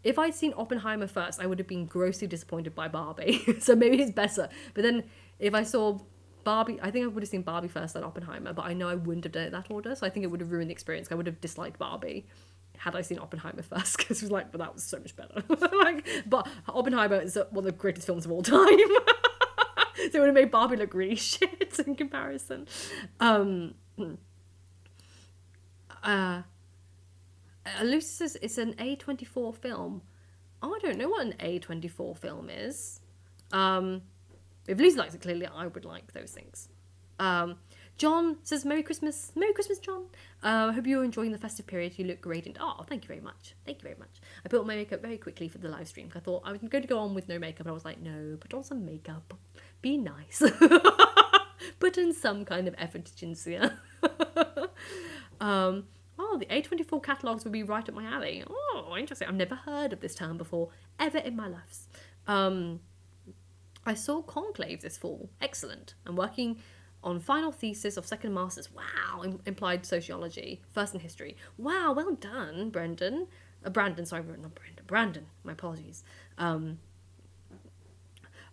[SPEAKER 1] If I'd seen Oppenheimer first, I would have been grossly disappointed by Barbie. So maybe it's better. But then if I saw Barbie, I think I would have seen Barbie first, then Oppenheimer, but I know I wouldn't have done it that order, so I think it would have ruined the experience. I would have disliked Barbie had I seen Oppenheimer first, because it was like, but that was so much better. But Oppenheimer is one of the greatest films of all time. So it would have made Barbie look really shit in comparison. Lucy says it's an A24 film. Oh, I don't know what an A24 film is. If Lucy likes it, clearly I would like those things. John says, Merry Christmas. Merry Christmas, John. Hope you're enjoying the festive period. You look radiant. Oh, thank you very much. Thank you very much. I put on my makeup very quickly for the live stream. I thought I was going to go on with no makeup, and I was like, no, put on some makeup. Be nice. Put in some kind of effort, Jinsia. Oh, the A24 catalogues would be right up my alley. Oh, interesting. I've never heard of this term before, ever in my life. I saw Conclave this fall. Excellent. I'm working on final thesis of second masters. Wow, implied sociology. First in history. Wow, well done, Brendan. Brandon, sorry, not Brendan. Brandon, my apologies.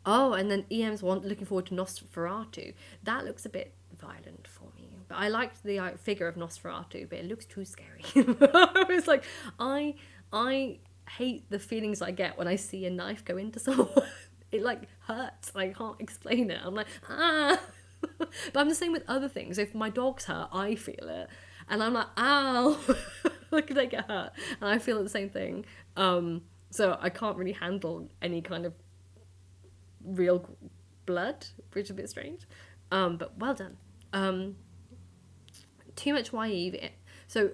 [SPEAKER 1] Oh, and then EM's looking forward to Nosferatu. That looks a bit violent for me. But I liked the figure of Nosferatu, but it looks too scary. It's like, I hate the feelings I get when I see a knife go into someone. It like hurts. I can't explain it. I'm like, ah. But I'm the same with other things. If my dog's hurt, I feel it. And I'm like, ow. Like, they get hurt. And I feel the same thing. So I can't really handle any kind of real blood, which is a bit strange. But well done. Too much YE. So,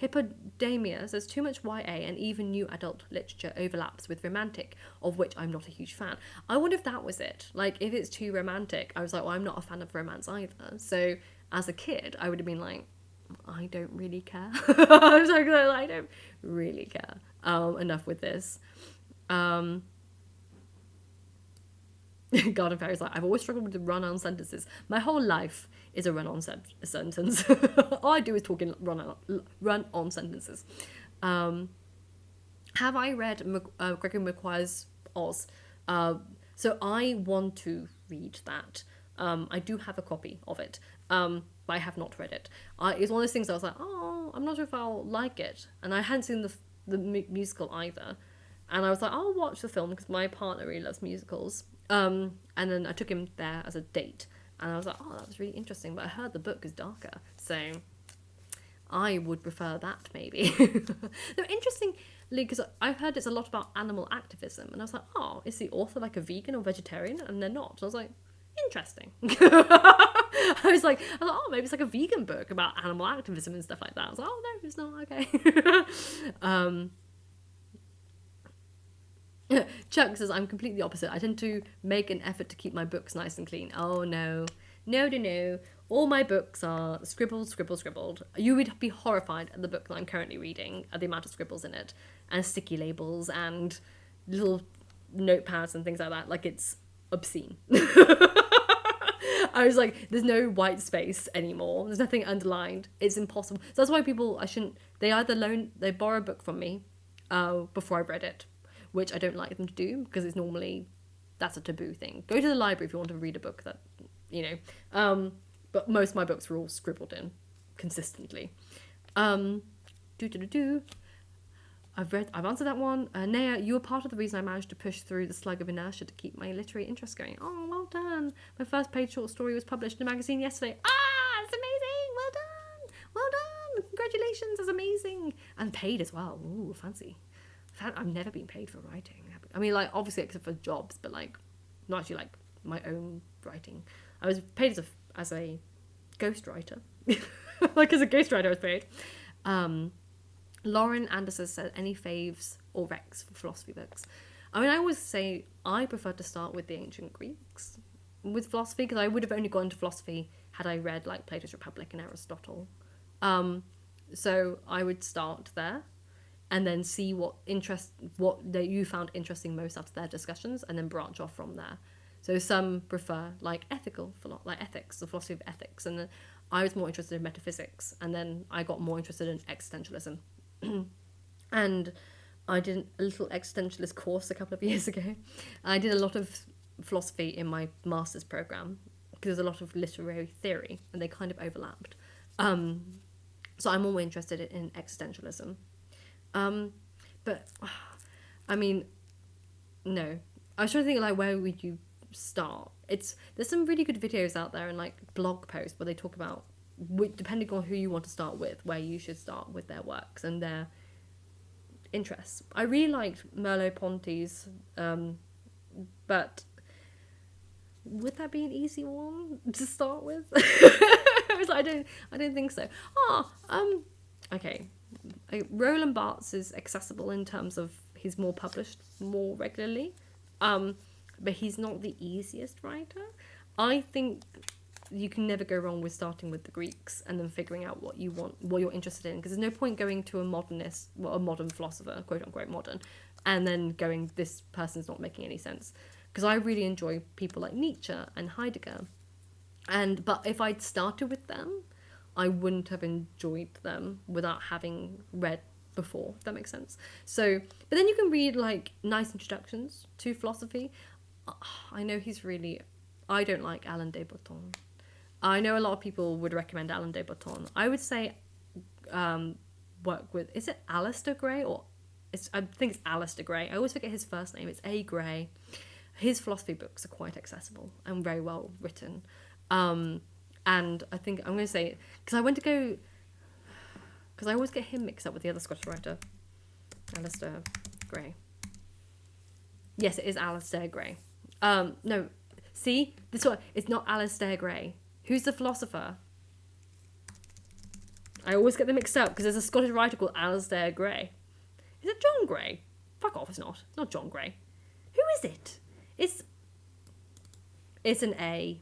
[SPEAKER 1] Hippodamia says, too much YA and even new adult literature overlaps with romantic, of which I'm not a huge fan. I wonder if that was it. Like, if it's too romantic, I was like, well, I'm not a fan of romance either. So, as a kid, I would have been like, I don't really care. I was like, I don't really care. Enough with this. Garden Fairy's like, I've always struggled with the run-on sentences. My whole life is a run-on sentence. All I do is talk in run-on sentences. Have I read Gregory Maguire's Oz? So I want to read that. I do have a copy of it, but I have not read it. It's one of those things I was like, oh, I'm not sure if I'll like it. And I hadn't seen the musical either. And I was like, I'll watch the film because my partner really loves musicals. And then I took him there as a date. And I was like, oh, that was really interesting. But I heard the book is darker. So I would prefer that, maybe. Though interestingly, because I've heard it's a lot about animal activism. And I was like, oh, is the author like a vegan or vegetarian? And they're not. So I was like, interesting. I was like, oh, maybe it's like a vegan book about animal activism and stuff like that. I was like, oh, no, it's not. Okay. Chuck says, I'm completely opposite. I tend to make an effort to keep my books nice and clean. Oh, no. No. All my books are scribbled. You would be horrified at the book that I'm currently reading, at the amount of scribbles in it, and sticky labels, and little notepads and things like that. Like, it's obscene. I was like, there's no white space anymore. There's nothing underlined. It's impossible. So that's why they either they borrow a book from me before I've read it, which I don't like them to do because that's a taboo thing. Go to the library if you want to read a book that, but most of my books were all scribbled in consistently. I've answered that one. Naya, you were part of the reason I managed to push through the slug of inertia to keep my literary interest going. Oh, well done. My first paid short story was published in a magazine yesterday. Ah, that's amazing. Well done. Well done. Congratulations. That's amazing. And paid as well. Ooh, fancy. I've never been paid for writing. I mean, like, obviously except for jobs, but like, not actually like my own writing. I was paid as a ghostwriter. Like, as a ghostwriter I was paid. Lauren Anderson said, any faves or recs for philosophy books? I mean, I always say I prefer to start with the ancient Greeks with philosophy, because I would have only gone into philosophy had I read like Plato's Republic and Aristotle. So I would start there and then see what you found interesting most out of their discussions, and then branch off from there. So some prefer like ethics, the philosophy of ethics, and then I was more interested in metaphysics, and then I got more interested in existentialism. And I did a little existentialist course a couple of years ago. I did a lot of philosophy in my master's program because there's a lot of literary theory and they kind of overlapped. So I'm more interested in existentialism. But I mean, no. I was trying to think like, where would you start? There's some really good videos out there and like blog posts where they talk about, depending on who you want to start with, where you should start with their works and their interests. I really liked Merleau-Ponty's, but would that be an easy one to start with? I was like, I don't think so. Okay. Roland Barthes is accessible in terms of he's more published more regularly, but he's not the easiest writer. I think you can never go wrong with starting with the Greeks and then figuring out what you want, what you're interested in, because there's no point going to a modern philosopher, quote unquote modern, and then going, this person's not making any sense. Because I really enjoy people like Nietzsche and Heidegger, but if I'd started with them, I wouldn't have enjoyed them without having read before, if that makes sense. So, but then you can read like nice introductions to philosophy. I know I don't like Alain de Botton. I know a lot of people would recommend Alain de Botton. I would say work with, is it Alistair Gray? I think it's Alistair Gray. I always forget his first name. It's A. Gray. His philosophy books are quite accessible and very well written. And I think I'm going to say, because I always get him mixed up with the other Scottish writer, Alistair Gray. Yes, it is Alistair Gray. No, see, this one, it's not Alistair Gray. Who's the philosopher? I always get them mixed up because there's a Scottish writer called Alistair Gray. Is it John Gray? Fuck off, it's not. It's not John Gray. Who is it? It's an A.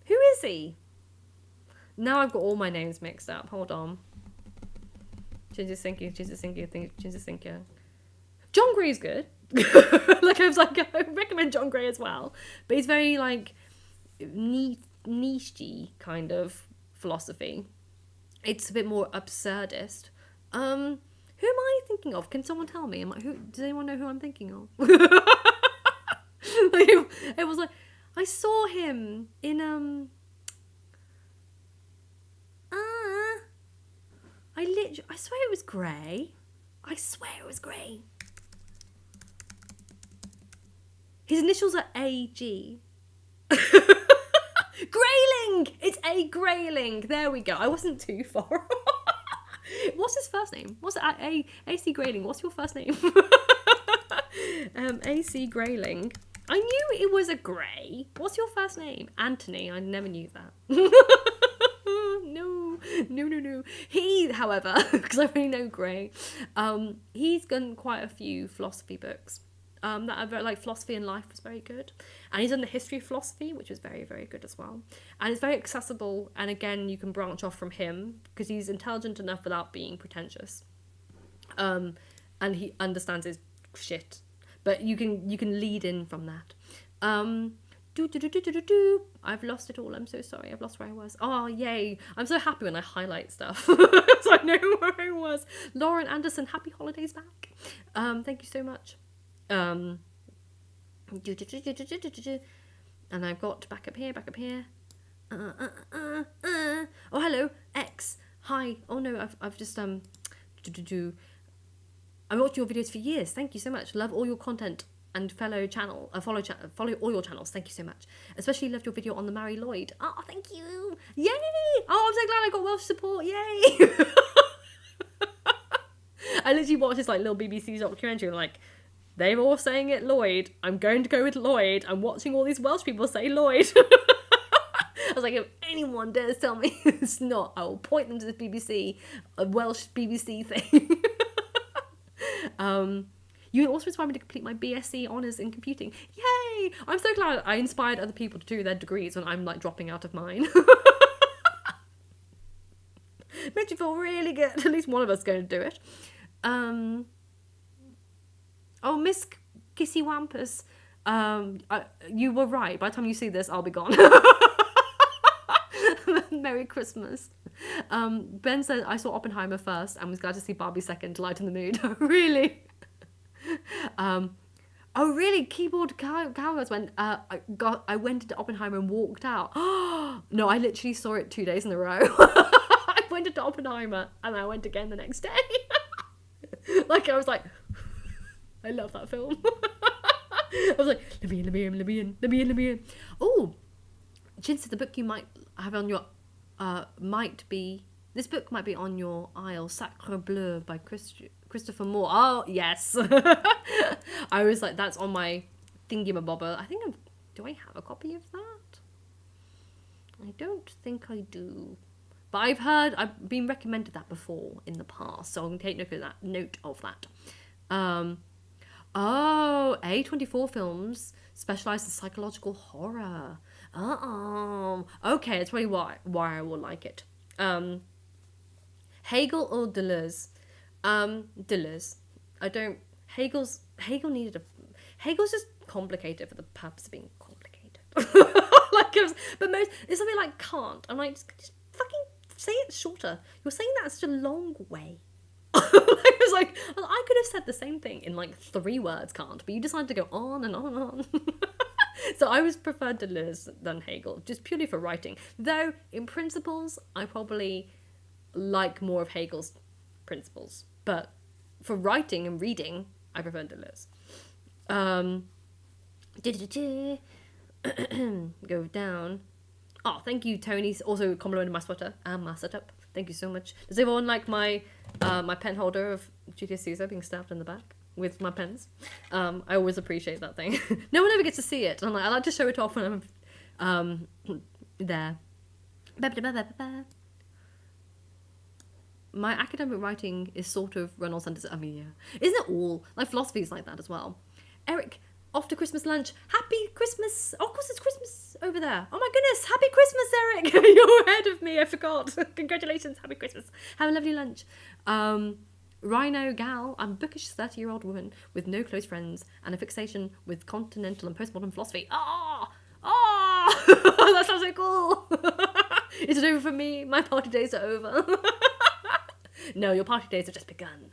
[SPEAKER 1] Who is he? Now I've got all my names mixed up. Hold on. Ginger Sinky. John Gray's good. Like I was like, I recommend John Gray as well. But he's very like niche-y kind of philosophy. It's a bit more absurdist. Who am I thinking of? Can someone tell me? Does anyone know who I'm thinking of? Like, it was like, I saw him in I swear it was Grey. His initials are A.G. Grayling! It's A. Grayling. There we go. I wasn't too far. What's his first name? What's A.C. Grayling? What's your first name? A.C. Grayling. I knew it was a Gray. What's your first name? Anthony. I never knew that. No. He, however, because I only know Gray, he's done quite a few philosophy books that are very, like Philosophy and Life was very good. And he's done the History of Philosophy, which was very, very good as well. And it's very accessible. And again, you can branch off from him because he's intelligent enough without being pretentious. And he understands his shit. But you can lead in from that. I've lost it all. I'm so sorry. I've lost where I was. Oh, yay. I'm so happy when I highlight stuff. So I know where I was. Lauren Anderson, happy holidays back. Thank you so much. And I've got back up here. Oh, hello, X. Hi. Oh no, I've just I've watched your videos for years. Thank you so much. Love all your content and follow all your channels. Thank you so much. Especially loved your video on the Mary Lloyd. Oh, thank you. Yay! Oh, I'm so glad I got Welsh support. Yay! I literally watched this like little BBC documentary and like, they're all saying it Lloyd. I'm going to go with Lloyd. I'm watching all these Welsh people say Lloyd. I was like, if anyone dares tell me it's not, I will point them to the BBC, a Welsh BBC thing. You also inspired me to complete my BSc honours in computing. Yay! I'm so glad I inspired other people to do their degrees when I'm like dropping out of mine. Makes me feel really good. At least one of us is going to do it. Oh, Miss Kissy Wampus, you were right. By the time you see this, I'll be gone. Merry Christmas. Ben said, I saw Oppenheimer first and was glad to see Barbie second to lighten the mood. Really? Oh, really? Keyboard cowgirls went, I went into Oppenheimer and walked out. No, I literally saw it 2 days in a row. I went into Oppenheimer and I went again the next day. Like, I was like, I love that film. I was like, let me in. Oh, Chin said the book you might have on your, this book might be on your aisle, Sacre Bleu by Christopher Moore. Oh, yes. I was like, that's on my thingy-mabobber. I think do I have a copy of that? I don't think I do. But I've been recommended that before in the past, so I'm going to take note of that. Oh, A24 Films specialise in psychological horror. Okay, that's probably why I will like it. Hegel or Deleuze? Deleuze. Hegel's just complicated for the purpose of being complicated. It's something like Kant. I'm like, just fucking say it shorter. You're saying that in such a long way. I could have said the same thing in like 3 words, Kant, but you decided to go on and on and on. So I was preferred Deleuze than Hegel, just purely for writing. Though, in principles, I probably like more of Hegel's principles. But for writing and reading, I prefer Deleuze. Go down. Oh, thank you, Tony. Also complimented my sweater and my setup. Thank you so much. Does everyone like my pen holder of Julius Caesar being stabbed in the back with my pens? I always appreciate that thing. No one ever gets to see it. I like to show it off when I'm there. My academic writing is sort of run on sentences. I mean, yeah. Isn't it all? Like, philosophy is like that as well. Eric, off to Christmas lunch. Happy Christmas. Oh, of course it's Christmas over there. Oh my goodness. Happy Christmas, Eric. You're ahead of me. I forgot. Congratulations. Happy Christmas. Have a lovely lunch. Rhino Gal. I'm a bookish 30-year-old woman with no close friends and a fixation with continental and postmodern philosophy. That sounds so cool. Is it over for me? My party days are over. No, your party days have just begun.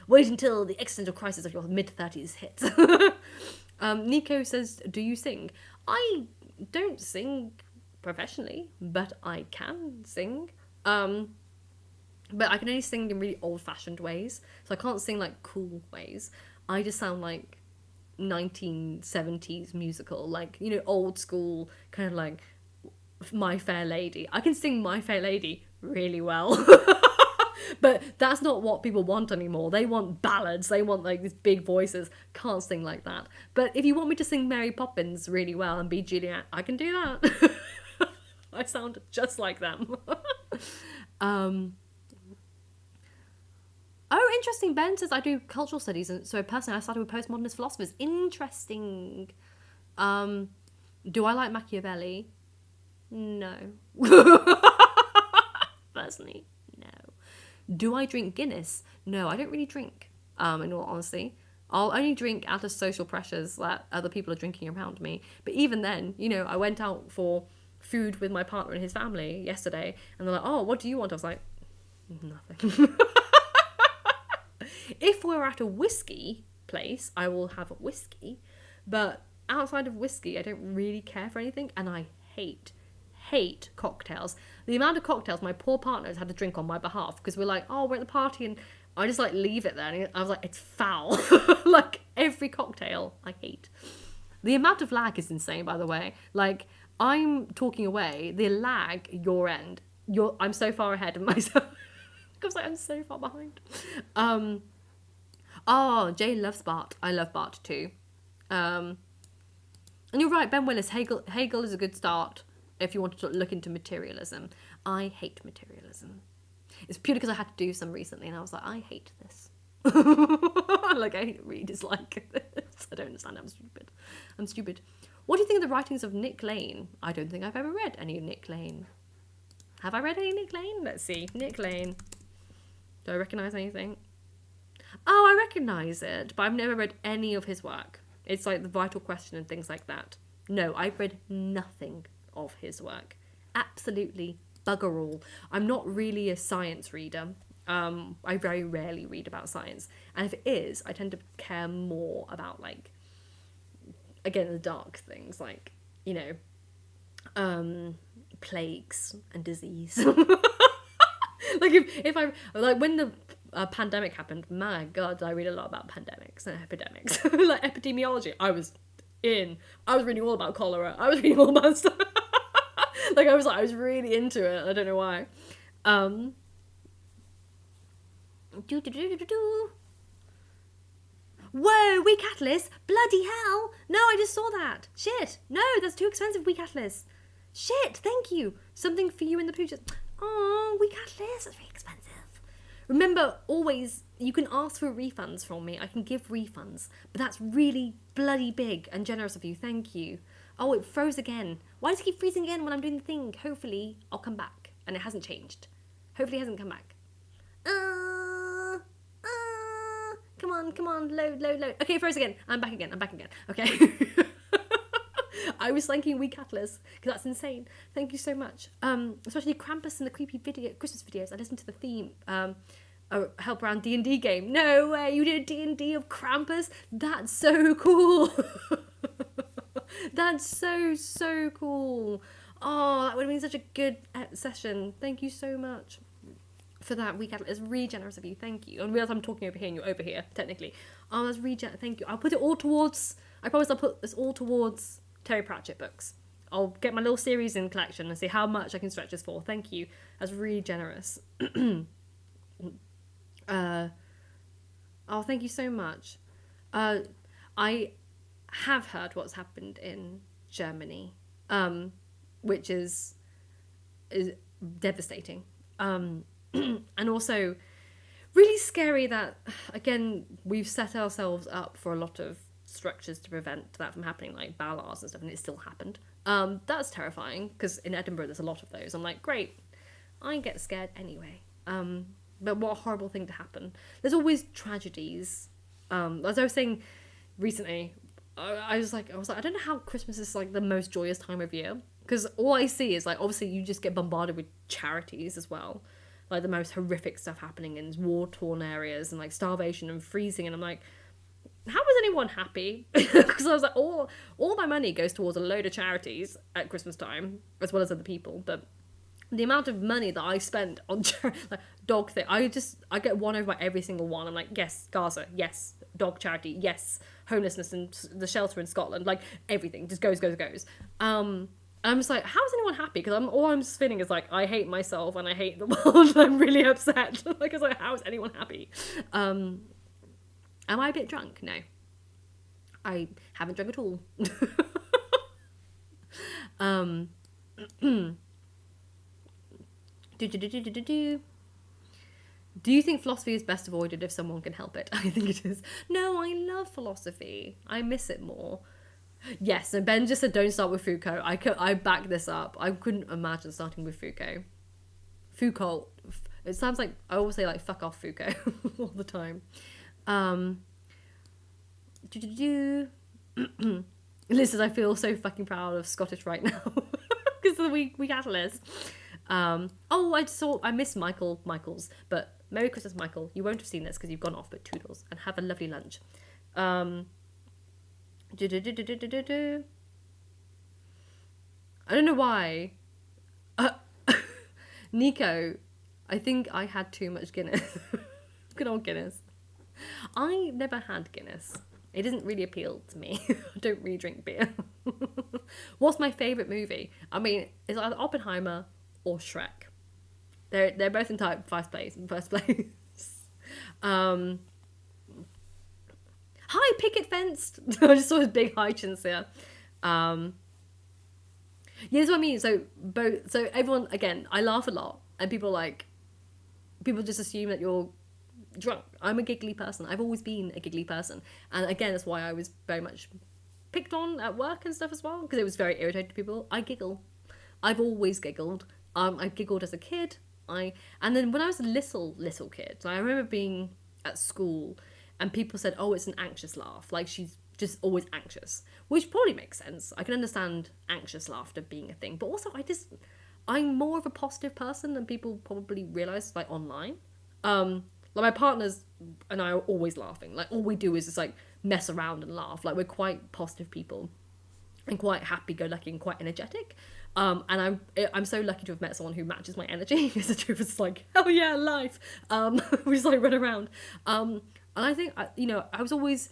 [SPEAKER 1] Wait until the existential crisis of your mid-30s hits. Nico says, do you sing? I don't sing professionally, but I can sing. But I can only sing in really old-fashioned ways. So I can't sing like cool ways. I just sound like 1970s musical, like, you know, old school, kind of like My Fair Lady. I can sing My Fair Lady really well. But that's not what people want anymore. They want ballads. They want like these big voices. Can't sing like that. But if you want me to sing Mary Poppins really well and be Juliet, I can do that. I sound just like them. Oh, interesting. Ben says I do cultural studies, and so personally I started with postmodernist philosophers. Interesting. Do I like Machiavelli? No. Personally, no. Do I drink Guinness? No, I don't really drink, in all honesty. I'll only drink out of social pressures that other people are drinking around me. But even then, you know, I went out for food with my partner and his family yesterday, and they're like, oh, what do you want? I was like, nothing. If we're at a whiskey place, I will have a whiskey, but outside of whiskey, I don't really care for anything, and I hate cocktails. The amount of cocktails my poor partner has had to drink on my behalf, because we're like, oh, we're at the party, and I just like leave it there, and I was like, it's foul. Like every cocktail I hate. The amount of lag is insane, by the way. Like, I'm talking away, the lag your end, I'm so far ahead of myself because I'm so far behind. Oh, Jay loves Bart. I love Bart too. And you're right, Ben Willis, Hegel is a good start if you want to look into materialism. I hate materialism. It's purely because I had to do some recently, and I was like, I hate this. Like, I really dislike this. I don't understand. I'm stupid. What do you think of the writings of Nick Lane? I don't think I've ever read any of Nick Lane. Have I read any Nick Lane? Let's see. Nick Lane. Do I recognise anything? Oh, I recognise it, but I've never read any of his work. It's like The Vital Question and things like that. No, I've read nothing of his work. Absolutely bugger all. I'm not really a science reader. I very rarely read about science. And if it is, I tend to care more about, like, again, the dark things, like, you know, plagues and disease. Like, if I, like, when the pandemic happened, my God, I read a lot about pandemics and epidemics. Like, epidemiology, I was reading all about cholera. I was reading all about stuff. Like, I was really into it. I don't know why. Whoa, Weak Atlas! Bloody hell! No, I just saw that. Shit! No, that's too expensive, Weak Atlas. Shit, thank you. Something for you in the future. Oh, Weak Atlas, that's really expensive. Remember, always, you can ask for refunds from me. I can give refunds. But that's really bloody big and generous of you. Thank you. Oh, it froze again. Why does it keep freezing again when I'm doing the thing? Hopefully, I'll come back. And it hasn't changed. Hopefully it hasn't come back. Come on, load. Okay, it froze again. I'm back again. Okay. I was thanking Weak Atlas, because that's insane. Thank you so much. Especially Krampus and the creepy Christmas videos. I listened to the theme. Help around D&D game. No way, you did a D&D of Krampus? That's so cool. That's so cool. Oh, that would have been such a good session. Thank you so much for that. Weak Atlas. It's really generous of you. Thank you. And realize I'm talking over here and you're over here, technically. Oh, that's really generous. Thank you. I'll put it all towards, I promise I'll put this all towards Terry Pratchett books. I'll get my little series in collection and see how much I can stretch this for. Thank you. That's really generous. Oh, thank you so much. I have heard what's happened in Germany, which is devastating. And also really scary that, again, we've set ourselves up for a lot of structures to prevent that from happening, like Ballards and stuff, and it still happened. That's terrifying, because in Edinburgh there's a lot of those. I'm like, great, I get scared anyway. But what a horrible thing to happen. There's always tragedies. As I was saying recently, I was like, I don't know how Christmas is like the most joyous time of year, because all I see is, like, obviously you just get bombarded with charities as well, like the most horrific stuff happening in war-torn areas and like starvation and freezing, and I'm like, how is anyone happy? Because I was like, all my money goes towards a load of charities at Christmas time, as well as other people, but the amount of money that I spend on like dog thing, I get won over by every single one. I'm like, yes, Gaza, yes, dog charity, yes, homelessness and the shelter in Scotland, like everything just goes. I'm just like, how is anyone happy? Because all I'm just feeling is like, I hate myself and I hate the world and I'm really upset. Like, it's like, how is anyone happy? Am I a bit drunk? No. I haven't drunk at all. Do you think philosophy is best avoided if someone can help it? I think it is. No, I love philosophy. I miss it more. Yes, and Ben just said don't start with Foucault. I back this up. I couldn't imagine starting with Foucault. Foucault. It sounds like, I always say like fuck off Foucault all the time. Liz says, I feel so fucking proud of Scottish right now because of the week Atlas. I missed Michael's, but Merry Christmas, Michael. You won't have seen this because you've gone off, but toodles and have a lovely lunch. I don't know why. Nico, I think I had too much Guinness. Good old Guinness. I never had Guinness. It doesn't really appeal to me. I don't really drink beer. What's my favourite movie? I mean, it's either Oppenheimer or Shrek. They're both in first place. Hi, picket fenced. I just saw his big high chins here. Yeah, that's what I mean. So everyone, again, I laugh a lot, and people just assume that you're drunk. I'm a giggly person. I've always been a giggly person, and again, that's why I was very much picked on at work and stuff as well, because it was very irritating to people. I giggle. I've always giggled. I giggled as a kid. And then when I was a little kid, I remember being at school, and people said, "Oh, it's an anxious laugh. Like she's just always anxious," which probably makes sense. I can understand anxious laughter being a thing, but also I'm more of a positive person than people probably realise, like online. Like my partners and I are always laughing. Like all we do is just like mess around and laugh. Like we're quite positive people and quite happy-go-lucky and quite energetic. And I'm so lucky to have met someone who matches my energy. Because the truth is like, hell yeah, life. We just like run around. And I think I was always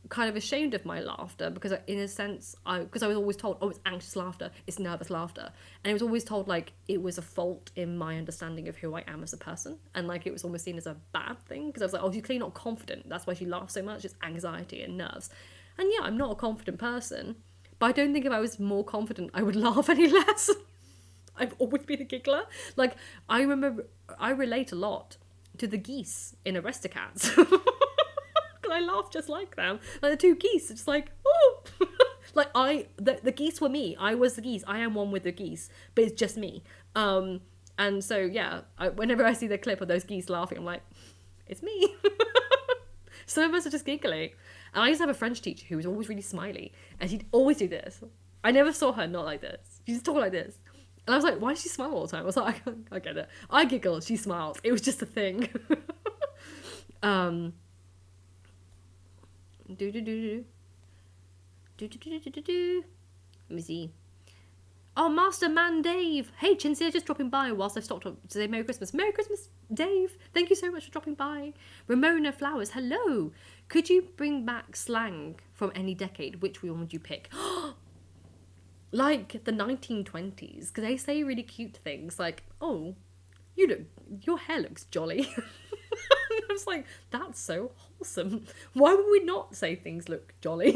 [SPEAKER 1] kind of ashamed of my laughter because in a sense because I was always told, oh, it's anxious laughter, it's nervous laughter, and I was always told like it was a fault in my understanding of who I am as a person, and like it was almost seen as a bad thing because I was like, oh, she's clearly not confident, that's why she laughs so much, it's anxiety and nerves. And yeah, I'm not a confident person, but I don't think if I was more confident I would laugh any less. I've always been a giggler. Like I remember I relate a lot to the geese in Aristocats. I laugh just like them. Like the two geese, it's just like, oh, like the geese were me. I was the geese. I am one with the geese, but it's just me. And so yeah, whenever I see the clip of those geese laughing, I'm like, it's me. Some of us are just giggling. And I used to have a French teacher who was always really smiley, and she'd always do this. I never saw her not like this. She just talked like this. And I was like, why does she smile all the time? I was like, I get it. I giggle, she smiles. It was just a thing. Let me see. Oh, Master Man Dave. Hey, Chinsia, just dropping by whilst I stopped to say Merry Christmas. Merry Christmas, Dave. Thank you so much for dropping by. Ramona Flowers, hello. Could you bring back slang from any decade? Which one would you pick? Like the 1920s, because they say really cute things like, oh, your hair looks jolly. I was like, that's so wholesome. Why would we not say things look jolly?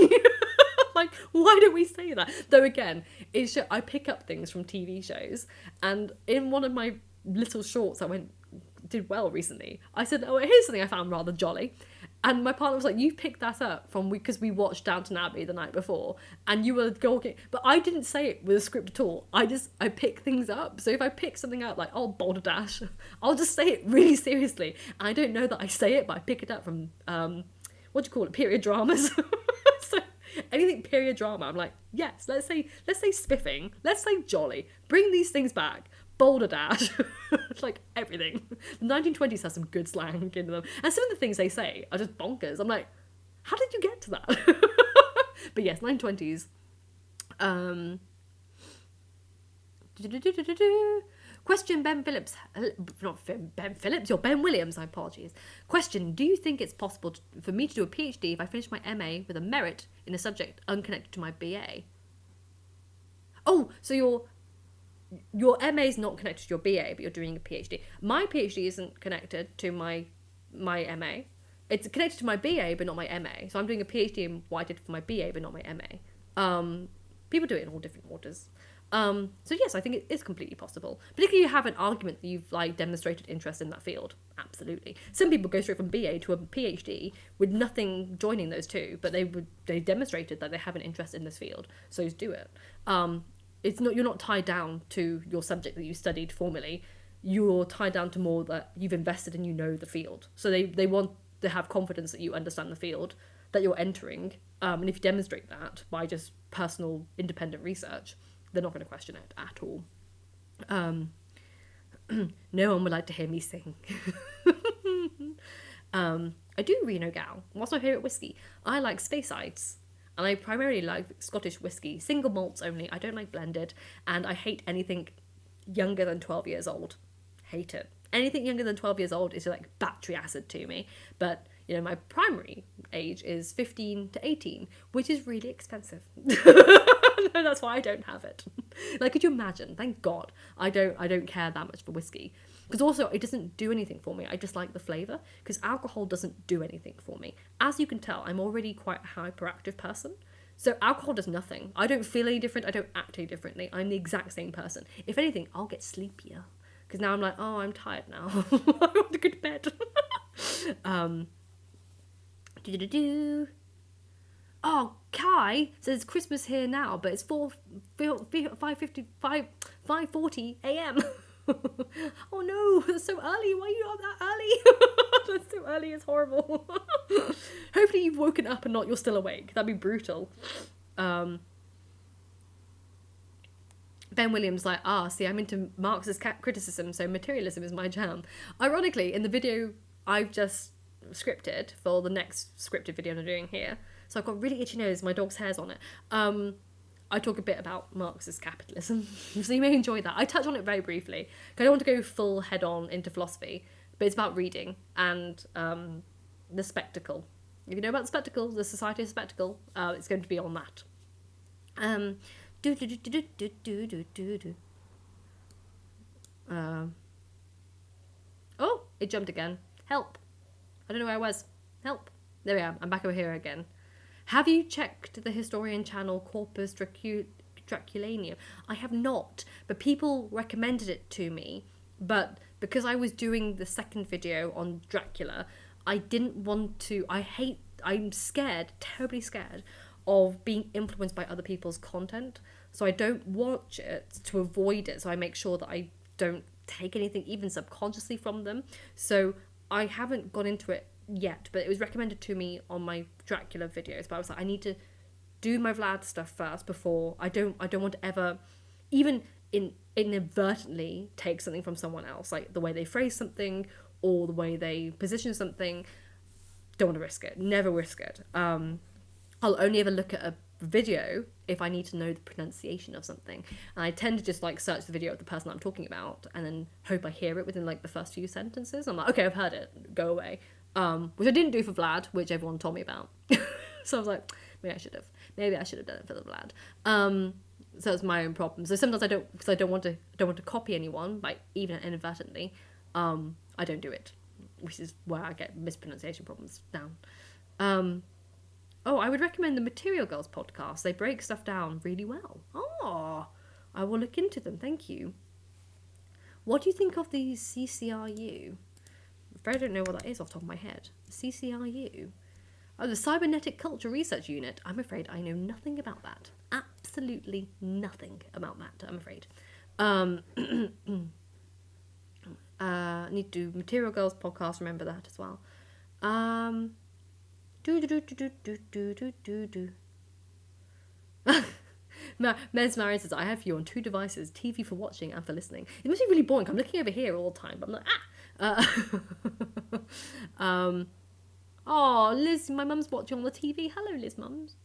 [SPEAKER 1] Like, why do we say that? Though again, I pick up things from TV shows, and in one of my little shorts I did well recently, I said, oh, here's something I found rather jolly. And my partner was like, you picked that up because we watched Downton Abbey the night before, and you were talking, but I didn't say it with a script at all. I pick things up. So if I pick something up, like, oh, Boulder Dash, I'll just say it really seriously. And I don't know that I say it, but I pick it up from, what do you call it, period dramas. So anything period drama, I'm like, yes, let's say spiffing, let's say jolly, bring these things back. Boulder Dash, like everything. The 1920s has some good slang in them, and some of the things they say are just bonkers. I'm like, how did you get to that? But yes, 1920s. Question, Ben Phillips, not Ben Phillips, you're Ben Williams, I apologize. Question, do you think it's possible for me to do a PhD if I finish my MA with a merit in a subject unconnected to my BA? Oh, so your MA is not connected to your BA, but you're doing a PhD. My PhD isn't connected to my MA. It's connected to my BA, but not my MA. So I'm doing a PhD in what I did for my BA, but not my MA. People do it in all different orders. So yes, I think it is completely possible. Particularly if you have an argument that you've like demonstrated interest in that field. Absolutely. Some people go straight from BA to a PhD with nothing joining those two, but they demonstrated that they have an interest in this field. So just do it. You're not tied down to your subject that you studied formally. You're tied down to more that you've invested and you know the field. So they want to have confidence that you understand the field that you're entering, and if you demonstrate that by just personal independent research, they're not going to question it at all. No one would like to hear me sing. I do Reno Gal. What's my favourite whiskey? I like Speyside. And I primarily like Scottish whiskey, single malts only. I don't like blended, and I hate anything younger than 12 years old. Hate it. Anything younger than 12 years old is like battery acid to me. But, you know, my primary age is 15 to 18, which is really expensive. That's why I don't have it. Like, could you imagine? Thank God I don't care that much for whiskey. Because also, it doesn't do anything for me. I just like the flavour. Because alcohol doesn't do anything for me. As you can tell, I'm already quite a hyperactive person. So alcohol does nothing. I don't feel any different. I don't act any differently. I'm the exact same person. If anything, I'll get sleepier. Because now I'm like, oh, I'm tired now. I want to go to bed. Oh, Kai says Christmas here now, but it's 5:40 a.m. Oh no, that's so early. Why are you up that early? That's so early, it's horrible. Hopefully you've woken up and not you're still awake. That'd be brutal. Ben Williams like, see, I'm into Marxist criticism, so materialism is my jam. Ironically, in the video I've just scripted for the next scripted video I'm doing here, so I've got really itchy nose, my dog's hair's on it. I talk a bit about Marxist capitalism, so you may enjoy that. I touch on it very briefly. I don't want to go full head on into philosophy, but it's about reading and the spectacle. If you know about the spectacle, the Society of Spectacle, it's going to be on that. Oh, it jumped again. Help. I don't know where I was. Help. There we are. I'm back over here again. Have you checked the historian channel Corpus Draculanium? I have not, but people recommended it to me. But because I was doing the second video on Dracula, I didn't want to. I'm scared, terribly scared, of being influenced by other people's content. So I don't watch it to avoid it. So I make sure that I don't take anything, even subconsciously, from them. So I haven't gone into it yet, but it was recommended to me on my Dracula videos. But I was like, I need to do my Vlad stuff first before I don't want to ever, even inadvertently, take something from someone else, like the way they phrase something or the way they position something. Don't want to risk it. Never risk it. I'll only ever look at a video if I need to know the pronunciation of something, and I tend to just like search the video of the person I'm talking about and then hope I hear it within like the first few sentences. I'm like, okay, I've heard it, go away. Which I didn't do for Vlad, which everyone told me about. So I was like, maybe I should have done it for the Vlad. So it's my own problem. So sometimes I don't, because I don't want to copy anyone, by even inadvertently. I don't do it, which is where I get mispronunciation problems down. I would recommend the Material Girls podcast. They break stuff down really well. I will look into them. Thank you. What do you think of the CCRU? I don't know what that is off the top of my head. CCRU? Oh, the Cybernetic Culture Research Unit. I'm afraid I know nothing about that. Absolutely nothing about that, I'm afraid. Need to do Material Girls podcast, remember that as well. Mez Marion says, I have you on 2 devices, TV for watching and for listening. It must be really boring. I'm looking over here all the time, but I'm like, Liz, my mum's watching on the TV. Hello, Liz mums.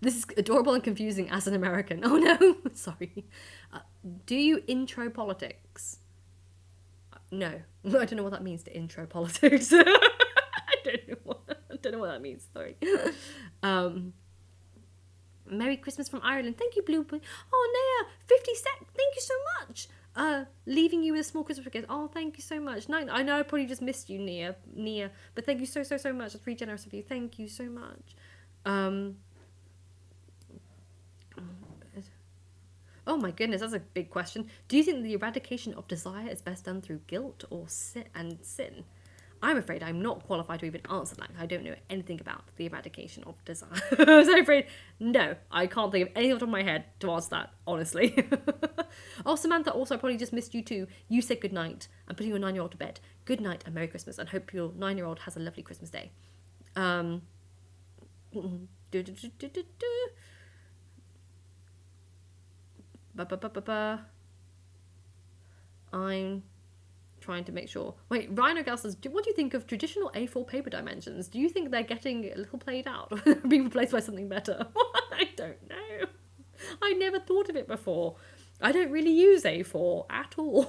[SPEAKER 1] This is adorable and confusing as an American. Oh no, sorry. Do you intro politics? No, I don't know what that means to intro politics. I don't know what that means. Sorry. Merry Christmas from Ireland. Thank you, Blue. Oh, Naya, 50 sec. Thank you so much. Leaving you with a small Christmas gift. Oh, thank you so much. No, I know I probably just missed you, Nia, but thank you so much. That's really generous of you. Thank you so much. Oh my goodness, that's a big question. Do you think the eradication of desire is best done through guilt or sin? I'm afraid I'm not qualified to even answer that. I don't know anything about the eradication of desire. So I'm afraid, no, I can't think of anything off the top of my head to answer that, honestly. Oh, Samantha, also, I probably just missed you too. You said good night. I'm putting your 9-year-old to bed. Good night and Merry Christmas, and hope your 9-year-old has a lovely Christmas day. I'm trying to make sure. Wait, Rhino Gal says, what do you think of traditional A4 paper dimensions? Do you think they're getting a little played out? Or being replaced by something better? I don't know. I never thought of it before. I don't really use A4 at all.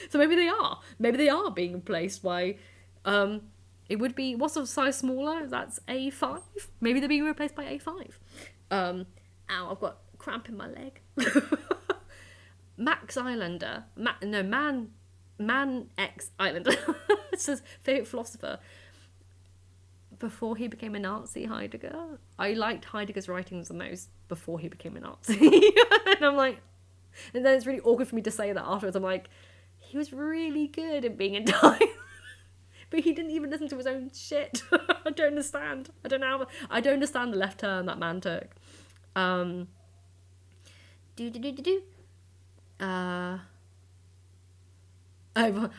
[SPEAKER 1] So maybe they are. Maybe they are being replaced by... it would be... What's a size smaller? That's A5? Maybe they're being replaced by A5. Ow, I've got cramp in my leg. Max Islander... Man X Islander. It says, favourite philosopher. Before he became a Nazi, Heidegger. I liked Heidegger's writings the most before he became a Nazi. And I'm like... And then it's really awkward for me to say that afterwards. I'm like, he was really good at being in time. But he didn't even listen to his own shit. I don't understand. I don't understand the left turn that man took. I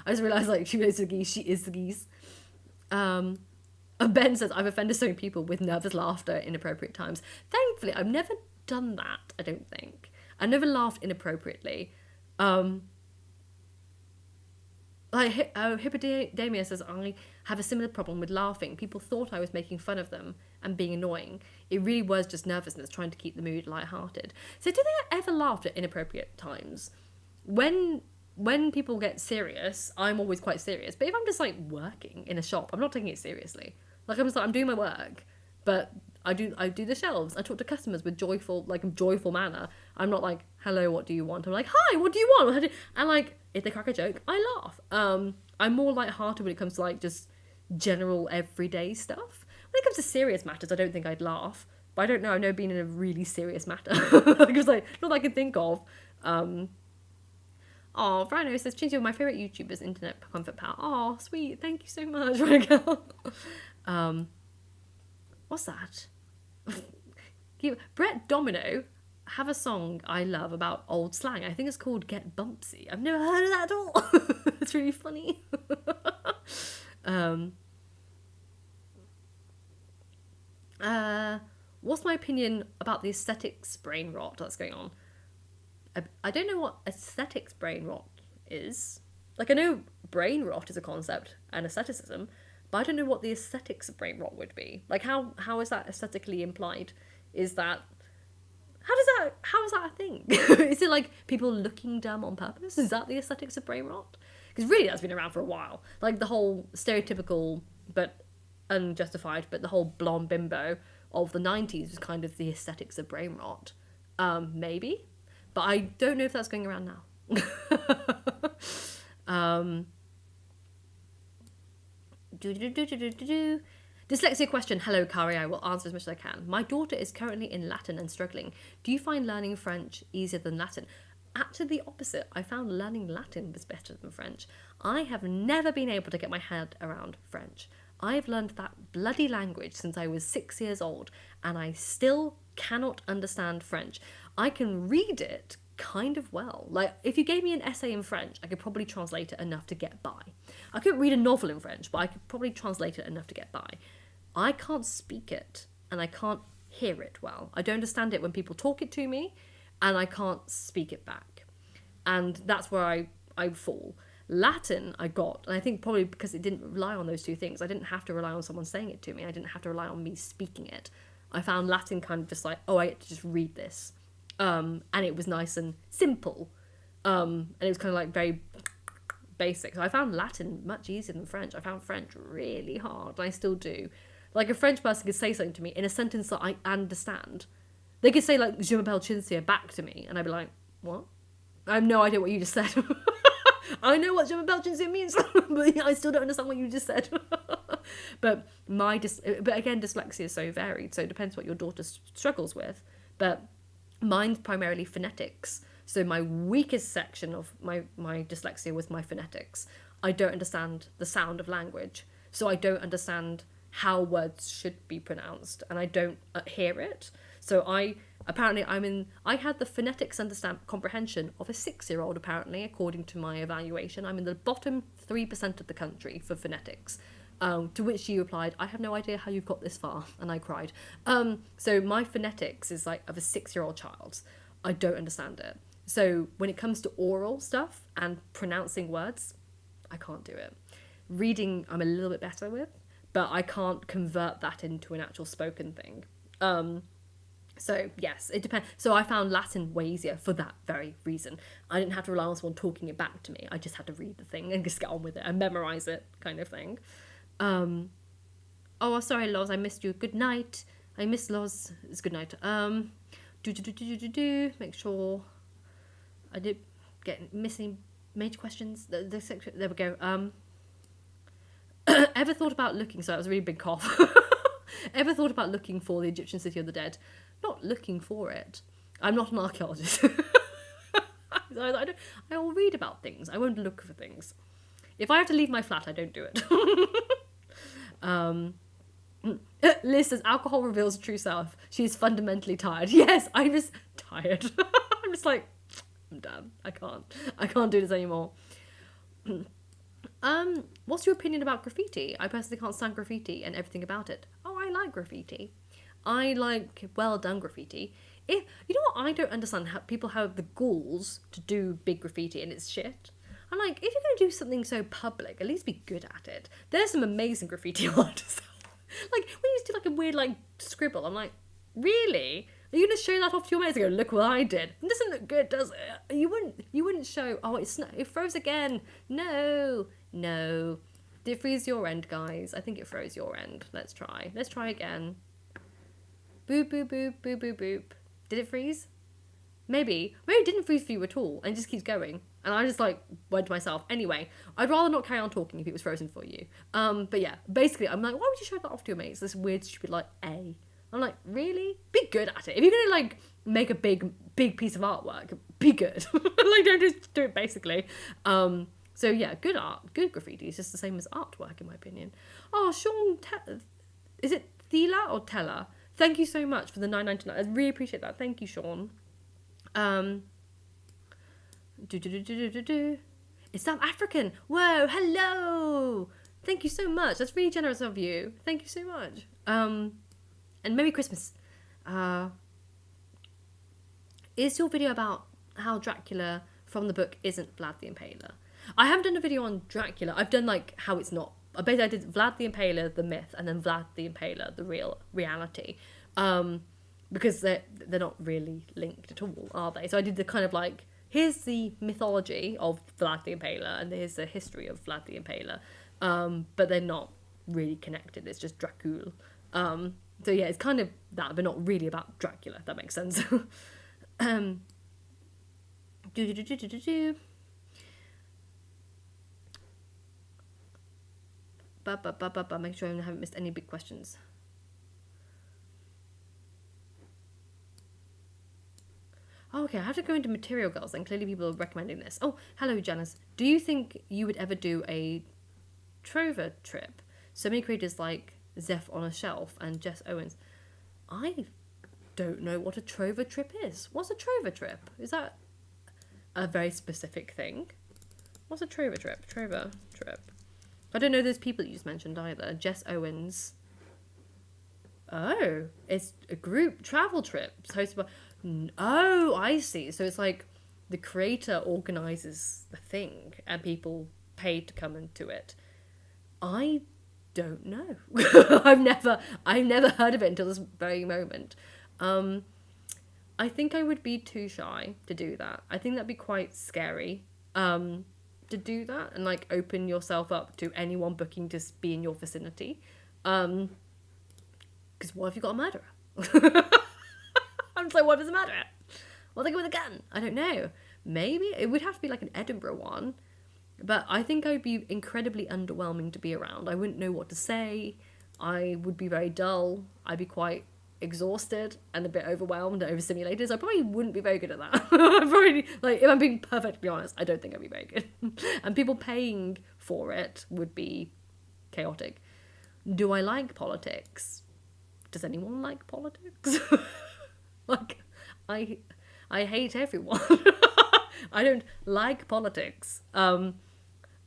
[SPEAKER 1] just realised, like, she is the geese. She is the geese. And Ben says, I've offended so many people with nervous laughter at inappropriate times. Thankfully, I've never done that, I don't think. I never laughed inappropriately. Hippodamia says, I have a similar problem with laughing. People thought I was making fun of them and being annoying. It really was just nervousness, trying to keep the mood lighthearted. So do you think I ever laughed at inappropriate times? When people get serious, I'm always quite serious. But if I'm just like working in a shop, I'm not taking it seriously. Like I'm doing my work, but I do the shelves. I talk to customers with a joyful manner. I'm not like, hello, what do you want? I'm like, hi, what do you want? And like, if they crack a joke, I laugh. I'm more lighthearted when it comes to like just general everyday stuff. When it comes to serious matters, I don't think I'd laugh. But I don't know. I've never been in a really serious matter. Because like, not that I can think of. Oh, Rhino says, Chingy, my favourite YouTubers, Internet Comfort Pal. Oh, sweet. Thank you so much, Rhino. What's that? Brett Domino have a song I love about old slang. I think it's called Get Bumpsy. I've never heard of that at all. It's really funny. What's my opinion about the aesthetics brain rot that's going on? I don't know what aesthetics brain rot is. Like, I know brain rot is a concept and aestheticism, but I don't know what the aesthetics of brain rot would be. Like, how is that aesthetically implied? Is that... How is that a thing? Is it like people looking dumb on purpose? Is that the aesthetics of brain rot? Because really that's been around for a while. Like the whole stereotypical, but unjustified, but the whole blonde bimbo of the 90s was kind of the aesthetics of brain rot. Maybe. But I don't know if that's going around now. Dyslexia question. Hello, Kari. I will answer as much as I can. My daughter is currently in Latin and struggling. Do you find learning French easier than Latin? Actually, the opposite. I found learning Latin was better than French. I have never been able to get my head around French. I've learned that bloody language since I was 6 years old, and I still cannot understand French. I can read it kind of well. Like, if you gave me an essay in French, I could probably translate it enough to get by. I couldn't read a novel in French, but I could probably translate it enough to get by. I can't speak it, and I can't hear it well. I don't understand it when people talk it to me, and I can't speak it back. And that's where I fall. Latin I got, and I think probably because it didn't rely on those two things. I didn't have to rely on someone saying it to me. I didn't have to rely on me speaking it. I found Latin kind of just like, oh, I get to just read this. And it was nice and simple. And it was kind of like very basic. So I found Latin much easier than French. I found French really hard, and I still do. Like, a French person could say something to me in a sentence that I understand. They could say, like, je m'appelle Cinzia back to me, and I'd be like, what? I have no idea what you just said. I know what je m'appelle Cinzia means, but I still don't understand what you just said. But again, dyslexia is so varied, so it depends what your daughter struggles with. But mine's primarily phonetics. So my weakest section of my dyslexia was my phonetics. I don't understand the sound of language. So I don't understand how words should be pronounced, and I don't hear it. So I had the phonetics comprehension of a 6-year-old, apparently, according to my evaluation. I'm in the bottom 3% of the country for phonetics. To which she replied, I have no idea how you've got this far, and I cried. So my phonetics is like of a 6-year-old child. I don't understand it. So when it comes to oral stuff and pronouncing words, I can't do it. Reading, I'm a little bit better with, but I can't convert that into an actual spoken thing. So yes, it depends. So I found Latin way easier for that very reason. I didn't have to rely on someone talking it back to me. I just had to read the thing and just get on with it and memorize it, kind of thing. Oh, sorry, Loz, I missed you. Good night. I missed Loz. It's good night. Make sure I did get missing major questions. The section. There we go. Ever thought about looking? So that was a really big cough. Ever thought about looking for the Egyptian city of the dead? Not looking for it. I'm not an archaeologist. I will read about things. I won't look for things. If I have to leave my flat, I don't do it. Liz says, alcohol reveals true self. She is fundamentally tired. Yes, I'm just tired. I'm just like, I'm done. I can't do this anymore. What's your opinion about graffiti? I personally can't stand graffiti and everything about it. Oh, I like graffiti. I like well done graffiti. You know what I don't understand? How people have the galls to do big graffiti and it's shit. I'm like, if you're going to do something so public, at least be good at it. There's some amazing graffiti artists. Like, when you do like a weird like scribble, I'm like, really? Are you going to show that off to your mates and go, look what I did? It doesn't look good, does it? You wouldn't show, oh, it froze again. No. Did it freeze your end, guys? I think it froze your end. Let's try again. Boop, boop, boop, boop, boop, boop. Did it freeze? Maybe it didn't freeze for you at all and it just keeps going. And I just like went to myself, anyway, I'd rather not carry on talking if it was frozen for you. But yeah, basically I'm like, why would you show that off to your mates? This weird, stupid like A. I'm like, really? Be good at it. If you're gonna like make a big piece of artwork, be good. Like, don't just do it basically. So yeah, good art, good graffiti is just the same as artwork in my opinion. Oh, Sean, is it Thela or Tella? Thank you so much for the $9.99. I really appreciate that. Thank you, Sean. It's South African. Whoa, hello. Thank you so much. That's really generous of you. Thank you so much. And Merry Christmas. Is your video about how Dracula from the book isn't Vlad the Impaler? I haven't done a video on Dracula. I've done like how it's not. Basically, I did Vlad the Impaler, the myth, and then Vlad the Impaler, the real reality. Because they're not really linked at all, are they? So I did the kind of like, here's the mythology of Vlad the Impaler, and here's the history of Vlad the Impaler. But they're not really connected. It's just Dracul. So yeah, it's kind of that, but not really about Dracula, if that makes sense. Make sure I haven't missed any big questions. Oh, okay, I have to go into Material Girls, and clearly people are recommending this. Oh, hello, Janice. Do you think you would ever do a Trover trip? So many creators like Zeph on a Shelf and Jess Owens. I don't know what a Trover trip is. What's a Trover trip? Is that a very specific thing? What's a Trover trip? Trover trip. I don't know those people you just mentioned either. Jess Owens. Oh, it's a group travel trip hosted by... Oh, I see. So it's like the creator organises the thing and people pay to come into it. I don't know. I've never heard of it until this very moment. I think I would be too shy to do that. I think that'd be quite scary to do that and like open yourself up to anyone booking to be in your vicinity. Because what if you got a murderer? I'm just like, what does it matter? What they go with a gun? I don't know. Maybe it would have to be like an Edinburgh one, but I think I would be incredibly underwhelming to be around. I wouldn't know what to say. I would be very dull. I'd be quite exhausted and a bit overwhelmed and overstimulated. So I probably wouldn't be very good at that. I'm probably, like, if I'm being perfectly honest, I don't think I'd be very good. And people paying for it would be chaotic. Do I like politics? Does anyone like politics? Like, I hate everyone. I don't like politics. I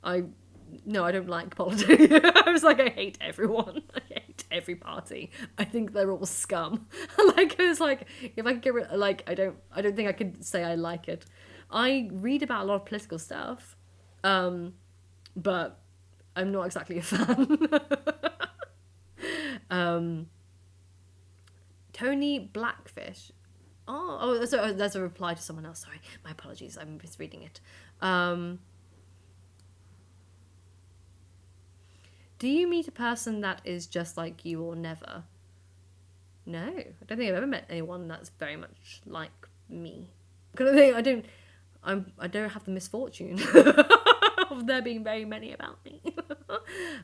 [SPEAKER 1] don't like politics. I was like, I hate everyone. I hate every party. I think they're all scum. Like, I was like, if I could get rid, like, I don't think I could say I like it. I read about a lot of political stuff, but I'm not exactly a fan. Tony Blackfish. Oh, so there's a reply to someone else. Sorry, my apologies. I'm misreading it. Do you meet a person that is just like you or never? No, I don't think I've ever met anyone that's very much like me. Because I don't have the misfortune of there being very many about me.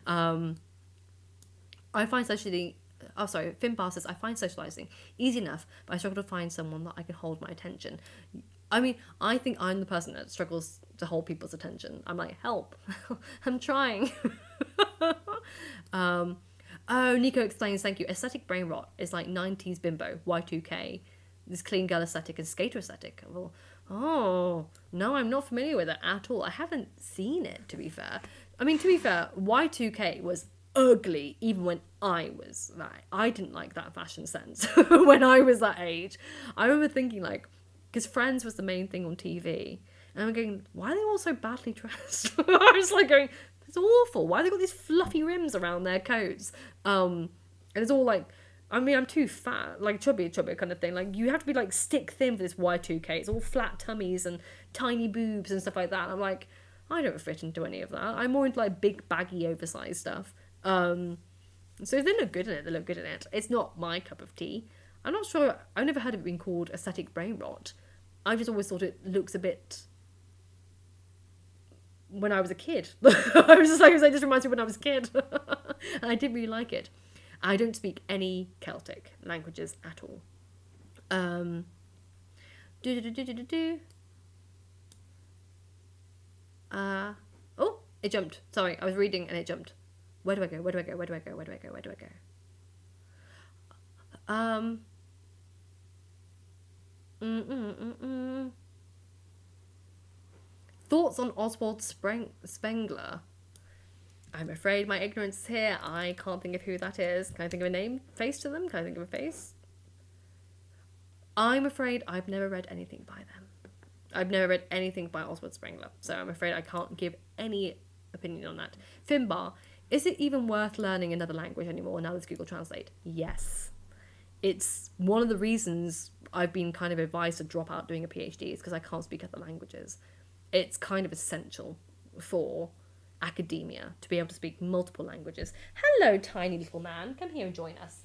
[SPEAKER 1] I find Finbar says, I find socialising easy enough, but I struggle to find someone that I can hold my attention. I mean, I think I'm the person that struggles to hold people's attention. I'm like, help. I'm trying. Nico explains, thank you. Aesthetic brain rot is like 90s bimbo, Y2K. This clean girl aesthetic and skater aesthetic. Well, no, I'm not familiar with it at all. I haven't seen it, to be fair. I mean, to be fair, Y2K was ugly even when I was that. I didn't like that fashion sense when I was that age. I remember thinking, like, because Friends was the main thing on TV, and I'm going, why are they all so badly dressed? I was like going, it's awful. Why have they got these fluffy rims around their coats? And it's all like, I mean, I'm too fat, like chubby kind of thing. Like, you have to be like stick thin for this Y2K. It's all flat tummies and tiny boobs and stuff like that. And I'm like, I don't fit into any of that. I'm more into like big, baggy, oversized stuff. So if they look good in it, they look good in it. It's not my cup of tea. I'm not sure. I've never heard of it being called aesthetic brain rot. I've just always thought it looks a bit. When I was a kid, I was just like, it just reminds me when I was a kid, and I didn't really like it. I don't speak any Celtic languages at all. Oh, it jumped. Sorry, I was reading and it jumped. Where do I go? Thoughts on Oswald Spengler? I'm afraid my ignorance is here. I can't think of who that is. Can I think of a name? Face to them? Can I think of a face? I'm afraid I've never read anything by them. I've never read anything by Oswald Spengler, so I'm afraid I can't give any opinion on that. Finbar, is it even worth learning another language anymore now there's Google Translate? Yes. It's one of the reasons I've been kind of advised to drop out doing a PhD is because I can't speak other languages. It's kind of essential for academia to be able to speak multiple languages. Hello, tiny little man. Come here and join us.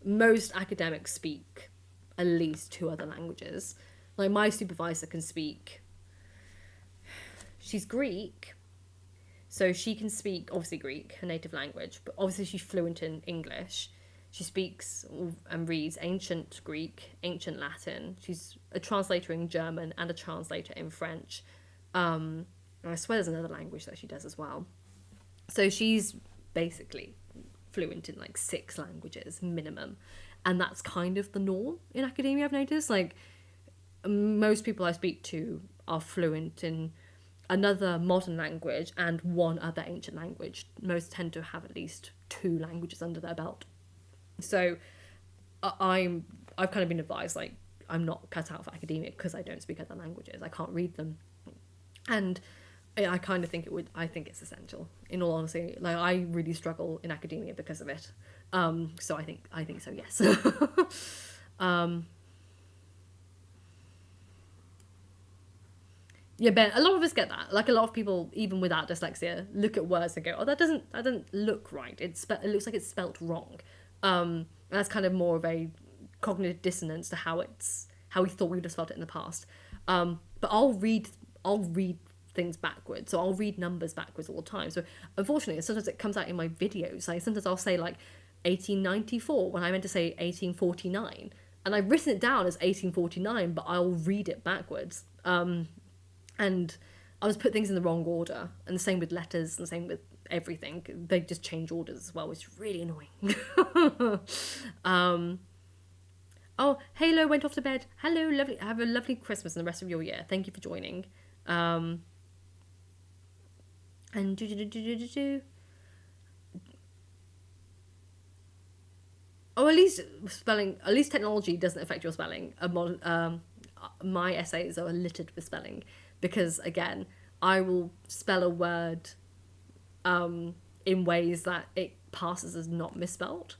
[SPEAKER 1] Most academics speak at least 2 other languages. Like, my supervisor can speak. She's Greek, so she can speak, obviously, Greek, her native language, but obviously she's fluent in English. She speaks and reads ancient Greek, ancient Latin. She's a translator in German and a translator in French. And I swear there's another language that she does as well. So she's basically fluent in like 6 languages minimum. And that's kind of the norm in academia, I've noticed. Like, most people I speak to are fluent in another modern language and 1 other ancient language. Most tend to have at least 2 languages under their belt. So I've kind of been advised, like, I'm not cut out for academia because I don't speak other languages. I can't read them. And I kind of think I think it's essential, in all honesty. Like, I really struggle in academia because of it. So I think so, yes. Yeah, Ben, a lot of us get that. Like, a lot of people, even without dyslexia, look at words and go, oh, that doesn't look right. It looks like it's spelt wrong. And that's kind of more of a cognitive dissonance to how we thought we would have spelled it in the past. But I'll read things backwards, so I'll read numbers backwards all the time. So unfortunately, sometimes it comes out in my videos. Like, sometimes I'll say like 1894 when I meant to say 1849, and I've written it down as 1849, but I'll read it backwards. And I was put things in the wrong order, and the same with letters, and the same with everything. They just change orders as well, which is really annoying. Oh, Halo went off to bed. Hello, lovely. Have a lovely Christmas and the rest of your year. Thank you for joining. And oh, at least spelling, at least technology doesn't affect your spelling. My essays are littered with spelling because, again, I will spell a word in ways that it passes as not misspelt.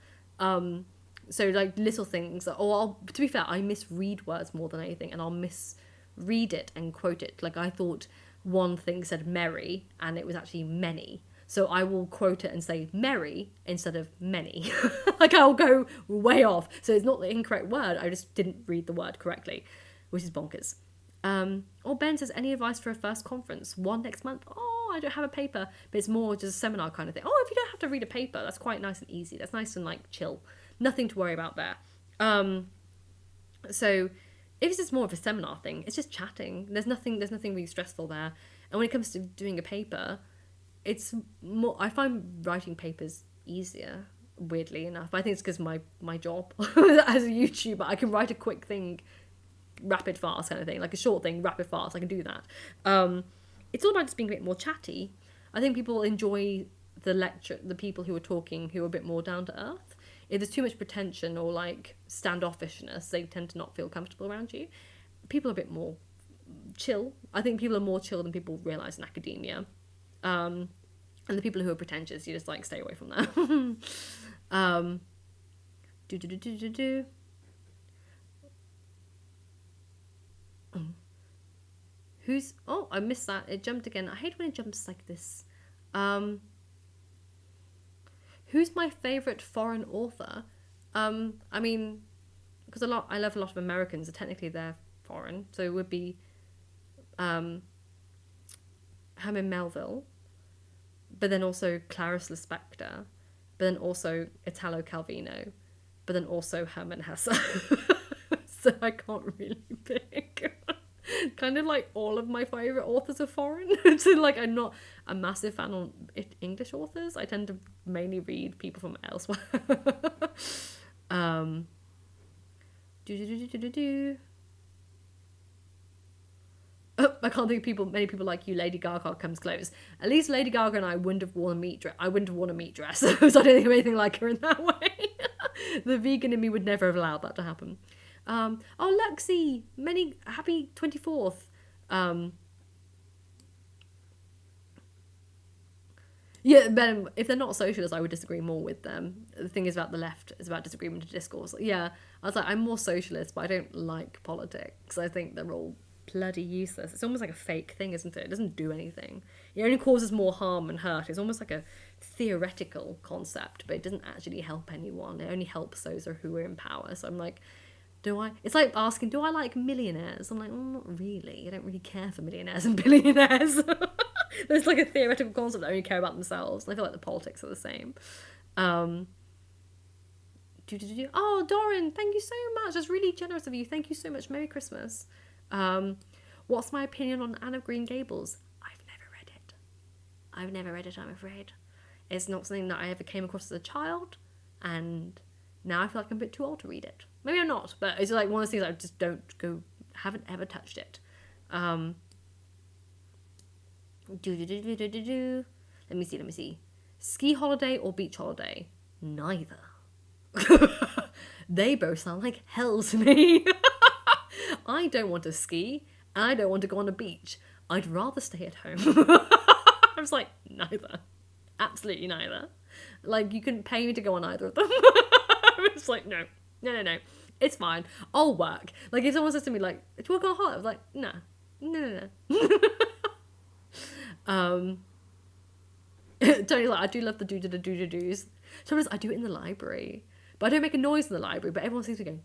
[SPEAKER 1] So like little things, or to be fair, I misread words more than anything, and I'll misread it and quote it. Like I thought one thing said merry, and it was actually many. So I will quote it and say merry instead of many. Like I'll go way off. So it's not the incorrect word, I just didn't read the word correctly, which is bonkers. Or Ben says, any advice for a first conference? One next month? Oh, I don't have a paper, but it's more just a seminar kind of thing. Oh, if you don't have to read a paper, that's quite nice and easy. That's nice and like chill. Nothing to worry about there. So if it's just more of a seminar thing, it's just chatting. There's nothing really stressful there. And when it comes to doing a paper, it's more, I find writing papers easier, weirdly enough. I think it's because my job as a YouTuber, I can write a quick thing, rapid fast kind of thing, like a short thing, rapid fast. I can do that. It's all about just being a bit more chatty. I think people enjoy the people who are talking who are a bit more down to earth. If there's too much pretension or like standoffishness, they tend to not feel comfortable around you. People are a bit more chill. I think people are more chill than people realise in academia. And the people who are pretentious, you just like stay away from that. Who's... Oh, I missed that. It jumped again. I hate when it jumps like this. Who's my favourite foreign author? I mean, because I love a lot of Americans, so technically they're foreign. So it would be Herman Melville, but then also Clarice Lispector, but then also Italo Calvino, but then also Herman Hesse. So I can't really pick. Kind of like all of my favourite authors are foreign. So like I'm not a massive fan on English authors. I tend to mainly read people from elsewhere. Oh, I can't think of many people like you. Lady Gaga comes close. At least Lady Gaga and I wouldn't have worn a meat dress. I wouldn't have worn a meat dress, so I don't think of anything like her in that way. The vegan in me would never have allowed that to happen. Oh, Luxie, many happy 24th. Yeah, but if they're not socialists, I would disagree more with them. The thing is about the left is about disagreement and discourse. Yeah, I was like, I'm more socialist, but I don't like politics. I think they're all bloody useless. It's almost like a fake thing, isn't it? It doesn't do anything. It only causes more harm and hurt. It's almost like a theoretical concept, but it doesn't actually help anyone. It only helps those who are in power. So I'm like, it's like asking, do I like millionaires? I'm like, not really. I don't really care for millionaires and billionaires. There's like a theoretical concept that only care about themselves. And I feel like the politics are the same. Oh, Doran, thank you so much. That's really generous of you. Thank you so much. Merry Christmas. What's my opinion on Anne of Green Gables? I've never read it, I'm afraid. It's not something that I ever came across as a child. And now I feel like I'm a bit too old to read it. Maybe I'm not, but it's like one of those things I just haven't ever touched it. Let me see. Ski holiday or beach holiday? Neither. They both sound like hell to me. I don't want to ski, and I don't want to go on a beach. I'd rather stay at home. I was like, neither. Absolutely neither. Like, you couldn't pay me to go on either of them. I was like, no. It's fine. I'll work. Like, if someone says to me, like, do you want to go on holiday? I was like, no. Tony's like, I do love the do-do-do-do-do-do's. Sometimes I do it in the library. But I don't make a noise in the library, but everyone seems to be going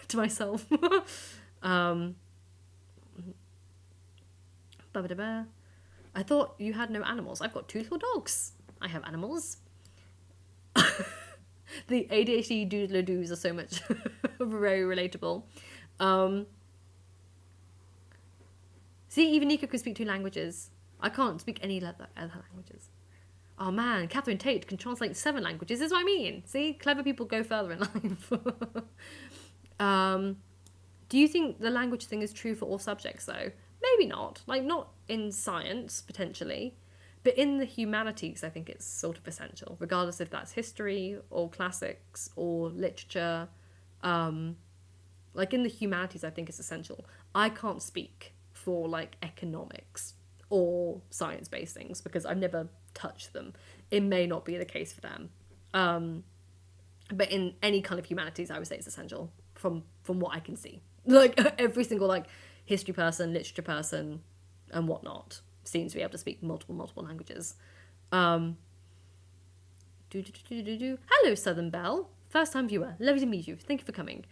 [SPEAKER 1] to myself. I thought you had no animals. I've got 2 little dogs. I have animals. The ADHD doodle-doos are so much very relatable. See, even Nico can speak 2 languages. I can't speak any other languages. Oh man, Catherine Tate can translate 7 languages. This is what I mean. See, clever people go further in life. Do you think the language thing is true for all subjects though? Maybe not. Like, not in science, potentially. But in the humanities, I think it's sort of essential, regardless if that's history or classics or literature. Like, in the humanities, I think it's essential. I can't speak for, like, economics or science-based things because I've never touched them. It may not be the case for them. But in any kind of humanities, I would say it's essential from what I can see. Like, every single, like, history person, literature person, and whatnot seems to be able to speak multiple languages. Hello, Southern Belle. First time viewer. Lovely to meet you. Thank you for coming.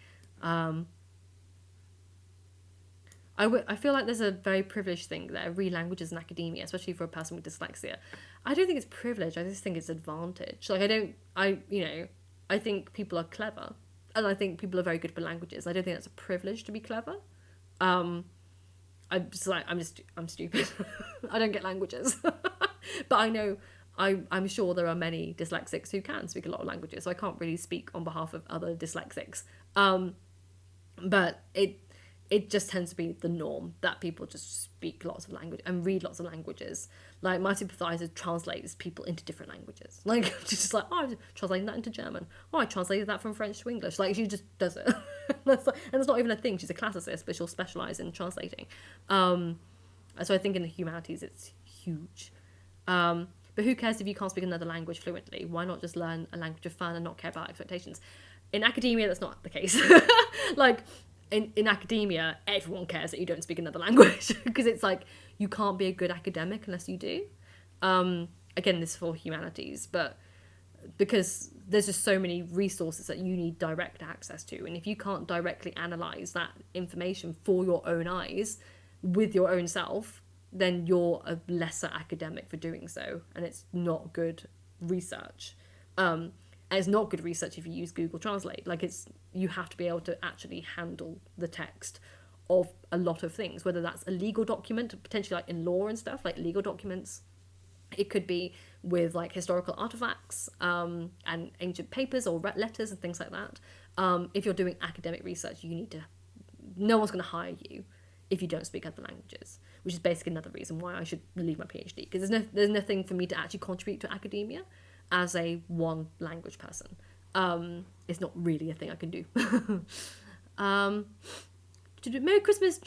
[SPEAKER 1] I feel like there's a very privileged thing there, read languages in academia, especially for a person with dyslexia. I don't think it's privilege. I just think it's advantage. Like, I think people are clever, and I think people are very good for languages. I don't think that's a privilege to be clever. I'm stupid. I don't get languages. But I know, I'm sure there are many dyslexics who can speak a lot of languages, so I can't really speak on behalf of other dyslexics. But it just tends to be the norm that people just speak lots of language and read lots of languages. Like, my supervisor translates people into different languages. Like, she's just like, oh, I'm translating that into German. Oh, I translated that from French to English. Like, she just does it. And it's not even a thing. She's a classicist, but she'll specialise in translating. So I think in the humanities, it's huge. But who cares if you can't speak another language fluently? Why not just learn a language of fun and not care about expectations? In academia, that's not the case. Like, in academia, everyone cares that you don't speak another language because it's like, you can't be a good academic unless you do. Again, this is for humanities, but because there's just so many resources that you need direct access to, and if you can't directly analyse that information for your own eyes with your own self, then you're a lesser academic for doing so, and it's not good research. And it's not good research if you use Google Translate. Like, you have to be able to actually handle the text of a lot of things, whether that's a legal document, potentially like in law and stuff, like legal documents. It could be with like historical artifacts and ancient papers or letters and things like that. If you're doing academic research, no one's going to hire you if you don't speak other languages, which is basically another reason why I should leave my PhD, because there's nothing for me to actually contribute to academia as a one language person. It's not really a thing I can do. Merry Christmas,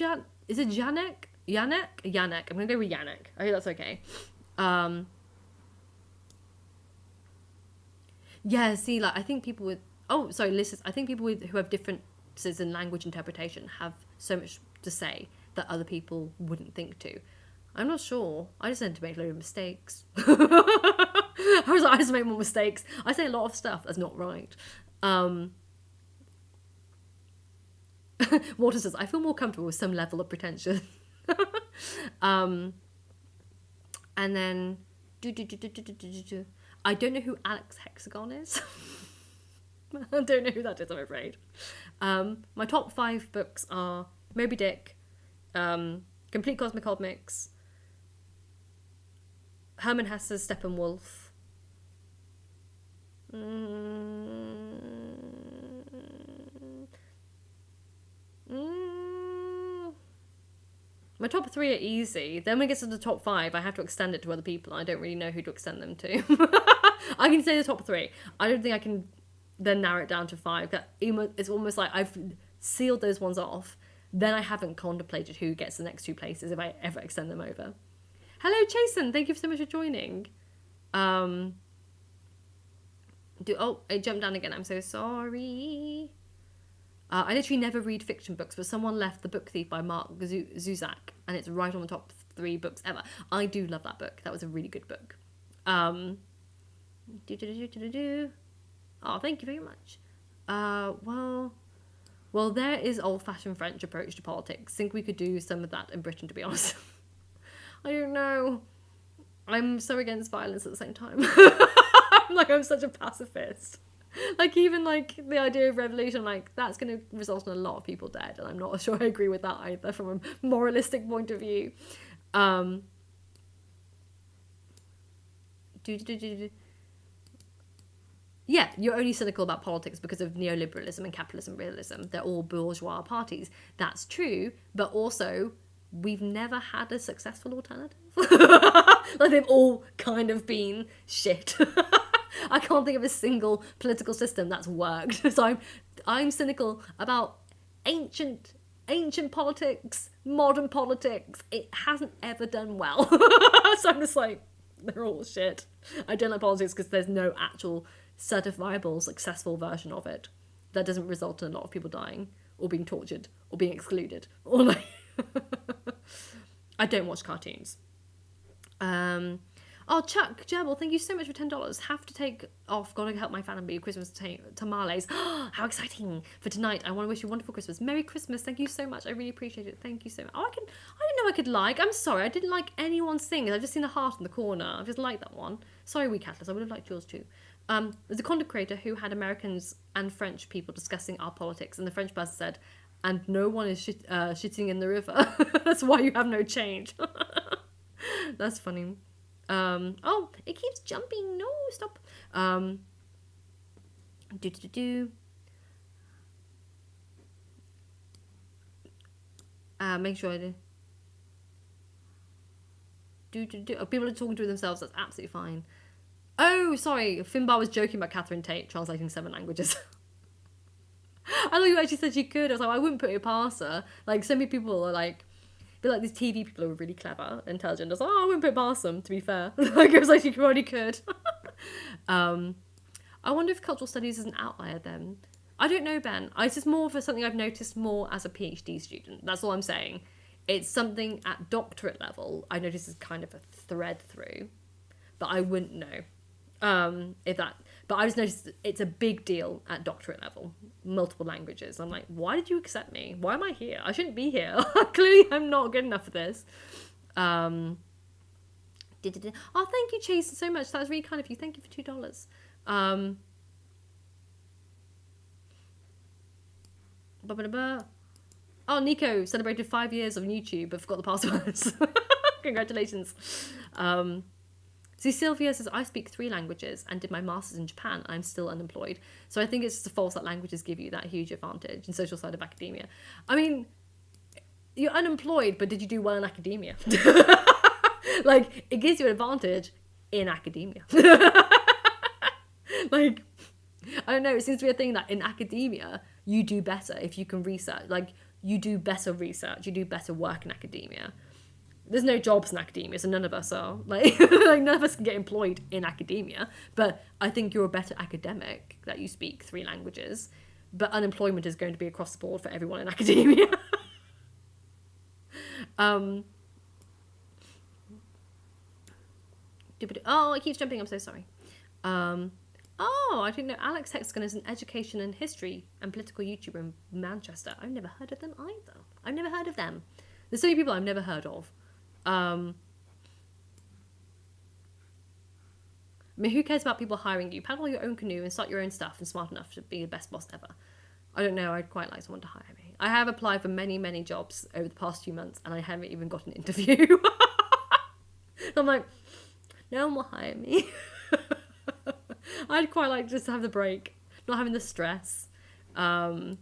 [SPEAKER 1] is it Janek? Yanek? Yanek. I'm going to go with Yanek. I hope that's okay. Yeah, see, like, I think people with... Oh, sorry, listeners. I think people who have differences in language interpretation have so much to say that other people wouldn't think to. I'm not sure. I just tend to make a load of mistakes. I just make more mistakes. I say a lot of stuff that's not right. Water says, I feel more comfortable with some level of pretension. And then... I don't know who Alex Hexagon is. I don't know who that is, I'm afraid. My top 5 books are Moby Dick, Complete Cosmic Comics, Hermann Hesse's Steppenwolf, my top 3 are easy. Then when it gets to the top 5, I have to extend it to other people. I don't really know who to extend them to. I can say the top 3. I don't think I can then narrow it down to 5. It's almost like I've sealed those ones off. Then I haven't contemplated who gets the next 2 places if I ever extend them over. Hello, Chasen. Thank you so much for joining. It jumped down again. I'm so sorry. I literally never read fiction books, but someone left The Book Thief by Mark Zuzak, and it's right on the top 3 books ever. I do love that book. That was a really good book. Oh, thank you very much. Well, there is old-fashioned French approach to politics. Think we could do some of that in Britain, to be honest. I don't know. I'm so against violence at the same time. I'm such a pacifist. Like, even, like, the idea of revolution, like, that's going to result in a lot of people dead, and I'm not sure I agree with that either from a moralistic point of view. Yeah, you're only cynical about politics because of neoliberalism and capitalism realism. They're all bourgeois parties. That's true, but also we've never had a successful alternative. Like, they've all kind of been shit. I can't think of a single political system that's worked. So I'm cynical about ancient politics, modern politics. It hasn't ever done well. So I'm just like, they're all shit. I don't like politics because there's no actual certifiable, successful version of it that doesn't result in a lot of people dying or being tortured or being excluded or like. I don't watch cartoons. Oh, Chuck Gerbil, thank you so much for $10. Have to take off. Gotta help my family. Christmas tamales. How exciting for tonight. I want to wish you a wonderful Christmas. Merry Christmas. Thank you so much. I really appreciate it. Thank you so much. Oh, I didn't know I could like. I'm sorry. I didn't like anyone's thing. I've just seen a heart in the corner. I've just liked that one. Sorry, Wee Catless. I would have liked yours too. There's a content creator who had Americans and French people discussing our politics, and the French person said, and no one is shitting in the river. That's why you have no change. That's funny. Oh, it keeps jumping. No, stop. Make sure I do. Oh, people are talking to themselves. That's absolutely fine. Oh, sorry. Finbar was joking about Catherine Tate translating 7 languages. I thought you actually said she could. I was like, I wouldn't put it past her. Like, so many people are like, but like these TV people who are really clever, intelligent. I was like, I wouldn't put it past them, to be fair. Like, it was like she already could. I wonder if cultural studies is an outlier then. I don't know, Ben. It's just more for something I've noticed more as a PhD student. That's all I'm saying. It's something at doctorate level I notice is kind of a thread through. But I wouldn't know if that... But I just noticed it's a big deal at doctorate level. Multiple languages. I'm like, why did you accept me? Why am I here? I shouldn't be here. Clearly I'm not good enough for this. Oh, thank you, Chase, so much. That was really kind of you. Thank you for $2. Oh, Nico celebrated 5 years of YouTube but forgot the passwords. Congratulations. See, Sylvia says, I speak 3 languages and did my master's in Japan. I'm still unemployed. So I think it's just false that languages give you that huge advantage in social side of academia. I mean, you're unemployed, but did you do well in academia? Like, it gives you an advantage in academia. Like, I don't know, it seems to be a thing that in academia, you do better if you can research. Like, you do better research, you do better work in academia. There's no jobs in academia, so none of us are. Like, like, none of us can get employed in academia. But I think you're a better academic that you speak 3 languages. But unemployment is going to be across the board for everyone in academia. Oh, it keeps jumping. I'm so sorry. Oh, I didn't know Alex Hexagon is an education and history and political YouTuber in Manchester. I've never heard of them either. I've never heard of them. There's so many people I've never heard of. I mean, who cares about people hiring you? Paddle your own canoe and start your own stuff and smart enough to be the best boss ever. I don't know, I'd quite like someone to hire me. I have applied for many, many jobs over the past few months and I haven't even got an interview. I'm like, no one will hire me. I'd quite like just to have the break, not having the stress. Hello,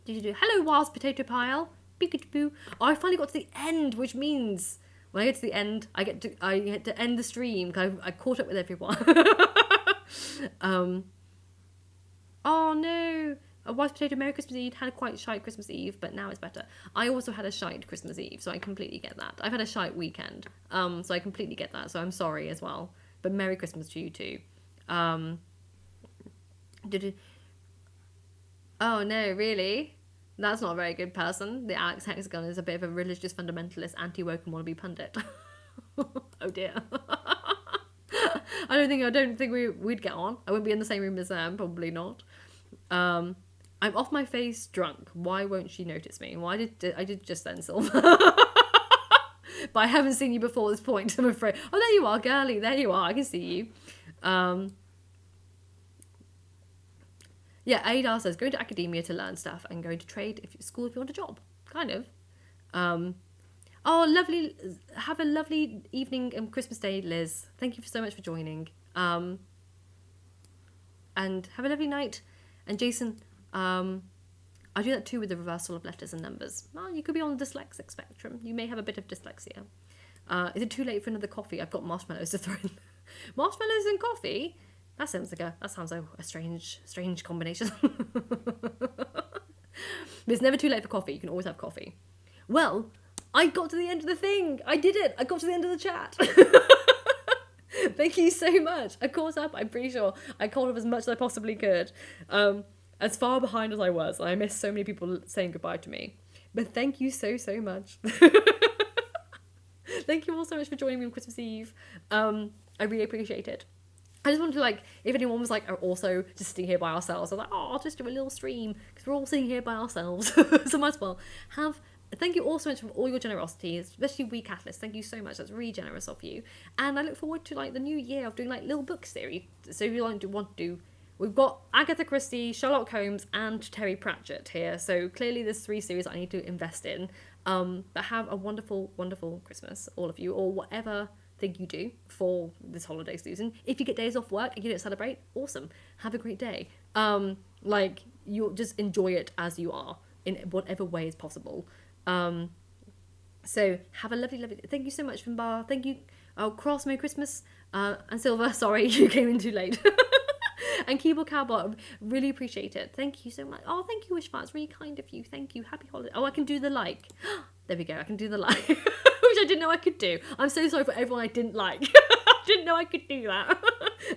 [SPEAKER 1] Wild Potato Pile. Peekaboo. Oh, I finally got to the end, which means when I get to the end, I get to end the stream because I caught up with everyone. Oh no, a White Potato Merry Christmas Eve had a quite shite Christmas Eve, but now it's better. I also had a shite Christmas Eve, so I completely get that. I've had a shite weekend, so I completely get that. So I'm sorry as well, but Merry Christmas to you too. Oh no, really? That's not a very good person. The Alex Hexagon is a bit of a religious fundamentalist, anti-woke and wannabe pundit. Oh dear. I don't think we'd get on. I wouldn't be in the same room as them, probably not. I'm off my face drunk. Why won't she notice me? Why I did just then, Silver. But I haven't seen you before this point, I'm afraid. Oh, there you are, girly. There you are. I can see you. Yeah, Adar says going to academia to learn stuff and going to trade school if you want a job. Kind of. Oh, lovely. Have a lovely evening and Christmas Day, Liz. Thank you so much for joining. And have a lovely night. And Jason, I do that too with the reversal of letters and numbers. Well, you could be on the dyslexic spectrum. You may have a bit of dyslexia. Is it too late for another coffee? I've got marshmallows to throw in. Marshmallows and coffee? That sounds like a strange combination. But it's never too late for coffee. You can always have coffee. Well, I got to the end of the thing. I did it. I got to the end of the chat. Thank you so much. I caught up. I'm pretty sure I caught up as much as I possibly could. As far behind as I was. I missed so many people saying goodbye to me. But thank you so much. Thank you all so much for joining me on Christmas Eve. I really appreciate it. I just wanted to, like, if anyone was like, are also just sitting here by ourselves, I was like, oh, I'll just do a little stream because we're all sitting here by ourselves. So might as well thank you all so much for all your generosity, especially we Catalysts. Thank you so much. That's really generous of you. And I look forward to, like, the new year of doing, like, little book series. So if you want to do, we've got Agatha Christie, Sherlock Holmes, and Terry Pratchett here. So clearly there's 3 series I need to invest in. But have a wonderful, wonderful Christmas, all of you, or whatever thing you do for this holiday season. If you get days off work and you don't celebrate, awesome. Have a great day. Like, you'll just enjoy it as you are in whatever way is possible. So have a lovely thank you so much, Finbar. Thank you, Cross, Merry Christmas, and Silver, sorry you came in too late. And Keyboard Cowboy, really appreciate it. Thank you so much. Oh, thank you, Wishfar. It's really kind of you. Thank you. Happy holiday. Oh, I can do the like. There we go. I can do the like, which I didn't know I could do. I'm so sorry for everyone I didn't like. I didn't know I could do that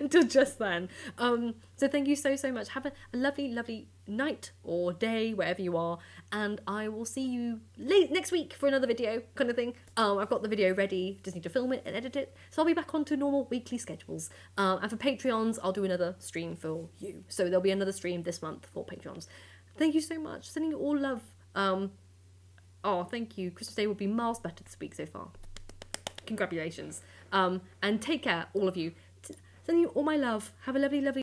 [SPEAKER 1] until just then. So thank you so much. Have a lovely night or day, wherever you are. And I will see you next week for another video kind of thing. I've got the video ready. Just need to film it and edit it. So I'll be back onto normal weekly schedules. And for Patreons, I'll do another stream for you. So there'll be another stream this month for Patreons. Thank you so much. Sending you all love. Oh, thank you. Christmas Day will be miles better this week so far. Congratulations. And take care, all of you. Sending you all my love. Have a lovely